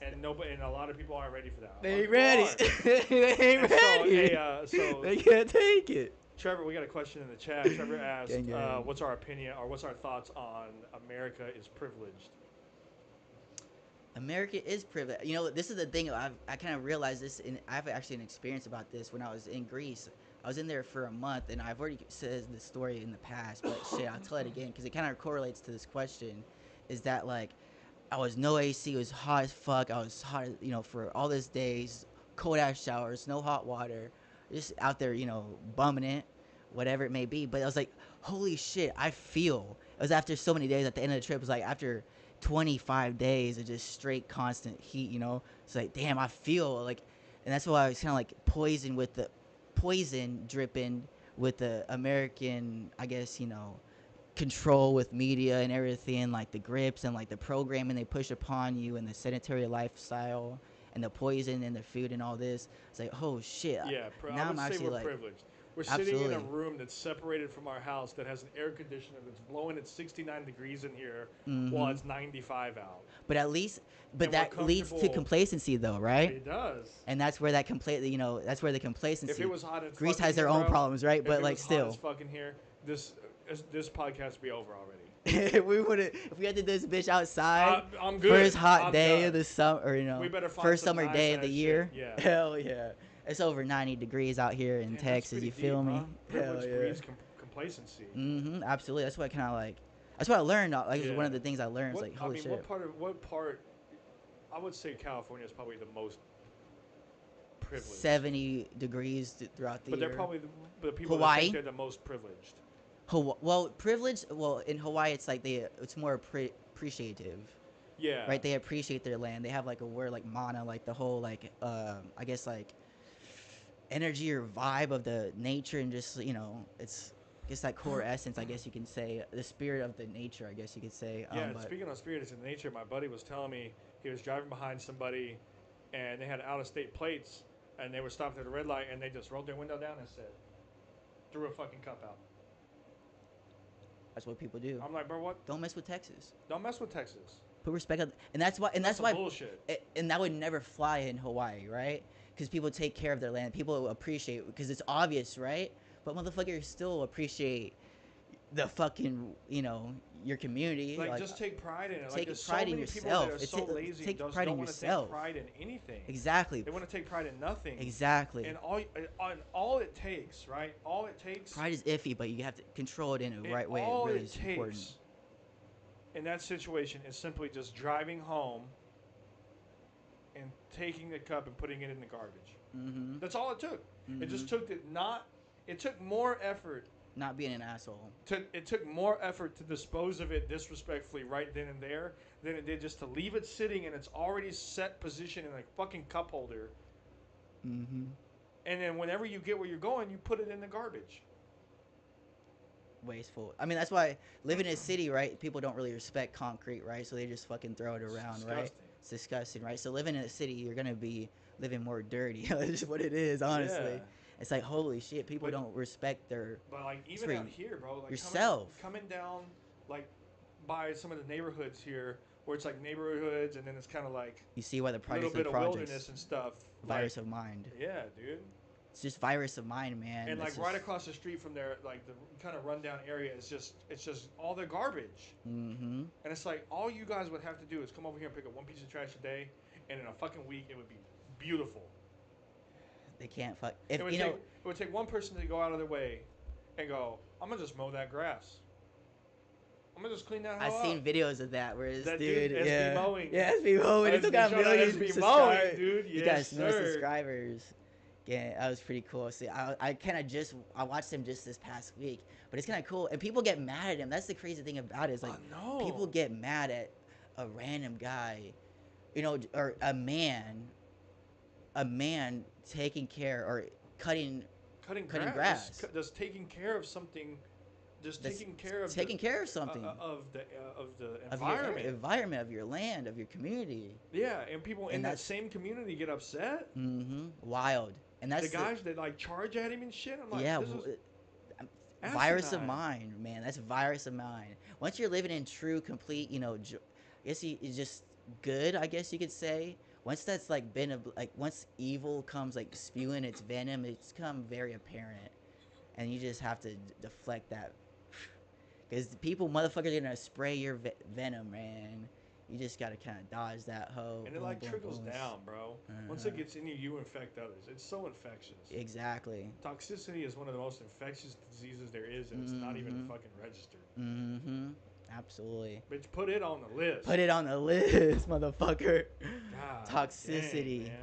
And a lot of people aren't ready for that. They ain't ready. They ain't ready. So they can't take it. Trevor, we got a question in the chat. Trevor asked, what's our opinion, or what's our thoughts on America is privileged? America is privileged. This is the thing. I kind of realized this, and I have actually an experience about this when I was in Greece. I was in there for a month, and I've already said this story in the past, but shit, I'll tell it again because it kind of correlates to this question. Is that, like, I was no AC, it was hot as fuck. I was hot, for all these days, cold ass showers, no hot water, just out there, bumming it, whatever it may be. But I was like, holy shit, I feel. It was after so many days. At the end of the trip, it was like after 25 days of just straight constant heat. It's like, damn, I feel like, and that's why I was kind of like poison dripping with the American, I guess, control with media and everything, like the grips and like the programming they push upon you and the sedentary lifestyle and the poison and the food and all this. It's like, oh shit. Yeah, now I'm actually we're privileged. We're sitting in a room that's separated from our house that has an air conditioner that's blowing at 69 degrees in here while it's 95 out. But at least, that leads to complacency, though, right? It does. And that's where that's where the complacency. If it was hot as Greece has their own problems, right? But like still, hot as fucking here, this podcast would be over already. If we had to do this bitch outside, I'm good. First hot day of the summer, or we better find first some summer nice day of the year. Yeah. Hell yeah. It's over 90 degrees out here in Texas. You feel me? Hell yeah. Complacency. Absolutely. That's what I kind of like. That's what I learned. Like, it was one of the things I learned. Like, holy shit. What part? I would say California is probably the most privileged. 70 degrees throughout the year. But they're probably the people Hawaii? that think they're the most privileged. Privileged. Well, in Hawaii, it's like it's more appreciative. Yeah. Right. They appreciate their land. They have like a word like mana, like the whole like I guess like energy or vibe of the nature, and just it's that core essence, I guess you can say, the spirit of the nature, I guess you could say. Yeah. Speaking of spirits in nature, my buddy was telling me he was driving behind somebody, and they had out-of-state plates, and they were stopped at a red light, and they just rolled their window down and said, threw a fucking cup out. That's what people do. I'm like, bro, what? Don't mess with Texas. Don't mess with Texas. Put respect on, and that's why, Some bullshit. and that would never fly in Hawaii, right? Because people take care of their land. People appreciate, because it's obvious, right? But motherfuckers still appreciate the fucking, your community. Like just take pride in it. Take there's pride so in many people yourself. that are so lazy. Take Don't pride in want to yourself. take pride in anything. Exactly. They want to take pride in nothing. Exactly. And all it takes, right? All it takes. Pride is iffy, but you have to control it in a right way. All It really it is takes important. in that situation is simply just driving home and taking the cup and putting it in the garbage. Mm-hmm. That's all it took. Mm-hmm. It just took it took more effort. Not being an asshole. It took more effort to dispose of it disrespectfully right then and there than it did just to leave it sitting in its already set position in a fucking cup holder. Mm-hmm. And then whenever you get where you're going, you put it in the garbage. Wasteful. I mean, that's why living in a city, right? People don't really respect concrete, right? So they just fucking throw it around, right? It's disgusting, right? So living in a city, you're gonna be living more dirty. That's just what it is, honestly. Yeah. It's like, holy shit, people don't respect their. But like even out here, bro, like yourself. coming down like by some of the neighborhoods here, where it's like neighborhoods, and then it's kind of like You see why the a projects little bit and of projects. wilderness and stuff. Virus of mind. Yeah, dude. It's just virus of mind, man. And It's like right just- across the street from there, like the kind of rundown area is just all their garbage. Mm-hmm. And it's like all you guys would have to do is come over here and pick up one piece of trash a day, and in a fucking week it would be beautiful. They can't fuck. If It would, you take, know, it would take one person to go out of their way and go, I'm gonna just mow that grass. I'm gonna just clean that I've hell seen up. videos of that where this That dude, dude, SB yeah, mowing. yeah, SB mowing. He SB still got shout out millions SB of mowing, subscribers. dude. He Yes, got no sir. subscribers. Yeah, that was pretty cool. See, I kind of I watched him just this past week, but it's kind of cool. And people get mad at him. That's the crazy thing about it. Is like no. people get mad at a random guy, or a man taking care or cutting grass. Just taking care of something. Just That's taking care of taking care of something. of the Of your environment. environment, of your land, of your community. Yeah, and people in And that that's- same community get upset. Mm-hmm. Wild. And that's The guys that like charge at him and shit. I'm like, yeah, this is virus of asinine. mind, man. That's virus of mind. Once you're living in true, complete, I guess it's just good. I guess you could say. Once that's like once evil comes like spewing its venom, it's become very apparent, and you just have to deflect that. Because motherfuckers are gonna spray your venom, man. You just gotta kind of dodge that hoe. And it like trickles down, bro. Once it gets in you, you infect others. It's so infectious. Exactly. Toxicity is one of the most infectious diseases there is, and it's not even fucking registered. Mm-hmm. Absolutely. Bitch, put it on the list. Put it on the list, motherfucker. God Toxicity. dang,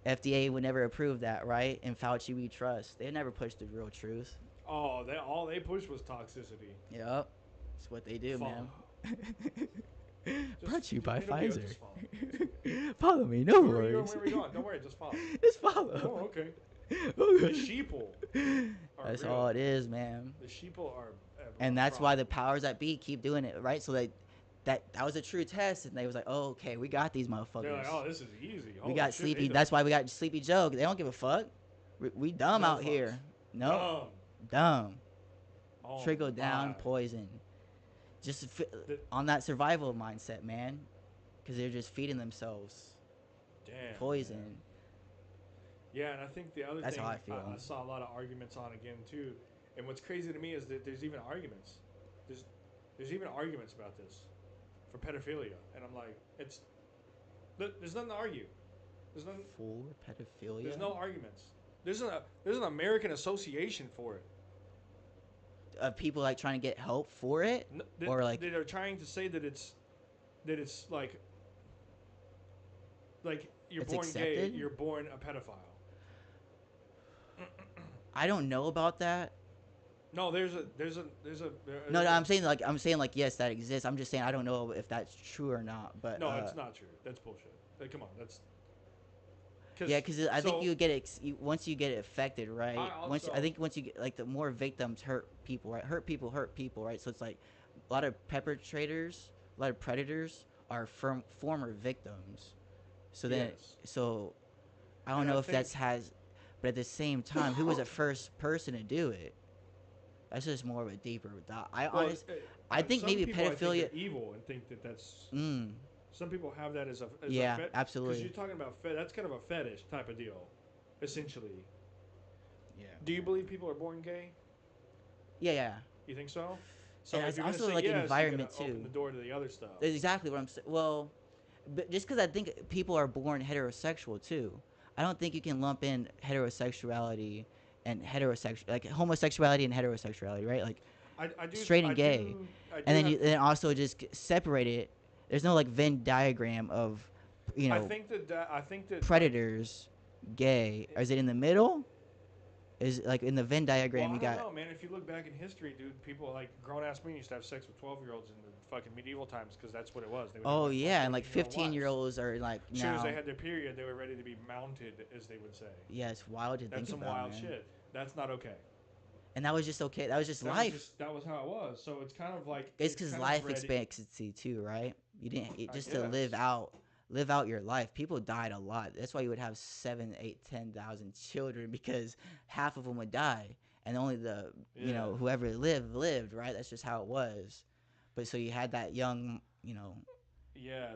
man. FDA would never approve that, right? And Fauci we trust. They never push the real truth. Oh, all they pushed was toxicity. Yep. That's what they do, Follow. man. Brought to you by it'll be- Pfizer. just follow. Follow me, no Where are you worries. going? Don't worry, just follow. Just Oh, follow. okay. The sheeple. are That's real. all it is, man. The sheeple are. And that's why the powers that be keep doing it, right? So that was a true test, and they was like, oh, okay, we got these motherfuckers. They're like, oh, this is easy. we Holy got shit, Sleepy. they done That's why we got Sleepy Joe. They don't give a fuck. We dumb No out fucks. here. No, dumb. Oh, Trickle down my. poison. Just The- on that survival mindset, man. Because they're just feeding themselves Damn, poison. man. Yeah, and I think the other That's thing how I feel. I saw a lot of arguments on again too. And what's crazy to me is that there's even arguments. There's even arguments about this for pedophilia, and I'm like, there's nothing to argue. There's nothing. For pedophilia. There's no arguments. There's an American association for it. Of people like trying to get help for it, or like they're trying to say that it's like you're It's born accepted? gay, you're born a pedophile. I don't know about that. No, there's a No, I'm saying like yes, that exists. I'm just saying I don't know if that's true or not. But no, it's not true. That's bullshit. Come on, that's. Yeah, because I think so- you get once you get affected, right? I Once also- I think once you get like the more victims hurt people, right? Hurt people, right? So it's like a lot of perpetrators, a lot of predators are former victims. So then, Yes. so I don't And know I if think that's has, but at the same time, who was the first person to do it? That's just more of a deeper thought. well, I think some maybe people I think pedophilia. are evil and think that that's Mm, some people have that as a yeah, fet because you're absolutely. talking about that's kind of a fetish type of deal, essentially. Yeah. Do you believe people are born gay? Yeah, yeah. You think so? So And if it's you're gonna also say like an yes, you gotta environment open too. the door to the other stuff. That's exactly what I'm saying. Well, but just because I think people are born heterosexual too, I don't think you can lump in heterosexuality and heterosexual like homosexuality and heterosexuality, right? Like straight and gay, I and do have. then also just separate it. There's no like Venn diagram of, you I know, think I think that like. predators, gay. Is it in the middle? Is like in the Venn Well, diagram I you don't got? know, man. If you look back in history, dude, people like grown ass men used to have sex with 12-year-olds in the fucking medieval times because that's what it was. They would have Oh like yeah, and like 14-year-old 15-year wives. olds are like As soon as they now. had their period, they were ready to be mounted, as they would say. Yeah, it's wild to That's think some about, wild man. shit. That's not okay. And that was just okay. That was just life. That was how it was. So it's kind of like It's it's because kind of life bred. expectancy too, right? You didn't I just to guess. live out your life. People died a lot. That's why you would have 7, 8, 10,000 children because half of them would die, and only the Yeah. whoever lived, right? That's just how it was. But so you had that young, Yeah.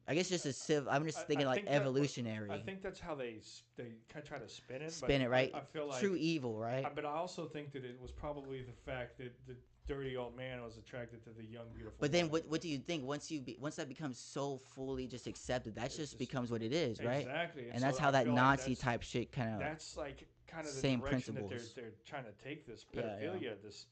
I guess just a civ. I'm just I thinking like think that I evolutionary. think that's how they kind of try to spin it, but Spin it right. I feel like. True evil, right? But I also think that it was probably the fact that the dirty old man was attracted to the young beautiful. But then, woman. what do you think once that becomes so fully just accepted? That It's just just becomes what it is, right? exactly, And so that's how I that feel like Nazi type shit kind of that's like kind of the same direction that principles. they're trying to take this Yeah, yeah. pedophilia. This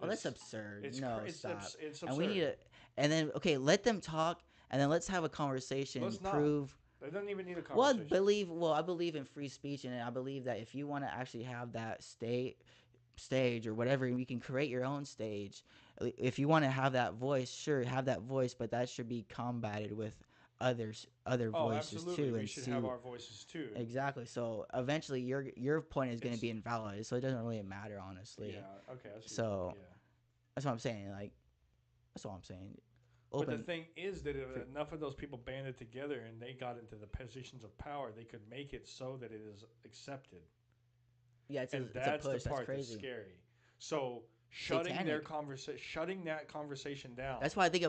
Oh, that's this absurd. it's No, it's stop. it's And we need absurd. to, and then okay, let them talk, and then let's have a conversation Let's and not. prove. It doesn't even need a Well, conversation. I believe in free speech, and I believe that if you want to actually have that stage or whatever, you can create your own stage. If you want to have that voice, sure, have that voice, but that should be combated with other Oh, voices absolutely. too, We and should see have our voices too. exactly. So eventually, your point is going to It's be invalid, so it doesn't really matter, honestly. yeah. Okay. That's So yeah. that's what I'm saying. Like that's all I'm saying. But the Open. thing is that if enough of those people banded together and they got into the positions of power, they could make it so that it is accepted. Yeah, And it's a that's push. the That's part that's crazy. scary. So Satanic. shutting that conversation down That's why I think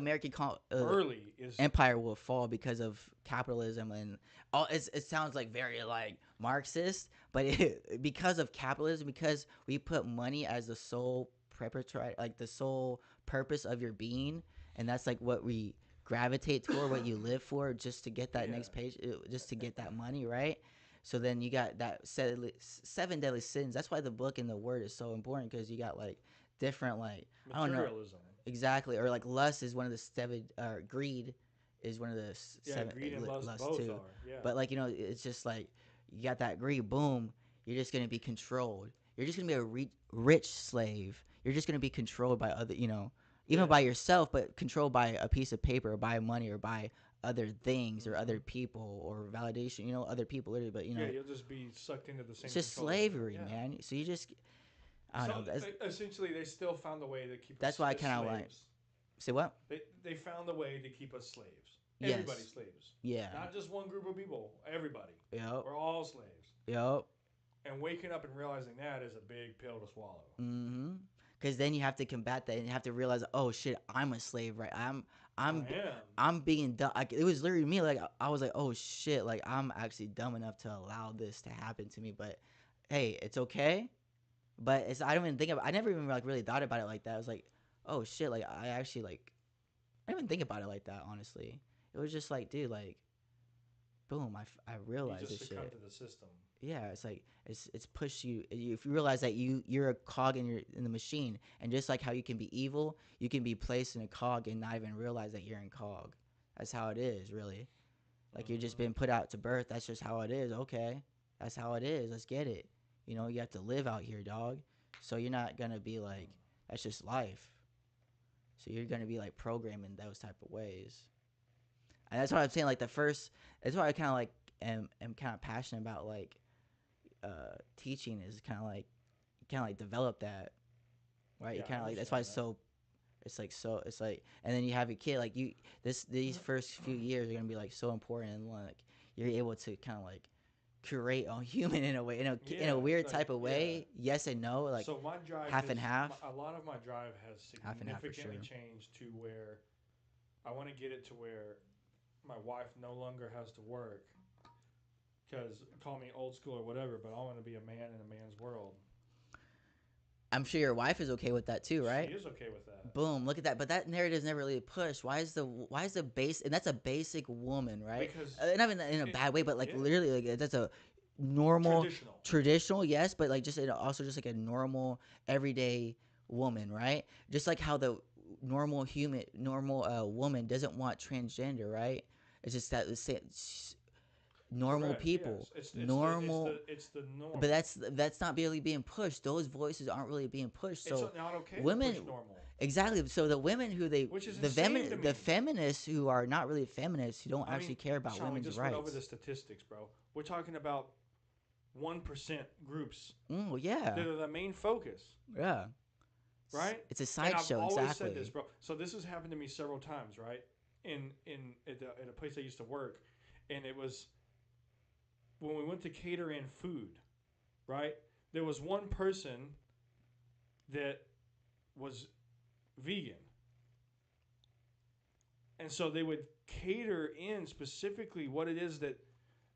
early is empire will fall because of capitalism and all. It sounds like very like Marxist, but because of capitalism, because we put money as the sole preparatory, like the sole purpose of your being, and that's like what we gravitate toward, what you live for, just to get that Yeah. next page, just to get that money, right? So then you got that seven deadly sins. That's why the book and the word is so important because you got like different like I don't know. materialism. Exactly, or like lust is one of the seven. Greed is one of the Yeah, seven. greed and lust lust both too. are. Yeah. But like it's just like you got that greed. Boom, you're just gonna be controlled. You're just gonna be a rich slave. You're just gonna be controlled by other. Even Yeah. by yourself, but controlled by a piece of paper, or by money, or by other things, or other Mhm. people, or validation. Other people literally. But Yeah, you'll just be sucked into the same. it's just control as them. slavery, Yeah. man. So you just I don't know. Essentially, they still found a way to keep That's us why I as kind of like slaves. say what? They found a way to keep us slaves. Yes. Everybody's slaves. Yeah. Not just one group of people. Everybody. Yep. We're all slaves. Yep. And waking up and realizing that is a big pill to swallow. Mm-hmm. Because then you have to combat that, and you have to realize, oh shit, I'm a slave, right? I'm I am. I'm being dumb. Like, it was literally me. Like I was like, oh shit, like I'm actually dumb enough to allow this to happen to me. But hey, it's okay. But I don't even think I never even like really thought about it like that. I was like, oh shit, like I actually like I didn't even think about it like that. Honestly, it was just like, dude, like, boom, I You realized just this succumb shit. to the system. Yeah, it's like it's pushed you. If you realize that you're a cog in the machine, and just like how you can be evil, you can be placed in a cog and not even realize that you're in cog. That's how it is, really. Like you're just Mhm. been put out to birth. That's just how it is. Okay, that's how it is. Let's get it. You have to live out here, dog. So you're not gonna be like that's just life. So you're gonna be like programmed in those type of ways. And that's what I'm saying. Like the first, that's why I kind of like am kind of passionate about like teaching is kind of like develop that, right? You Yeah, I kind of like that's why it's understand so it's like and then you have your kid like these first few years are gonna be like so important and like you're able to kind of like curate a human in a way, in a Yeah, weird like, type of yeah. way. Yes and no, like So my drive half and half. A lot of my drive has Half and half for significantly sure. changed to where I want to get it to where my wife no longer has to work because call me old school or whatever, but I want to be a man in a man's world. I'm sure your wife is okay with that too, right? She is okay with that. Boom, look at that. But that narrative is never really pushed. Why is the base, and that's a basic woman, right? Because Not in a bad way, but like yeah. literally, like that's a normal traditional. traditional, yes, but like just also just like a normal everyday woman, right? Just like how the normal woman doesn't want transgender, right? It's just that normal Correct, people, yes. normal. It's the norm. But that's not really being pushed. Those voices aren't really being pushed. It's So not okay women- to push normal. exactly. So the women who Which is insane to me. the feminists who are not really feminists, who don't I actually mean, care about Sean, we women's just rights. went over the statistics, bro. We're talking about 1% groups Yeah, that are the main focus, yeah. right? It's a And I've sideshow. always Exactly. said this, bro. So this has happened to me several times, right? At a place I used to work, and it was when we went to cater in food, right? There was one person that was vegan, and so they would cater in specifically what it is that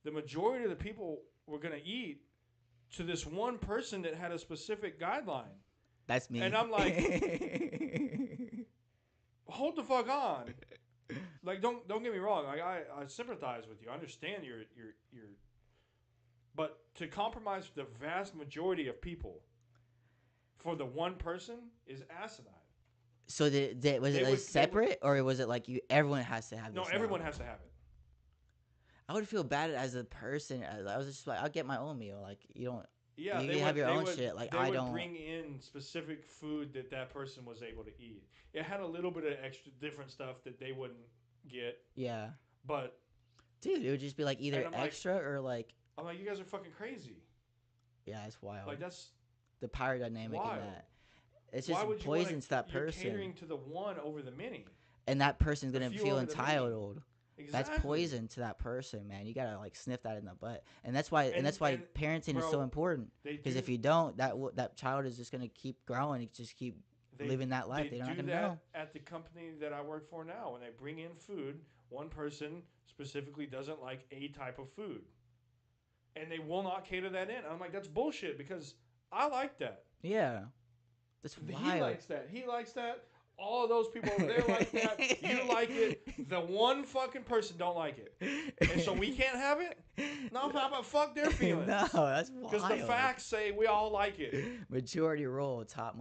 the majority of the people were going to eat to this one person that had a specific guideline. That's me. And I'm like, hold the fuck on. Like, don't get me wrong. Like, I sympathize with you. I understand your but to compromise the vast majority of people for the one person is asinine. So was it like separate, or was it like everyone has to have this? No, everyone has to have it. I would feel bad as a person. I was just like, I'll get my own meal. Like you don't. Yeah, You they have would, your they own would, shit, like, they I would don't- bring in specific food that person was able to eat. It had a little bit of extra different stuff that they wouldn't get, Yeah, but dude, it would just be like either And I'm like- extra or like, I'm like, you guys are fucking crazy. yeah, it's wild. Like that's The power dynamic wild. in that. It's why just would you wanna- poisons that You're person, catering to the one over the many. and that person's the gonna few feel over the many. entitled. Exactly. That's poison to that person, man. You gotta like sniff that in the butt, and that's why And- and, parenting is so bro, important. They Because do- if you don't, that child is just gonna keep growing, and just keep they- living that life. They're not do gonna that know. at the company that I work for now. When they bring in food, one person specifically doesn't like a type of food, and they will not cater that in. I'm like, that's bullshit because I like that. Yeah, that's He wild. likes that. He likes that. All of those people over there like that. You like it. The one fucking person don't like it, and so we can't have it. No, but fuck their feelings. No, that's wild. Because the facts say we all like it. Majority rule, top And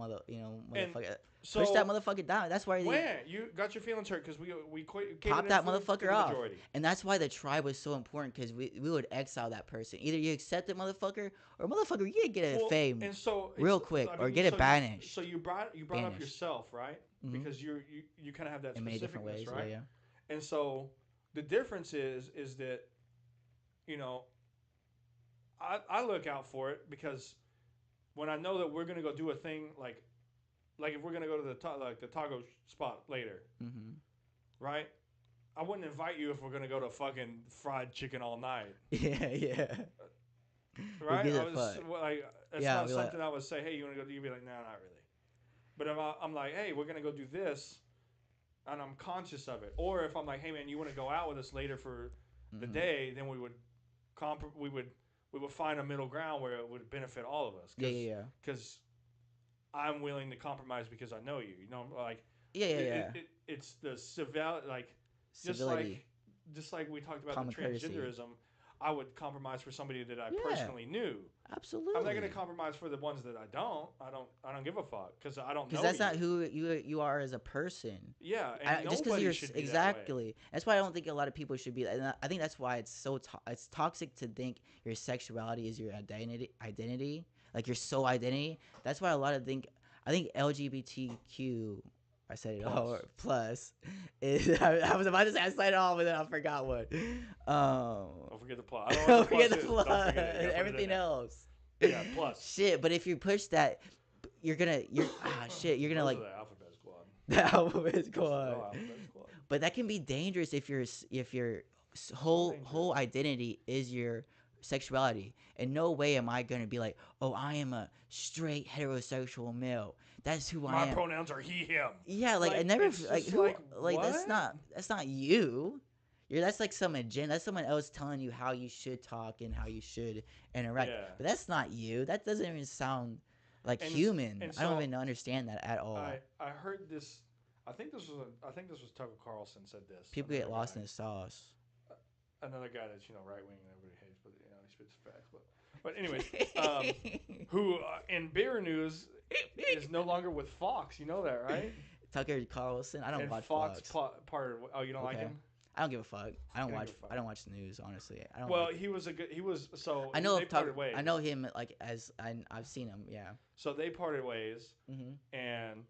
motherfucker. So Push that motherfucker down. That's why. when you got your feelings hurt because we Pop that motherfucker off. And that's why the tribe was so important, because we would exile that person. Either you accept the motherfucker, or motherfucker, you get it fame and so real it's- quick, I or mean, get it so banished. So you brought up Banished. yourself, right? Mhm. Because you kind of have that in many different ways. specificness, right? Yeah, And so the difference is that, you know, I look out for it because when I know that we're gonna go do a thing like if we're gonna go to the taco spot later, yeah. Mm-hmm. right? I wouldn't invite you if we're gonna go to fucking fried chicken all night, Yeah, yeah. right? gives I a was fuck. like, it's Yeah, not we like- something I would say. Hey, you wanna go? You'd be like, no, not really. But if I'm like, hey, we're gonna go do this, and I'm conscious of it, or if I'm like, hey, man, you wanna go out with us later for the Mhm. day, then we would we would find a middle ground where it would benefit all of us. Yeah, yeah, yeah. Because I'm willing to compromise because I know you. You know, like Yeah, yeah, yeah. it's the civil like Civility. just like we talked about Common the courtesy. transgenderism. I would compromise for somebody that I Yeah. personally knew. Absolutely. I'm not going to compromise for the ones that I don't. I don't give a fuck because I don't know. Because that's not you. who you are as a person. Yeah, and Just because nobody you're should be that way. exactly. That's why I don't think a lot of people should be. And I think that's why it's so it's toxic to think your sexuality is your identity. Like your sole identity. That's why a lot of think. I think LGBTQ. I said it all. Plus, is I was about to say I said it all, but then I forgot what. Don't forget the plot. I don't know Don't what the forget the is. Don't plus. forget it. You gotta put it in Everything there. else. Yeah, plus. Shit, but if you push that, you're gonna you're gonna Those like are the alphabet squad. the alphabet Those are squad. the alphabet squad. But that can be dangerous if your dangerous. whole identity is your sexuality. In no way am I gonna be like, oh, I am a straight heterosexual male. That's who I My am. pronouns are he, him. Yeah, like I Like, never it's like just who like, that's what? not you. That's like some agenda. That's someone else telling you how you should talk and how you should interact. Yeah. But that's not you. That doesn't even sound like And human. and I don't so even understand that at all. I heard this. I think this was Tucker Carlson said this. People get another lost guy. in the sauce. Another guy that's right wing and everybody hates, but he spits facts. But anyways, who in beer news is no longer with Fox. You know that, right? Tucker Carlson. I don't and watch Fox. Fox. Part. Oh, you don't like Okay. him? I don't give a fuck. I don't You don't watch. give a fuck. I don't watch the news. Honestly, I don't. Well, like it. he was a good. He was so. I know they of Tucker. parted ways. I know him like as I've seen him. Yeah. So they parted ways, Mm-hmm. and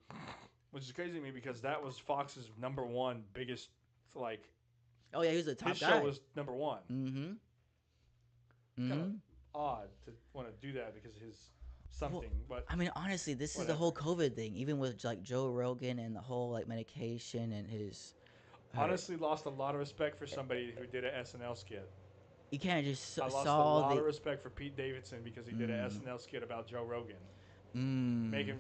which is crazy to me because that was Fox's #1 biggest like. Oh yeah, he was the top His guy. show was #1. Mm-hmm. Kind Mm-hmm. of odd to want to do that because of his something, but I mean, honestly, this is the Whatever. whole COVID thing. Even with like Joe Rogan and the whole like medication and his. honestly lost a lot of respect for somebody who did an SNL skit. You can't just I lost a saw lot the. of respect for Pete Davidson because he did an SNL skit about Joe Rogan. Mm, Making,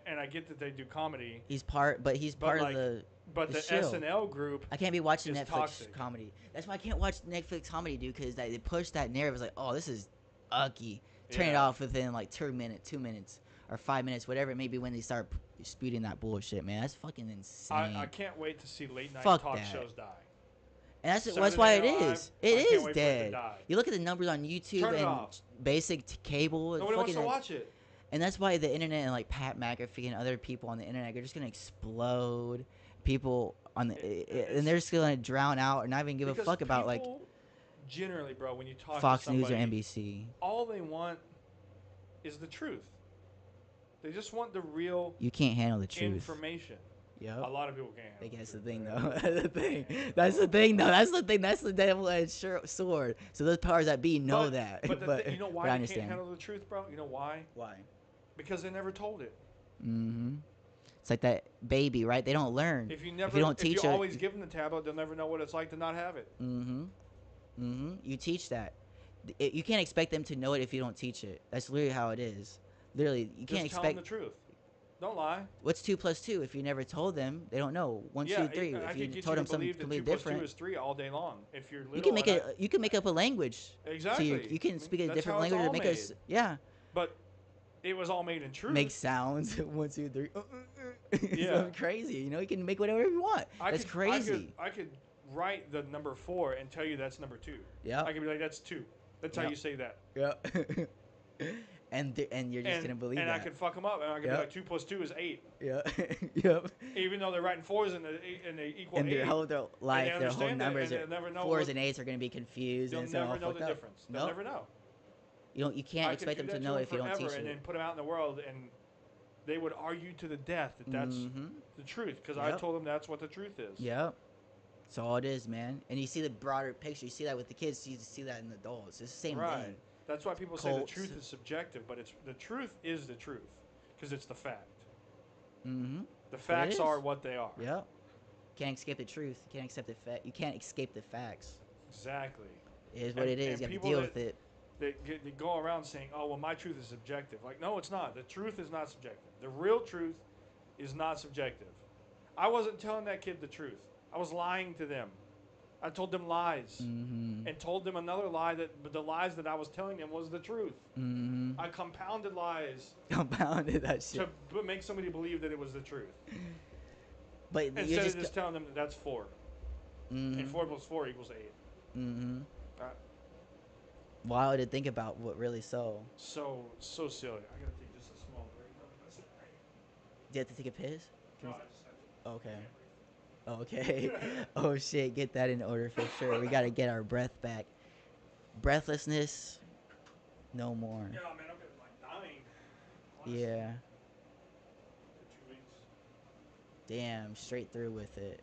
and I get that they do comedy, he's part But, of like, the. but The the show. SNL group, I can't be watching is Netflix toxic. comedy. That's why I can't watch Netflix comedy, dude, because they push that narrative. It's like, oh, this is ucky. Turn it Yeah. off within like 2 minutes, or 5 minutes, whatever it may be when they start spewing that bullshit, man. That's fucking insane. I can't wait to see late night Fuck talk that. shows die. and that's Saturday why it Night Live, is. I It can't is wait for it to dead. die. You look at the numbers on YouTube Turn it and off. basic cable. Nobody wants to fucking- watch it. And that's why the internet and like Pat McAfee and other people on the internet are just gonna explode. People on the and they're just gonna drown out or not even give a Because fuck about like people generally, bro, when you talk Fox to News somebody, or NBC. all they want is the truth. They just want the real You can't handle the truth. information. A Yep. lot of people can't. I handle guess the truth. thing though. the thing. That's the thing though. That's the thing. That's the double-edged sword. So those powers that be know But- that. But you know but why I they understand. can't handle the truth, bro? You know why? Why? Because they never told it. Mm-hmm. It's like that baby, right? They don't learn. If you never, don't teach if you it- always give them the tablet, they'll never know what it's like to not have it. Mm-hmm. Mm-hmm. You teach that. You can't expect them to know it if you don't teach it. That's literally how it is. Literally, you can't Just tell them expect. the truth. Don't lie. What's 2 + 2? If you never told them, they don't know. 1, Yeah, 2, 3. I If could you get told you them to something believe that 2 completely + 2 different, is 3 all day long. If you're little, you can make and it. You can make up a language. exactly. So you can speak a That's different how it's language all to make us. made. Yeah. But it was all made in truth. Make sounds. 1, 2, 3. Yeah. Something crazy. You know, you can make whatever you want. That's crazy. I could write the number 4 and tell you that's number 2. Yeah. I could be like, that's 2. That's how Yeah. you say that. Yeah. and you're just gonna believe and that. I could fuck them up, and I could Yeah. be like 2 + 2 is 8, Yeah. Yep. even though they're writing 4s and they equal And 8. their whole life, their whole understand that, numbers, and are, they'll never know 4s what- and 8s are gonna be confused They'll and it's all never know fucked the up. difference. They'll Nope. never know. You can't I expect could them do to that know if you don't forever teach and it. then put them out in the world, and they would argue to the death that that's Mhm. the truth, because I Yep. told them that's what the truth is. Yep. That's all it is, man. And you see the broader picture. You see that with the kids. You see that in the adults. It's the same Right. thing. That's why people say the Cults. truth is subjective, but it's the truth is the truth, because it's the fact. Mm-hmm. The facts is. are what they are. Yep. Can't escape the truth. You can't accept the fact. You can't escape the facts. Exactly. It is what And- it is. and You have to people deal that- with it. They go around saying, "Oh, well, my truth is subjective." Like, no, it's not. The truth is not subjective. The real truth is not subjective. I wasn't telling that kid the truth. I was lying to them. I told them lies, Mm-hmm. and told them another lie but the lies that I was telling them was the truth. Mm-hmm. I compounded lies Compounded that shit. to make somebody believe that it was the truth, But you're instead just. of just telling them that that's 4, Mm-hmm. and 4 + 4 = 8. Mm-hmm. Uh, Wild to think about what really so. so silly. I gotta take just a small break. Do you have to take a piss? No, I just have to- Okay. Okay. Oh shit, get that in order for sure. We gotta get our breath back. Breathlessness, no more. Yeah, man, I'm like dying. Yeah. For 2 weeks. Damn, straight through with it.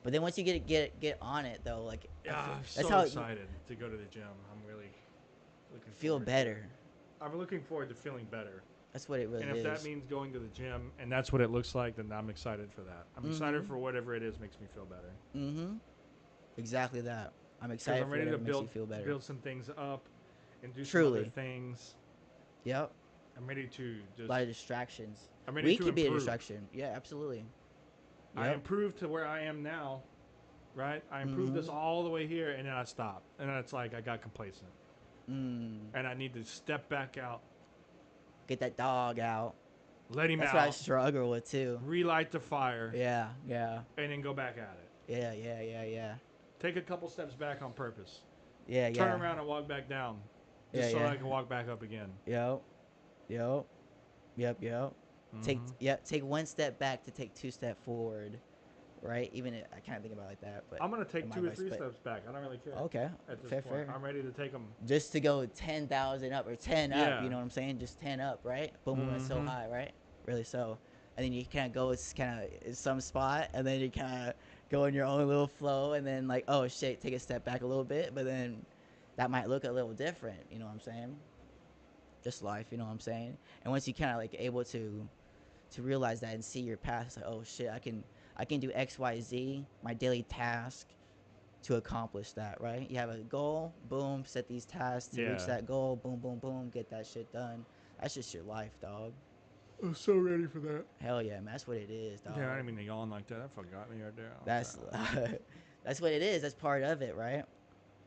But then once you get on it though, like Yeah, I'm that's so how excited to go to the gym. I'm really looking feel forward to better. it. I'm looking forward to feeling better. That's what it really And if is. that means going to the gym and that's what it looks like, then I'm excited for that. I'm excited Mhm. for whatever it is makes me feel better. Mm-hmm. Exactly that. I'm Because excited I'm for ready to whatever makes you build feel better. build some things up. and do some other Truly. things. Yep. I'm ready to A just. lot of distractions. I'm ready We to could be a improve. distraction. Yeah, absolutely. I Yep. improved to where I am now, right? I improved this Mhm. all the way here, and then I stopped, and then it's like I got complacent, Mm. and I need to step back out, Get that dog out. let him That's what I out, struggle with too. relight the fire, Yeah, yeah, and then go back at it. yeah. Take a couple steps back on purpose. Yeah, Turn yeah. around and walk back down, Yeah, just so yeah. I can walk back up again. Yep. Yep. Take one step back to take 2 steps forward, right? Even I kind of think about it like that, but I'm gonna in take my 2 or advice, 3 but- steps back. I don't really care. Okay, At this fair, point, fair. I'm ready to take them. Just to go 10,000 up or 10 up, Yeah. you know what I'm saying? Just 10 up, right? Boom, boom, that's so Mhm. high, right? Really so. And then you kind of go, it's kind of in some spot, and then you kind of go in your own little flow, and then like, oh shit, take a step back a little bit, but then that might look a little different, you know what I'm saying? Just life, you know what I'm saying? And once you kind of like able to realize that and see your path, it's like, oh shit, I can do X, Y, Z, my daily task, to accomplish that, right? You have a goal, boom, set these tasks to reach Yeah. that goal, boom, boom, boom, get that shit done. That's just your life, dog. I'm so ready for that. Hell yeah, man, that's what it is, dog. Yeah, I didn't mean to yawn like that. I forgot me right there. I'm That's sorry. that's what it is. That's part of it, right?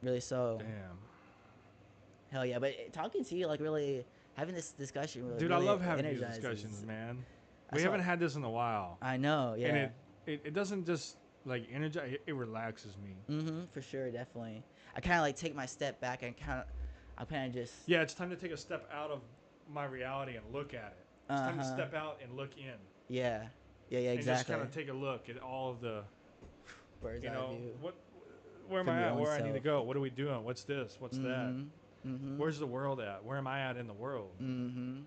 Really so. Damn. Hell yeah, but talking to you, like really having this discussion, really, Dude, really I love having these energizes. discussions, man. We That's haven't all- had this in a while. I know, yeah. And it doesn't just like energize, it relaxes me. For sure, definitely. I kind of like take my step back and I'm kind of just. Yeah, it's time to take a step out of my reality and look at it. It's time to Uh-huh. step out and look in. Yeah, And just exactly. kind of take a look at all of the, Bird's you eye know, view. where am From I your at? own Where I need to self. go? What are we doing? What's this? What's that? Mm-hmm. Where's the world at? Where am I at in the world? Mm-hmm.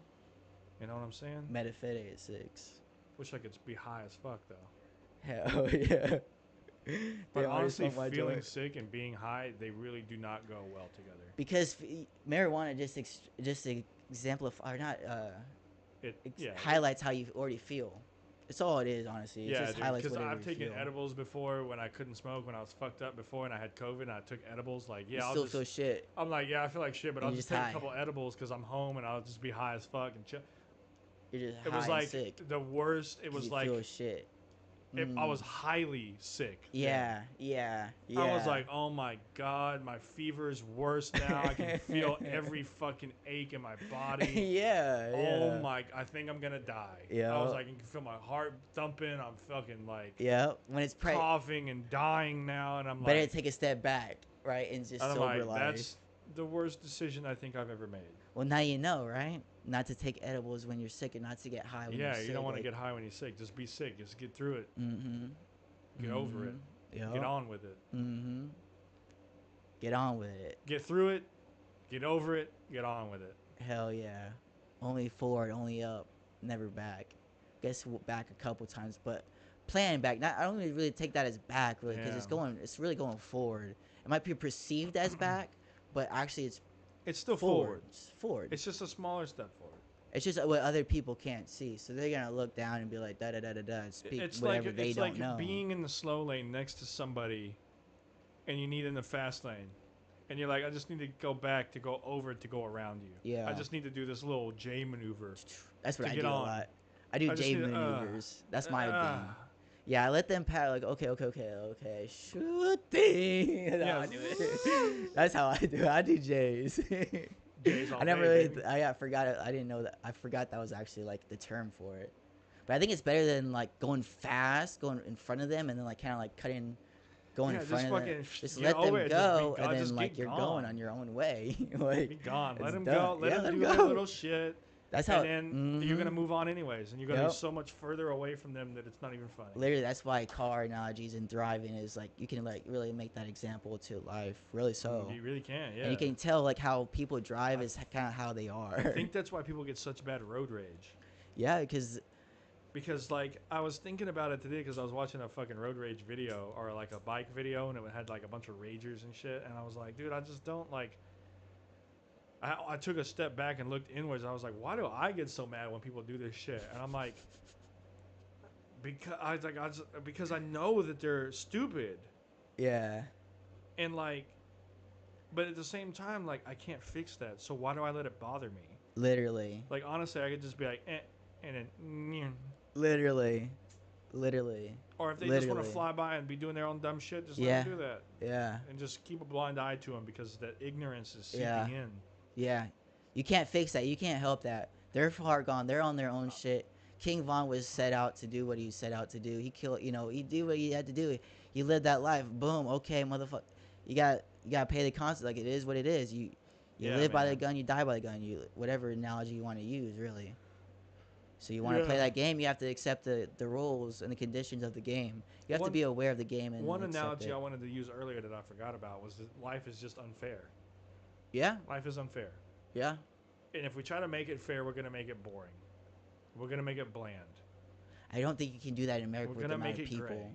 You know what I'm saying? Metaphysics. Wish I could be high as fuck though. Hell yeah. But Damn, I just honestly, smoked my feeling joint. sick and being high, they really do not go well together. Because marijuana just exemplify or not highlights how you already feel. It's all it is, honestly. It Yeah, just dude, highlights because whatever I've you taken feel. edibles before when I couldn't smoke, when I was fucked up before, and I had COVID, and I took edibles. Like, You yeah, I'll still just. feel shit. I'm like, yeah, I feel like shit, but And I'll you're just just take high. a couple edibles because I'm home and I'll just be high as fuck and chill. You're just It high was and like sick. the worst. It 'Cause was you like feel shit. I was highly sick. Yeah. I was like, oh my god, my fever is worse now. I can feel every fucking ache in my body. yeah. Oh my! I think I'm gonna die. Yeah. I was like, I can feel my heart thumping. I'm fucking like Yeah. When it's coughing and dying now, and I'm better like, to take a step back, right, and just I'm sober like, life. that's the worst decision I think I've ever made. Well, now you know, right? Not to take edibles when you're sick and not to get high when you're Yeah, sick. you don't want to get high when you're sick. Just be sick. Just get through it. Mm-hmm. Get over it. Yep. Get on with it. Mm-hmm. Get on with it. Get through it. Get over it. Get on with it. Hell yeah. Only forward, only up, never back. Guess back a couple times, but plan back. Not I don't really take that as back really because Yeah. it's really going forward. It might be perceived as back, but actually it's It's still forward. forward. It's forward. It's just a smaller step forward. It's just what other people can't see, so they're gonna look down and be like da da da da da and speak It's whatever like they it's don't like know. being in the slow lane next to somebody, and you need in the fast lane, and you're like, I just need to go back to go over to go around you. Yeah. I just need to do this little J maneuver. That's what to I get do a on. lot. I do I just J need to, maneuvers. That's my thing. Ah. Yeah, I let them pat like okay. Sure thing. That's how I do it. That's how I do it. I do J's. J's all I never day, really. baby. I forgot it. I didn't know that. I forgot that was actually like the term for it. But I think it's better than like going fast, going in front of them, and then like kind of like going Yeah, in just front of them. fucking Just get let over them it, just be go, gone, and just then get like you're gone. going on your own way. like Be gone. Let it's them done. go. Let Yeah, them do go. their little shit. That's how. And then you're gonna Mhm. move on anyways, and you're gonna Yep. be so much further away from them that it's not even funny. Literally, that's why car analogies and driving is like you can like really make that example to life. Really so. You really can, yeah. And you can tell like how people drive is kind of how they are. I think that's why people get such bad road rage. yeah, because Because like I was thinking about it today because I was watching a fucking road rage video or like a bike video and it had like a bunch of ragers and shit and I was like, dude, I just don't like. I took a step back and looked inwards. And I was like, why do I get so mad when people do this shit? And I'm like, because I know that they're stupid yeah, and like, But at the same time, like, I can't fix that. So why do I let it bother me? Literally. Like, honestly, I could just be like, and then, Literally. Literally. or if they just want to Literally. fly by and be doing their own dumb shit, just let Yeah. them do that. Yeah. And just keep a blind eye to them because that ignorance is seeping Yeah. in. Yeah. You can't fix that. You can't help that. They're far gone. They're on their own shit. King Von was set out to do what he set out to do. He killed, he did what he had to do. He lived that life. Boom. Okay, motherfucker. You got to pay the consequences. Like, it is what it is. You Yeah, live by man. the gun, you die by the gun. You whatever analogy you want to use, really. So you want to play Yeah. that game, you have to accept the rules and the conditions of the game. You have to One- be aware of the game and One accept analogy it. I wanted to use earlier that I forgot about was that life is just unfair. Yeah. Life is unfair. Yeah. And if we try to make it fair, we're going to make it boring. We're going to make it bland. I don't think you can do that in America We're with the gonna amount make of it people. gray.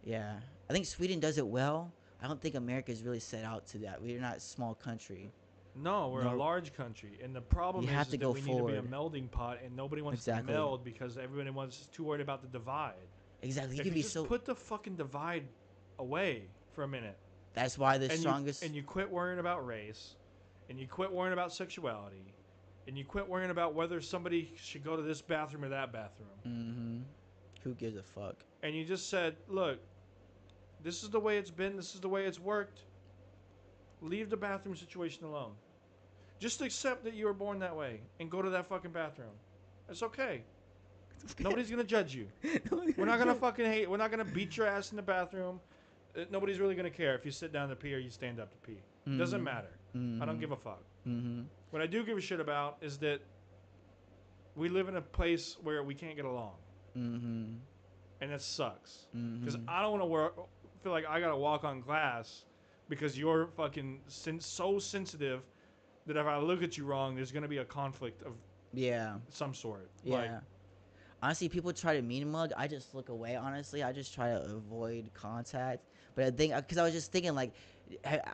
Yeah. I think Sweden does it well. I don't think America is really set out to that. We're not a small country. No, we're a Nor- large country, and the problem You is, have to that go we need to be a forward. melding pot, and nobody wants Exactly. to meld because everybody wants too worried about the divide. Exactly. You If can you be just so. put the fucking divide away for a minute, That's why the and strongest. you quit worrying about race, and you quit worrying about sexuality, and you quit worrying about whether somebody should go to this bathroom or that bathroom, Mm-hmm. Who gives a fuck? and you just said, look, this is the way it's been, this is the way it's worked. Leave the bathroom situation alone. Just accept that you were born that way and go to that fucking bathroom. It's okay. Nobody's gonna judge you. We're not gonna fucking hate. We're not gonna beat your ass in the bathroom. Nobody's really gonna care if you sit down to pee or you stand up to pee. It doesn't matter. I don't give a fuck. Mm-hmm. What I do give a shit about is that we live in a place where we can't get along, Mm-hmm. and that sucks. Mm-hmm. Because I don't want to feel like I gotta walk on glass because you're fucking so sensitive that if I look at you wrong, there's gonna be a conflict of Yeah. some sort. Yeah. Like, Honestly, people try to mean mug. I just look away. Honestly, I just try to avoid contact. But I think because I was just thinking like, it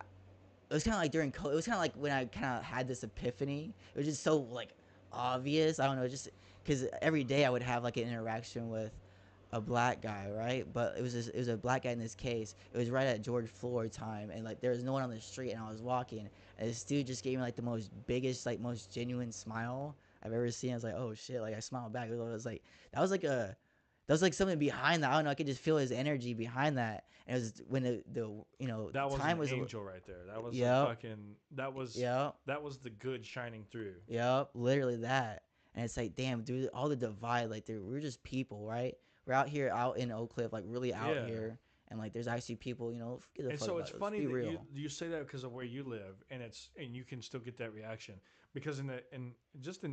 was kind of like during COVID. It was kind of like when I kind of had this epiphany. It was just so like obvious. I don't know, just because every day I would have like an interaction with a black guy, right? But it was a black guy in this case. It was right at George Floyd time, and like there was no one on the street, and I was walking, and this dude just gave me like the most biggest, like most genuine smile I've ever seen. I was like, oh shit! Like I smiled back. It was like that was like something behind that. I don't know. I could just feel his energy behind that. And it was when the that was time an was angel right there. That was Yep. a fucking. That was the good shining through. Yep, literally that. And it's like, damn, dude, all the divide, like, we're just people, right? We're out here, out in Oak Cliff, like, really out Yeah. here, and like, there's actually people, give a And fuck so about it's it. Let's funny be that real. you say that because of where you live, and you can still get that reaction because in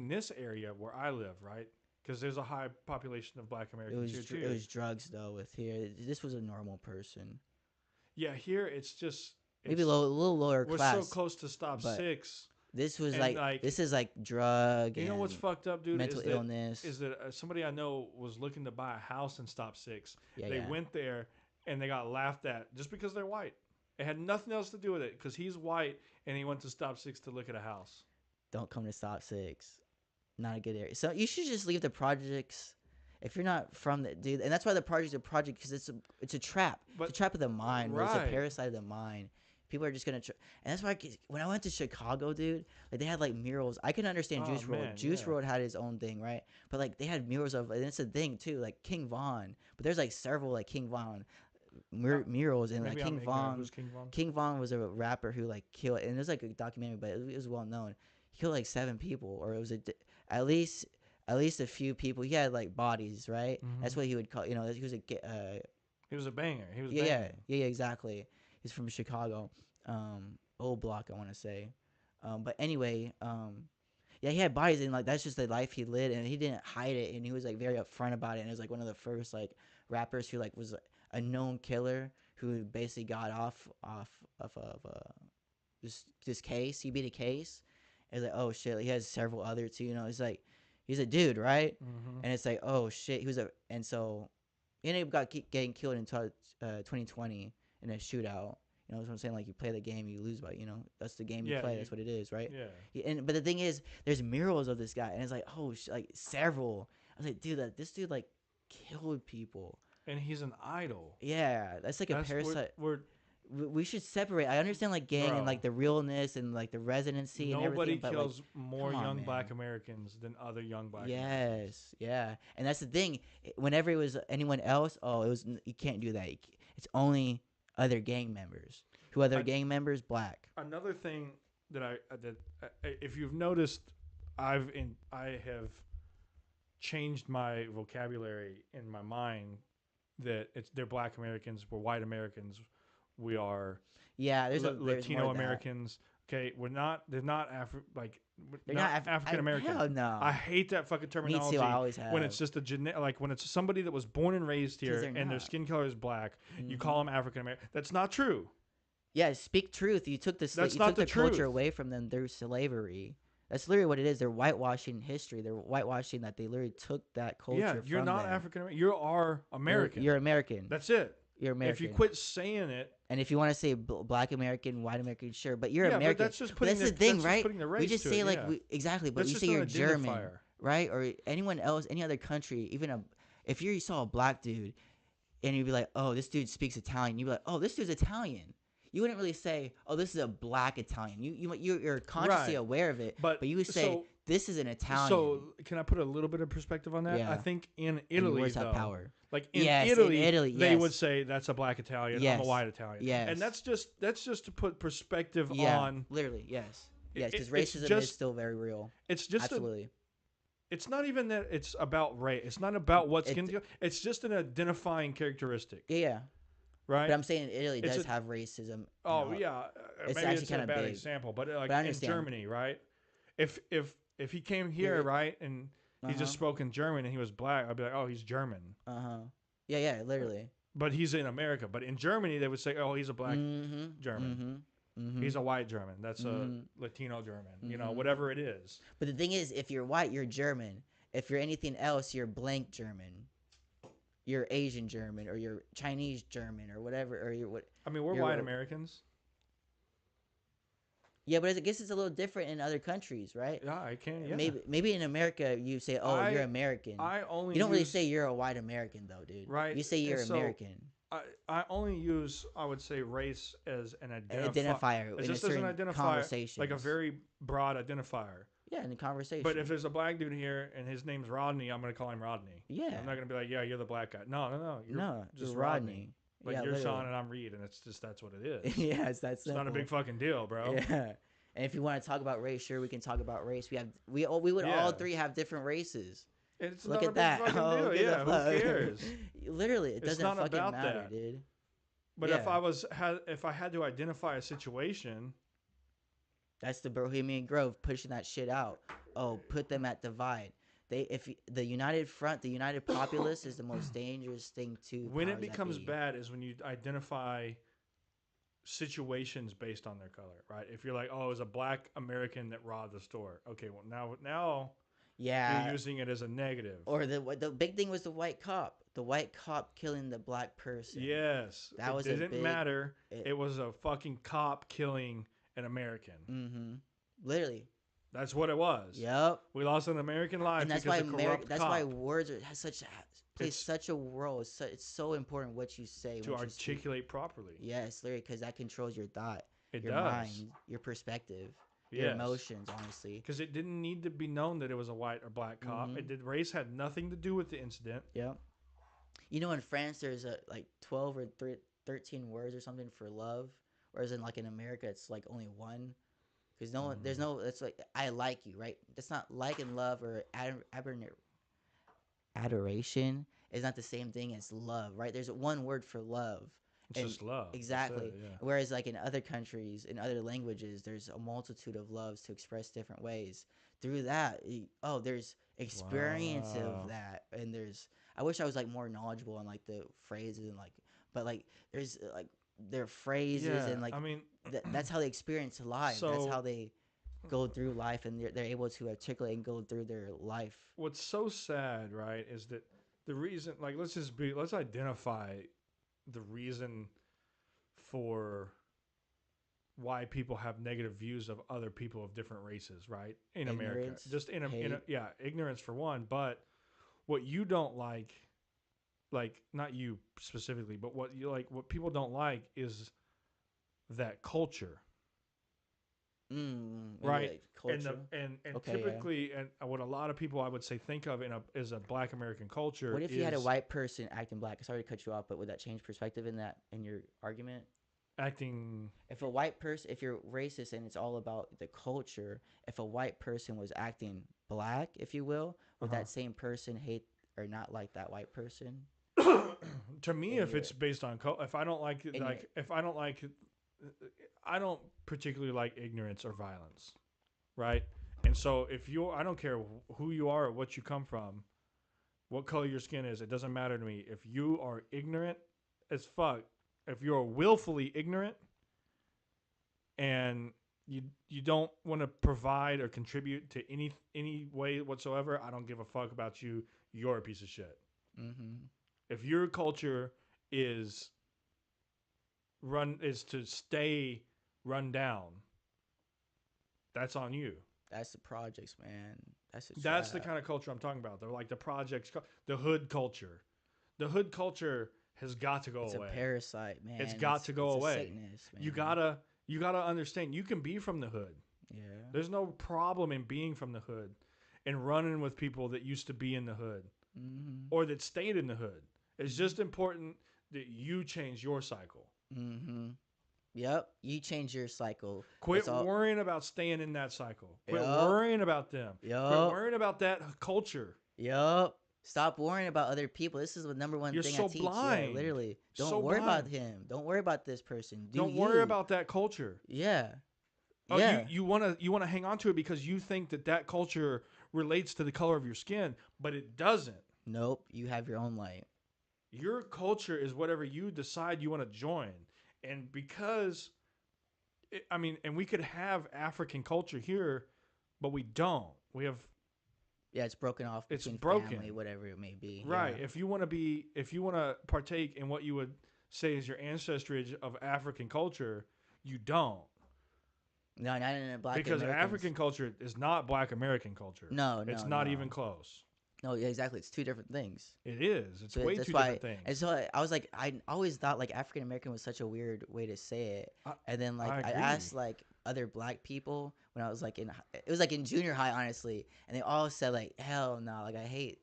this area where I live, right? Because there's a high population of Black It Americans here was too. it was drugs though with here. This was a normal person, Yeah, here it's just maybe it's, a little lower we're class. so close to stop but 6. This was and, like this is like drug. You know what's and fucked up, dude? mental illness. Is that somebody I know was looking to buy a house in Stop 6. Yeah, They yeah. went there and they got laughed at just because they're white. It had nothing else to do with it because he's white and he went to Stop 6 to look at a house. Don't come to Stop 6. Not a good area. So you should just leave the projects if you're not from the dude. And that's why the project's a project because it's a trap. But- It's a trap of the mind. Where It's right. a parasite of the mind. People are just gonna. And that's why when I went to Chicago, dude, like they had like murals. I can understand Oh, Juice WRLD. man, Juice yeah. WRLD had his own thing, right? But like they had murals of, and it's a thing too, like King Von. But there's like several like King Von murals, and like Maybe I'm King ignorant. Von. Who's King Von? King Von was a rapper who like killed, and there's like a documentary, but it was well known. He killed like 7 people, or it was at least a few people. He had like bodies, right? Mhm. That's what he would call. He was a He was a banger. He was yeah, banging. yeah, exactly. He's from Chicago, old block, I want to say. But anyway, yeah, he had bodies, and like that's just the life he lived, and he didn't hide it, and he was like very upfront about it. And it was like one of the first like rappers who like was a known killer who basically got off this case. He beat a case. And it's like, oh shit, he has several other too. It's like he's a dude, right? Mhm. And it's like, oh shit, and so he ended up getting killed in 2020 in a shootout. You know what I'm saying? Like you play the game, you lose by, that's the game you Yeah, play. you- That's what it is, right? Yeah. But the thing is, there's murals of this guy, and it's like, oh, like several. I was like, dude, this dude like killed people. And he's an idol. Yeah, that's like a That's parasite. we're we should separate. I understand like gang and Bro. like the realness and like the residency and Nobody everything, but like, kills more come on, young man. black Americans than other young black Americans. yes, yeah, and that's the thing. Whenever it was anyone else, you can't do that. It's only other gang members. Who other I- gang members? Black. Another thing that if you've noticed, I have changed my vocabulary in my mind that they're black Americans, we're white Americans, we are Yeah, there's Latino more of that. Americans. Okay, they're not They're not African American. Hell no. I hate that fucking Me terminology. too. I always have. When it's just like when it's somebody that was born and raised 'Cause here they're and their not. skin color is black, you Mhm. call them African American. That's not true. Yeah, speak truth. You took this. That's You not took the the culture truth. away from them through slavery. That's literally what it is. They're whitewashing history. They're whitewashing that they literally took that culture. Yeah, you're from not them. African American. You are American. You're American. That's it. You're American. If you quit saying it, And if you want to say black American, white American, sure, but you're yeah, American. but that's just But putting that's the thing, that's just right? putting the We race just to say it, like yeah. exactly, but That's you just say an you're German, identifier. right? Or anyone else, any other country, if you saw a black dude, and you'd be like, oh, this dude speaks Italian, you'd be like, oh, this dude's Italian. You wouldn't really say, oh, this is a black Italian. You're consciously Right. aware of it, But but you would say so- this is an Italian. So can I put a little bit of perspective on that? Yeah. I think in and your Italy, words though, have power. like in Yes, in Italy, Italy, they yes. would say that's a black Italian. I'm Yes. a white Italian. Yes. And that's just to put perspective Yeah, on. literally, yes, yes, because it's racism is just- still very real. It's just Absolutely. it's not even that it's about race. It's not about what skin It- color. It's just an identifying characteristic, Yeah. right? But I'm saying Italy It's does a- have racism. and Oh all. yeah, It's maybe actually it's a kinda bad big. example, but like But I in understand. Germany, right? If he came here, Yeah. right, and he Uh-huh. just spoke in German and he was black, I'd be like, oh, he's German. Yeah, yeah, literally. But he's in America. But in Germany, they would say, oh, he's a black Mm-hmm. German. Mm-hmm. He's a white German. That's Mhm. a Latino German. You know, Mhm. whatever it is. But the thing is, if you're white, you're German. If you're anything else, you're blank German. You're Asian German, or you're Chinese German, or whatever, or you're what? I mean, we're You're white a- Americans. Yeah, but I guess it's a little different in other countries, right? Yeah, I can. Yeah. Maybe in America you say, "Oh, you're American." I only You don't really use- say you're a white American, though, dude. Right, You say and you're so American. I only use, I would say, race as an Identifier It's in just a as an certain identifier, conversation. like a very broad identifier. yeah, in a conversation. But if there's a black dude here and his name's Rodney, I'm gonna call him Rodney. yeah, I'm not gonna be like, yeah, you're the black guy. No. You're no, just you're Rodney. Like yeah, you're literally. Sean and I'm Reed, and it's just that's what it is. yeah, it's that It's simple. not a big fucking deal, bro. Yeah. And if you want to talk about race, sure, we can talk about race. We all Yeah. three have different races. It's Look not a at big that. fucking Oh, deal. look at Yeah, the who fuck. cares? Literally, it It's doesn't not fucking about matter, that. dude. But Yeah. if I had to identify a situation, That's the Bohemian Grove pushing that shit out. Oh, put them at divide. The united front, the united populace is the most dangerous thing to. when it powers that becomes be. bad is when you identify situations based on their color, right? If you're like, oh, it was a black American that robbed the store. Okay, well now Yeah. you're using it as a negative. Or the big thing was the white cop. The white cop killing the black person. Yes, That was a it didn't big- matter. it- It was a fucking cop killing an American. Mm-hmm. Literally. That's what it was. Yep. We lost an American life And that's because why of corrupt that's cop why words has plays It's- such a role. It's so important what you say. to what you speak. articulate properly. Yes, literally, because that controls your thought, It your does. mind, your perspective, your Yes. emotions. Honestly. Because it didn't need to be known that it was a white or black cop. Mhm. It did. Race had nothing to do with the incident. Yep. You know, in France, there's like 12 or 13 words or something for love, whereas in America, it's like only one. Because no one, there's no. It's like I like you, right? That's not like and love or adoration. Is not the same thing as love, right? There's one word for love. It's And- just love. That's Exactly. it, yeah. Whereas, like in other countries, in other languages, there's a multitude of loves to express different ways. Through that, there's experience Wow. of that, and there's. I wish I was like more knowledgeable on like the phrases and but like there's like their phrases Yeah, and like I mean, that's how they experience life. That's So- how they go through life, and they're able to articulate and go through their life. what's so sad, right, is that the reason, like, let's identify the reason for why people have negative views of other people of different races, right? In America, Ignorance, just in a hate. yeah, ignorance for one, but what you don't like not you specifically, but what people don't like is that culture, Maybe right? like And culture. and Okay, yeah. typically, and what a lot of people I would say think of as a Black American culture What if is you had a white person acting black? Sorry to cut you off, but would that change perspective in your argument? acting. If a white person, if you're racist and it's all about the culture, if a white person was acting black, if you will, would Uh-huh. that same person hate or not like that white person? To me, In if your- it's based on if I don't like in your- if I don't like, I don't particularly like ignorance or violence, right? And so if you, I don't care who you are or what you come from, what color your skin is, it doesn't matter to me. If you are ignorant as fuck, if you're willfully ignorant and you don't want to provide or contribute to any way whatsoever, I don't give a fuck about you. You're a piece of shit. Mm-hmm. If your culture is to stay run down, that's on you. That's the projects, man. That's the That's the trap. kind of culture I'm talking about. They're like the projects, the hood culture. The hood culture has got to go It's away. a parasite, man. It's got to go it's away. A sickness, man. You gotta understand. You can be from the hood. Yeah. There's no problem in being from the hood and running with people that used to be in the hood Mm-hmm. or that stayed in the hood. It's just important that you change your cycle. Mm-hmm. Yep. You change your cycle. Quit It's all- worrying about staying in that cycle. Quit Yup. worrying about them. Quit Yup. worrying about that culture. Yup. Stop worrying about other people. This is the number one You're thing so I teach. blind. Yeah, literally. Don't So worry about blind. him. Don't worry about this person. Don't you. worry about that culture. Yeah. Oh, Yeah. you wanna hang on to it because you think that culture relates to the color of your skin, but it doesn't. Nope. You have your own light. Your culture is whatever you decide you want to join, and because, and we could have African culture here, but we don't. We have Yeah, it's broken off It's between broken. family, whatever it may be. right. Yeah. If you want to partake in what you would say is your ancestry of African culture, you don't. No, not in a black Because Americans. African culture is not Black American culture. No, It's no, not no. even close. No, yeah, exactly. It's two different things. It is. It's So way that's two why, different things. and so I was like, I always thought like African American was such a weird way to say it. And then like I I agree. asked like other black people when I was like it was like in junior high, honestly, and they all said like, hell no, like I hate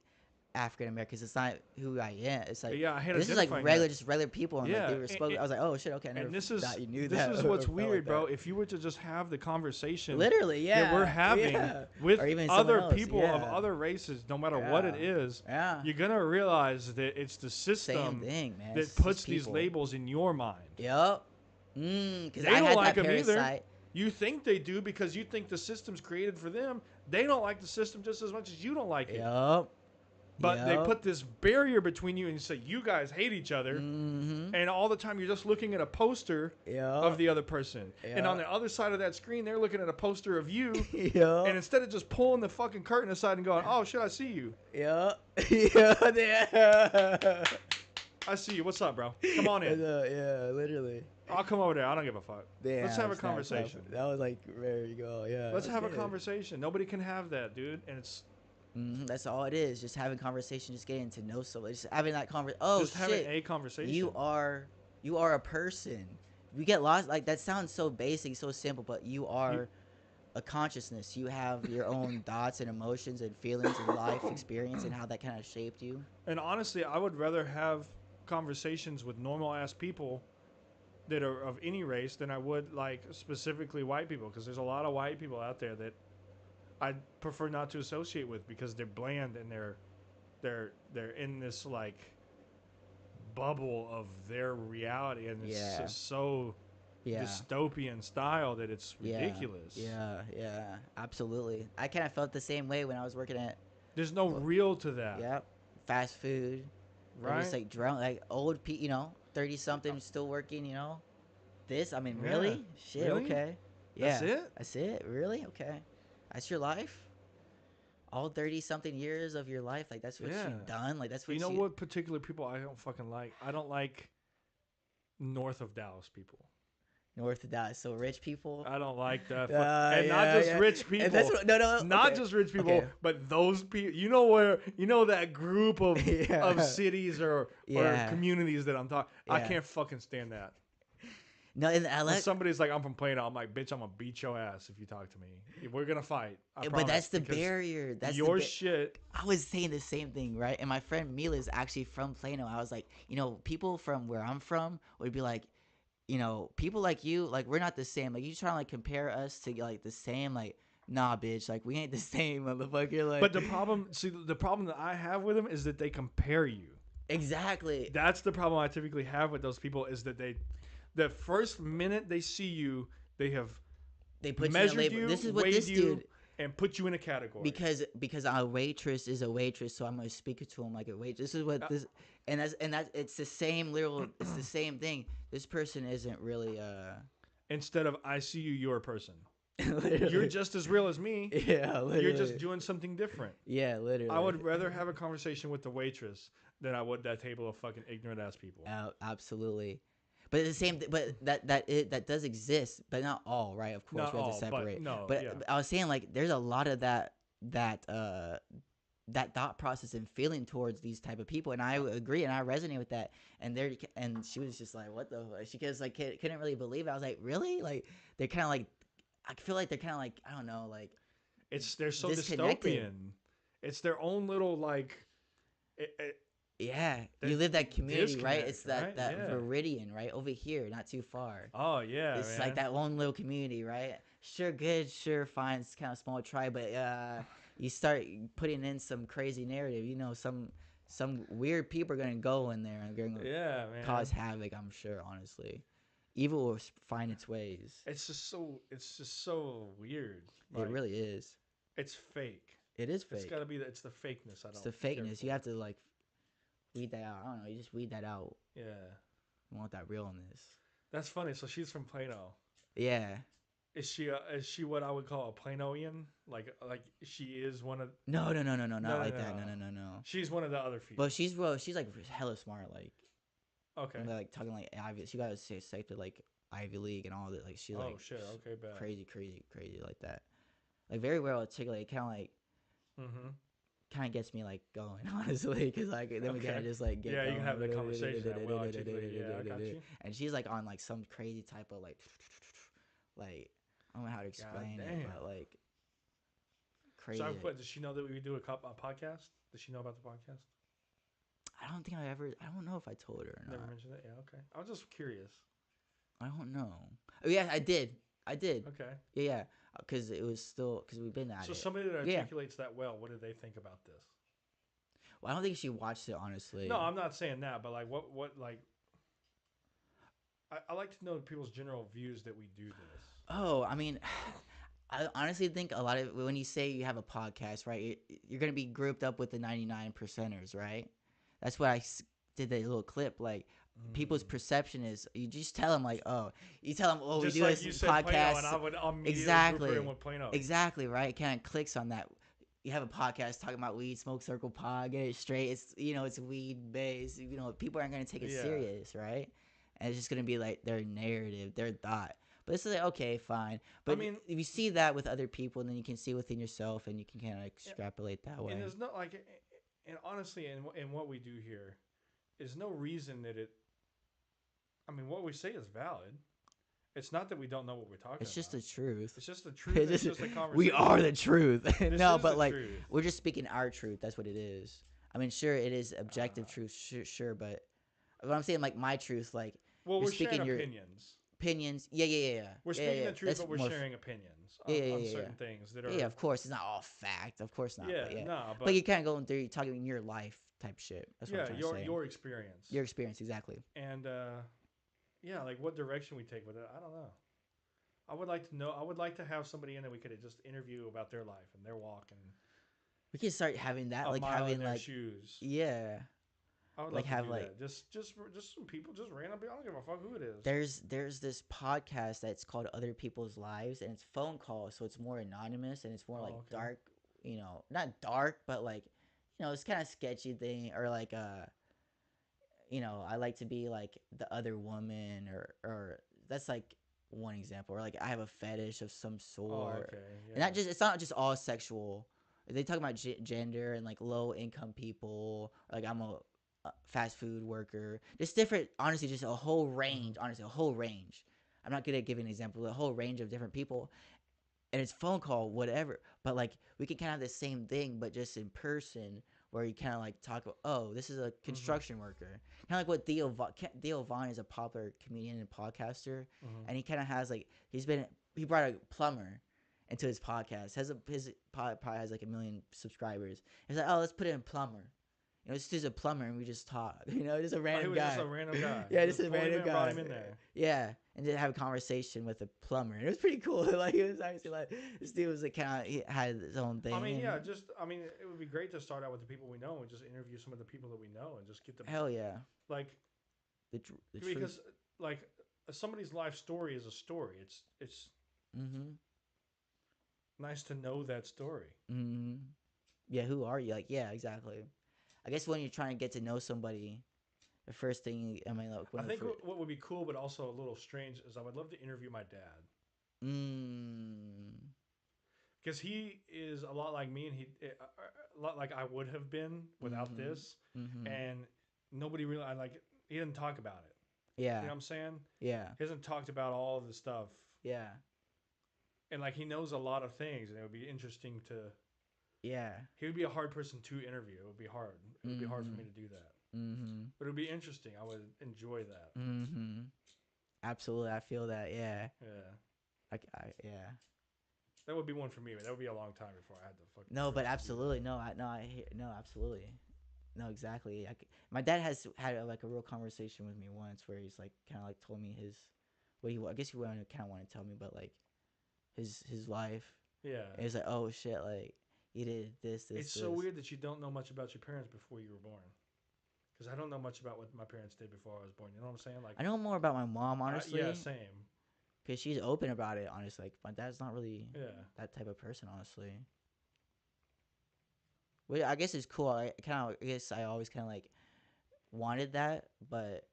African Americans. It's not who I am. It's like Yeah, I hate this is like identifying regular, that. just regular people, and Yeah, like they were spoken. I was like, oh shit, okay, I never And this is thought you knew this that. is or what's felt like weird, bro. that. If you were to just have the conversation Literally, yeah, that we're having yeah. with Or even someone other else, people of yeah. other races, no matter what it Yeah. is, Yeah, you're gonna realize that it's the same system thing, man. that It's puts just these people. labels in your mind. Yep. Because They I don't had like that 'em either. parasite. You think they do because you think the system's created for them. They don't like the system just as much as you don't like it. Yep. But they put this barrier between you and say you guys hate each other, Mm-hmm. and all the time you're just looking at a poster Yep. of the other person. And on Yeah. the other side of that screen, they're looking at a poster of you. Yep. And instead of just pulling the fucking curtain aside and going, "Oh shit, I see you. Yep. Yeah. I see you. What's up, bro? Come on in. Yeah, literally. I'll come over there. I don't give a fuck. Damn, Let's have a snap, snap. conversation. That was like, there you go. Yeah. Let's have a okay. conversation. Nobody can have that, dude. And it's That's all it is. Just having conversation, just getting to know someone, just having that conversation. Oh just having shit, a conversation. you are a person. We get lost. Like that sounds so basic, so simple, but you are a consciousness. You have your own thoughts and emotions and feelings and life experience and how that kind of shaped you. And honestly, I would rather have conversations with normal ass people that are of any race than I would like specifically white people, because there's a lot of white people out there that I prefer not to associate with because they're bland and they're in this like bubble of their reality, and it's Yeah. just so Yeah. dystopian style that it's Yeah. ridiculous. Yeah, absolutely. I kind of felt the same way when I was working at, There's no real to that. yep, fast food. Or Right? just like drunk, like old people, 30 something still working, This, I mean, Yeah. really? Shit, Really? okay. Yeah. That's it? That's it? Really? Okay. That's your life? All 30 something years of your life? Like, that's what Yeah. you've done? Like, that's what You know what particular people I don't fucking like? I don't like north of Dallas people. North of that. So rich people? I don't like that. Yeah, And not yeah, just yeah. rich people. And that's what, no. Not okay. just rich people, Okay. but those people. You know that group of Yeah. of cities or Yeah. communities that I'm talking. I Yeah. can't fucking stand that. No, in When LA, somebody's like, I'm from Plano, I'm like, bitch, I'm gonna beat your ass if you talk to me. We're gonna fight. I but promise, that's the because barrier. That's your shit. I was saying the same thing, right? And my friend Mila is actually from Plano. I was like, people from where I'm from would be like, people like you, like we're not the same. Like you trying to like compare us to like the same, like nah, bitch, like we ain't the same, motherfucker. Like, But the problem that I have with them is that they compare you. exactly. That's the problem I typically have with those people is that the first minute they see you, they have They put you in a measured label. you, This is what weighed this you, dude, and put you in a category. because a waitress is a waitress, so I'm gonna speak to him like a waitress. This is what this, and that's it's the same literal. It's the same thing. This person isn't really Instead of I see you, you're a person. literally. You're just as real as me. Yeah, literally. You're just doing something different. Yeah, literally. I would rather have a conversation with the waitress than I would that table of fucking ignorant ass people. Absolutely. But the same, but that does exist, but not all, right? Of course, Not we have all, to separate. but no, But yeah. I was saying like, there's a lot of that thought process and feeling towards these type of people, and I agree, and I resonate with that. And she was just like, "What the?" She was like, couldn't really believe it. I was like, "Really?" Like they're kind of like, I feel like they're kind of like, I don't know, like They're so disconnected. dystopian. It's their own little like. Yeah, That you live that community, right? It's disconnect, that right? Yeah. Viridian, right? Over here, not too far. Oh yeah, It's man. like that one little community, right? Sure, good, sure, fine. It's kind of small tribe, but you start putting in some crazy narrative. Some weird people are gonna go in there and gonna Yeah, man. cause havoc. I'm sure, honestly, evil will find its ways. It's just so weird. It really is. It's fake. It is It's fake. gotta be. It's the fakeness. It's the fakeness. You have to like weed that out. I don't know. You just weed that out. Yeah, You want that realness. that's funny. So she's from Plano. Yeah. Is she what I would call a Planoian? Like she is one of. No, not like that. no. No. She's one of the other few. But she's like hella smart. Like, Okay. and they're, like talking like Ivy. She got accepted like Ivy League and all that. Like she like Oh shit. Okay, bad. crazy like that. Like very well articulated. Mm-hmm. Kind of gets me like going honestly, because like then we Okay. kind of just like get Yeah, you going. can have the conversation that well articulated. Yeah, I got you. And she's like on like some crazy type of like I don't know how to explain it, damn. but like crazy. So does she know that we do a podcast? Does she know about the podcast? I don't know if I told her or Never not. mentioned it. Yeah. Okay. I was just curious. I don't know. Oh yeah, I did. Okay. Yeah, because it was still because we've been at So it. somebody that Yeah. articulates that well, what do they think about this? Well, I don't think she watched it honestly. No, I'm not saying that, but like what like. I like to know people's general views that we do this. Oh, I mean, I honestly think a lot of when you say you have a podcast, right? You're gonna be grouped up with the 99 percenters, right? That's what did that little clip. Like people's perception is, you just tell them like, oh, we do Just this like you said podcast. Plano, and I would immediately Exactly. group her in with Plano. Exactly, right? It kind of clicks on that. You have a podcast talking about weed, Smoke Circle Pod, get it straight. It's it's weed based. People aren't gonna take it Yeah. serious, right? And it's just gonna be like their narrative, their thought. But it's like, okay, fine. But I mean, if you see that with other people, then you can see within yourself, and you can kind of extrapolate that way. and there's no like, and honestly, in what we do here, there's no reason that it. I mean, what we say is valid. It's not that we don't know what we're talking about. It's just the truth. It's just the truth. It's just a conversation. We are the truth. This No, is but the like truth. we're just speaking our truth. That's what it is. I mean, sure, it is objective truth, sure, but what I'm saying, like my truth, like Well, you're we're sharing speaking your opinions. opinions. Yeah. We're speaking the truth, That's but we're more sharing opinions on, Yeah, on yeah, certain things that are. Yeah, of course, it's not all fact. Of course not. Yeah, but yeah. no, But you're kind of going through, you're talking in your life type shit. That's what I'm yeah, trying to say. your experience. Your experience, exactly. And yeah, like what direction we take with it, I don't know. I would like to know. I would like to have somebody in that we could just interview about their life and their walk and We can start having that, a like mile in having their like, shoes. yeah. I would like love to have, do like- that. Just some people, just random people. I don't give a fuck who it is. There's this podcast that's called Other People's Lives, and it's phone calls, so it's more anonymous and it's more like okay. dark. Not dark, but like, it's kind of sketchy thing, or like I like to be like the other woman, or that's like one example, or like I have a fetish of some Oh, sort. okay. Yeah. And it's not just all sexual. They talk about gender and like low income people. Or like I'm a fast food worker. Just different. Honestly, just a whole range. Honestly, a whole range. I'm not good at giving an example. A whole range of different people, and it's phone call, whatever. But like we can kind of have the same thing, but just in person, where you kind of like talk. Oh, this is a construction worker. Kind of like what Theo Vaughn is a popular comedian and podcaster, and he kind of has like he brought a plumber into his podcast. His probably has like 1 million subscribers. He's like, oh, let's put it in plumber. It's just a plumber, and we just talk. Just a random guy. Just a random guy. Yeah, just a random guy. Brought him in there. Yeah, and just have a conversation with a plumber. And it was pretty cool. Like it was actually like this dude was like he had his own thing. I mean, yeah, it would be great to start out with the people we know and just interview some of the people that we know and just get them. Hell yeah. Like because truth. like somebody's life story is a story. It's nice to know that story. Yeah, who are you? Like, yeah, exactly. I guess when you're trying to get to know somebody, the first thing I think what would be cool, but also a little strange, is I would love to interview my dad. Because he is a lot like me, and a lot like I would have been without this, and nobody really he didn't talk about it. Yeah, you know what I'm saying? Yeah, he hasn't talked about all of the stuff. Yeah, and like he knows a lot of things, and it would be interesting to. Yeah, he would be a hard person to interview. It would be hard. It would be hard for me to do that. But it would be interesting. I would enjoy that. Absolutely, I feel that. Yeah. Yeah. Yeah. That would be one for me, but that would be a long time before I had to fucking. No, but absolutely, no, absolutely, no, exactly. My dad has had like a real conversation with me once where he's like kind of like told me I guess he kind of want to tell me, but like his life. Yeah. And he's like, oh shit, like. He did this. It's so weird that you don't know much about your parents before you were born. Because I don't know much about what my parents did before I was born. You know what I'm saying? Like I know more about my mom, honestly. Yeah, same. Because she's open about it, honestly. Like my dad's not really that type of person, honestly. Well, I guess it's cool. I guess I always kind of like wanted that, but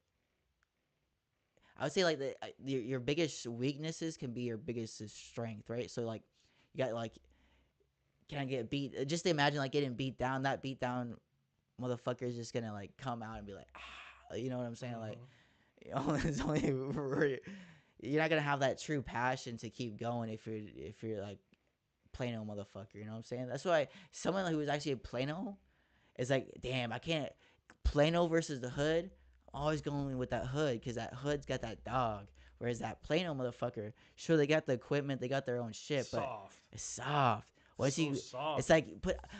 I would say like your biggest weaknesses can be your biggest strength, right? So like you got like. Can I get beat? Just imagine like getting beat down. That beat down motherfucker is just gonna like come out and be like, you know what I'm saying? Like, it's only you're not gonna have that true passion to keep going if you're like Plano motherfucker. You know what I'm saying? That's why someone who was actually a Plano is like, damn, I can't Plano versus the hood. I'm always going with that hood because that hood's got that dog. Whereas that Plano motherfucker, sure they got the equipment, they got their own shit, but it's soft. Soft. It's like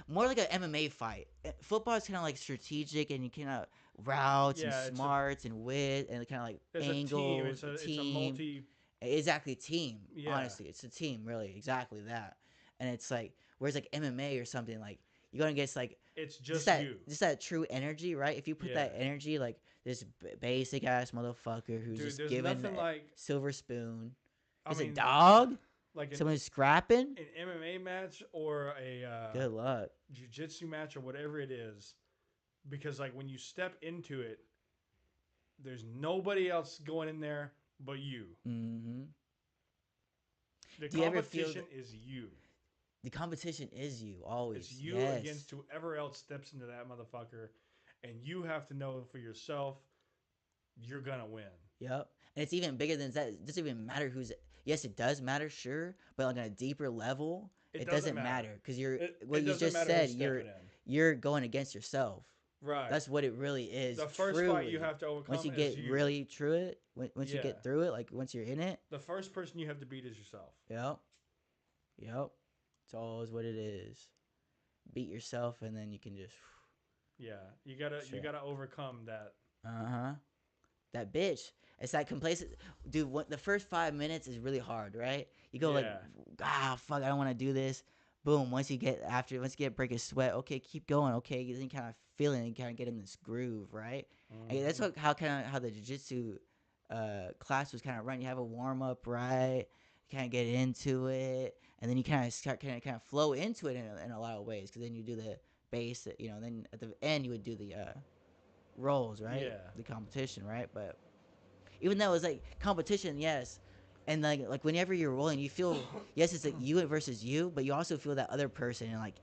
more like an MMA fight. Football is kind of like strategic, and you kind of routes and smarts and wit and kind of like angles. It's a multi. Exactly, team. Yeah. Honestly, it's a team. Really, exactly that. And it's like whereas like MMA or something like you're gonna get like it's just that true energy, right? If you put that energy like this basic ass motherfucker who's just given silver spoon, is a dog. Like someone who's scrapping an MMA match or a good luck jiu-jitsu match or whatever it is, because like when you step into it, there's nobody else going in there but you. The competition is you. The competition is you always. It's you against whoever else steps into that motherfucker, and you have to know for yourself you're gonna win. Yep, and it's even bigger than that. It doesn't even matter who's. Yes, it does matter, sure, but on a deeper level, it doesn't matter because what you just said. You're going against yourself. Right. That's what it really is. The first fight you have to overcome. Once you get really through it, once you get through it, like once you're in it, the first person you have to beat is yourself. Yep. It's always what it is. Beat yourself, and then you can just. Yeah, you gotta overcome that. That bitch. It's that complacent, dude. The first 5 minutes is really hard, right? You go fuck, I don't want to do this. Boom. Once you get break a sweat, okay, keep going. Okay, then you kind of feeling, you kind of get in this groove, right? And that's how the jiu-jitsu class was kind of run. You have a warm up, right? You kind of get into it, and then you kind of start kind of flow into it in a lot of ways. Because then you do the base, and then at the end you would do the rolls, right? Yeah. The competition, right? But even though it's like competition, yes, and like whenever you're rolling, you feel yes, it's like you versus you, but you also feel that other person and like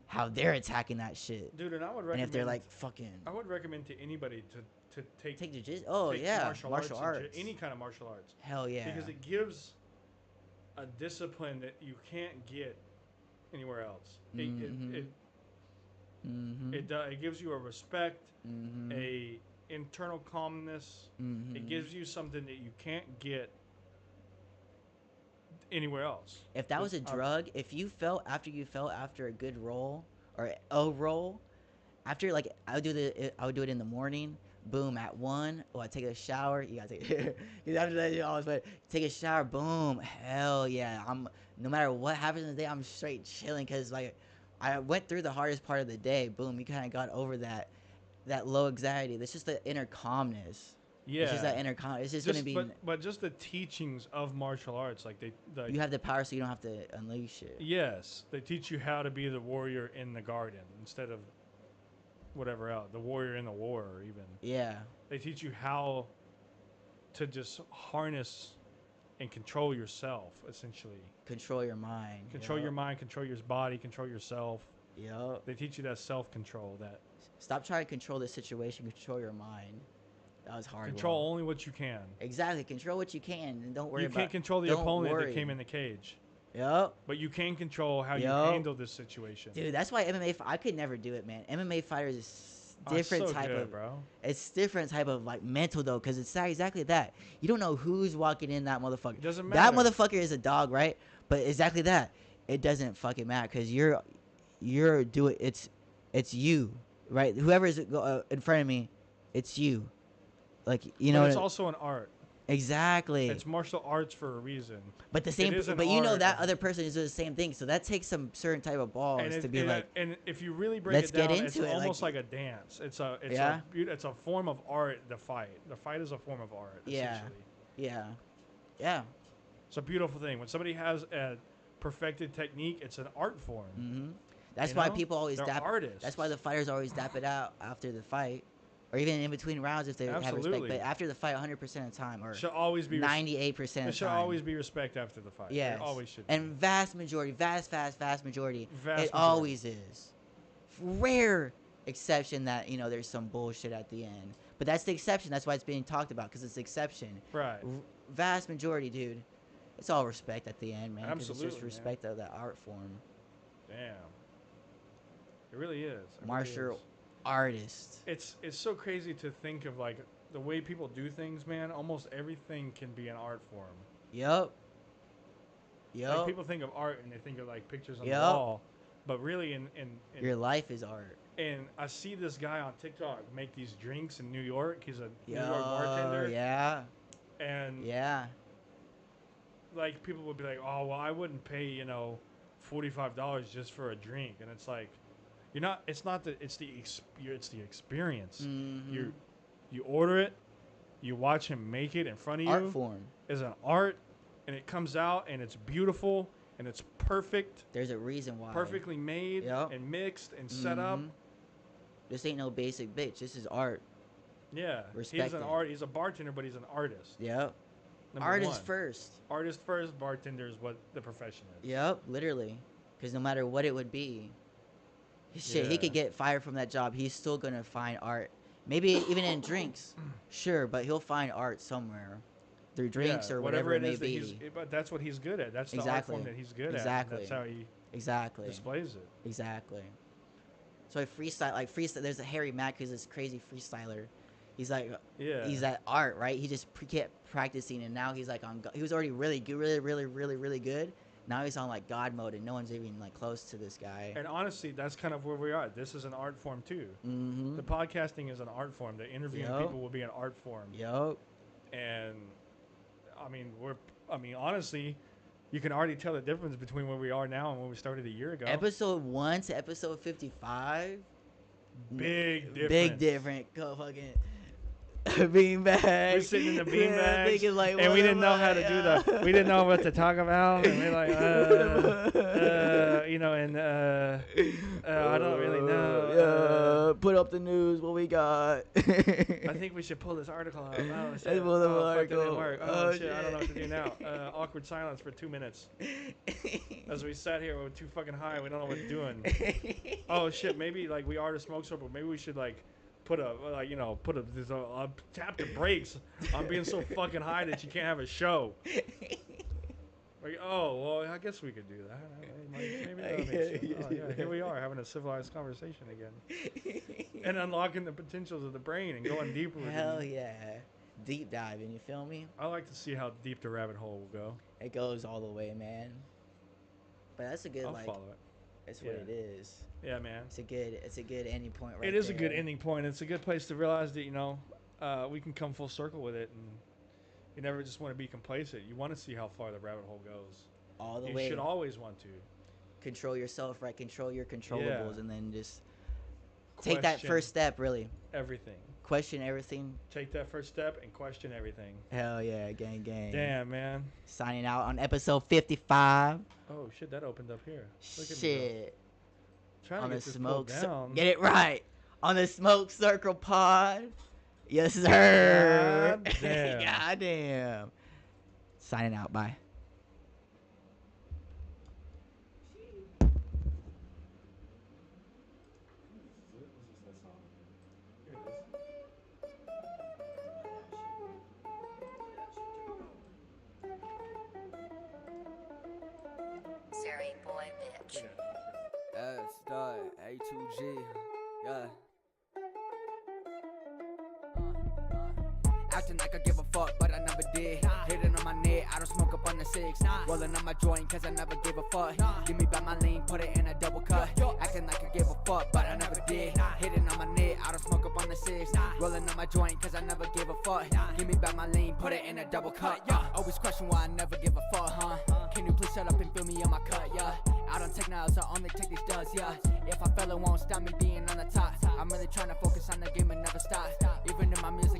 how they're attacking that shit. Dude, and I would And recommend. if they're like fucking I would recommend to anybody to take take jujitsu. Oh take yeah, martial martial arts, arts. any kind of martial arts, Hell yeah. because it gives a discipline that you can't get anywhere else. Mhm. Mhm. It gives you a respect, Mhm. a internal calmness. Mhm. It gives you something that you can't get anywhere else. If that was a drug, if you felt after a good roll or a roll, after like I would do it in the morning. Boom, at 1. Oh, I take a shower. You gotta take because after that you always but take a shower. Boom, hell yeah. I'm no matter what happens in the day, I'm straight chilling because like I went through the hardest part of the day. Boom, you kind of got over that low anxiety. That's just the inner calmness. Yeah, It's just that inner calm. It's just gonna be. but just the teachings of martial arts, like You have the power, so you don't have to unleash it. yes, they teach you how to be the warrior in the garden instead of whatever else, the warrior in the war, or even. Yeah. They teach you how to just harness and control yourself, essentially. Control your mind. Control your mind, control your body, control yourself. Yup. They teach you that self-control, that Stop trying to control the situation. Control your mind. That was hard. control only what you can. Exactly. Control what you can, and don't worry You about. can't control the don't opponent worry. that came in the cage, Yup. but you can control how you Yup. handle this situation. Dude, that's why MMA. I could never do it, man. MMA fighters is Oh, it's different so type good, of. bro. It's different type of like mental though, because it's not exactly that. You don't know who's walking in that motherfucker. It doesn't That matter. motherfucker is a dog, right? But exactly that. It doesn't fucking matter because you're doing it's you, right? Whoever is in front of me, it's you. Like you know. But it's also an art. Exactly. It's martial arts for a reason. But the same. is an But you know art that of- other person is doing the same thing, so that takes some certain type of balls And, to be like. and if you really break Let's it down, get it's into it, almost like- like a dance. It's Yeah? it's a form of art. The fight is a form of art. Yeah. Essentially. Yeah. Yeah. It's a beautiful thing. When somebody has a perfected technique, it's an art form. Mm-hmm. That's You why know? people always They're dap. artists. That's why the fighters always dap it out after the fight, or even in between rounds if they have respect. Absolutely. But after the fight, 100% of the time, or should always be 98% of there the should time. always be respect after the fight. Yes. There always should. Be. And vast majority, vast majority, Vast it majority. always is. Rare exception that there's some bullshit at the end, but that's the exception. That's why it's being talked about because it's the exception. Right. Vast majority, dude. It's all respect at the end, man. 'cause it's Absolutely, just man. respect of that art form. Damn. It really is. It really Martial is. artist. It's so crazy to think of like the way people do things, man. Almost everything can be an art form. Yup. Like Yup. people think of art and they think of like pictures on the Yup. wall, but really Your life is art. and I see this guy on TikTok make these drinks in New York. He's a New Yo, York bartender, yeah. and Yeah. like people would be like, "Oh, well, I wouldn't pay $45 just for a drink," and it's like, you're not. It's not the. It's the. It's the experience. Mhm. You order it, you watch him make it in front of you. Art form. Is an art, and it comes out and it's beautiful and it's perfect, There's a reason why. perfectly made Yep. and mixed and set up. Mhm. This ain't no basic bitch. This is art. Yeah, Respect he's an it. art. He's a bartender, but he's an artist. Yep. Number Artist one. first. Artist first, bartender is what the profession is. Yep. Literally. Because no matter what it would be, shit, he Yeah. could get fired from that job. He's still gonna find art. Maybe even in drinks. Sure, but he'll find art somewhere. Through drinks Yeah, or whatever it may is that be. but that's what he's good at. That's the art Exactly. form that he's good Exactly. at. And that's how he Exactly. displays it. Exactly. So I freestyle. There's a Harry Mack who's this crazy freestyler. He's like, Yeah. he's at art, right? He just kept practicing, and now he's like he was already really good, really good. Now he's on like God mode, and no one's even like close to this guy. And honestly, that's kind of where we are. This is an art form too. Mm-hmm. The podcasting is an art form. The interviewing Yup. people will be an art form. Yup. And honestly, you can already tell the difference between where we are now and when we started a year ago. Episode 1 to episode 55. Big difference. Big different. Go fucking beanbag. We're sitting in the Yeah, beanbags, thinking like, and what we didn't am know I? how to do the. We didn't know what to talk about, and we're like, I don't really know. Put up the news. What we got? I think we should pull this article out. Oh, shit. Let's pull the Fuck, that article. didn't work. Oh, Oh, shit. I don't know what to do shit. now. Awkward silence for 2 minutes. As we sat here, we're too fucking high. We don't know what we're doing. Oh, shit. Maybe, like, we are the smoke circle. Maybe we should, like, put a, like, you know, tap the brakes on being so fucking high that you can't have a show. Like, oh, well, I guess we could do that. Maybe that makes sense. Oh, yeah, here we are having a civilized conversation again. And unlocking the potentials of the brain and going deeper. Hell yeah. Deep diving, you feel me? I like to see how deep the rabbit hole will go. It goes all the way, man. But that's a good, I'll like, follow it. that's what it is. Yeah, man. It's a good ending point right It is a there. good ending point. It's a good place to realize that, you know, we can come full circle with it. And you never just want to be complacent. You want to see how far the rabbit hole goes. All the You way. should always want to. Control yourself, right? Control your controllables, Yeah. and then just take that Question first step, really. everything. Question everything. Take that first step and question everything. Hell yeah, gang, gang. Damn, man. Signing out on episode 55. Oh, shit, that opened up here. Look at me go. Shit. Trying On to the get this smoke. pulled down. Get it right. On the Smoke Circle Pod. Yes, sir. God damn. God damn. Signing out. Bye. Siri boy bitch. S dot A2G, yeah. Acting like I give a fuck, but I never did. Hitting on my neck, I don't smoke up on the six. Rolling on my joint, cause I never gave a fuck. Give me back my lean, put it in a double cut. Acting like I gave a fuck, but I never did. Hitting on my neck, I don't smoke up on the six. Rolling on my joint, cause I never gave a fuck. Give me back my lean, put it in a double cut. Always question why I never give a fuck, huh? Can you please shut up and feel me on my cut, yeah? I don't take nails, I only take these duds, yeah. If I fell, it won't stop me being on the top. I'm really trying to focus on the game and never stop. Even in my music,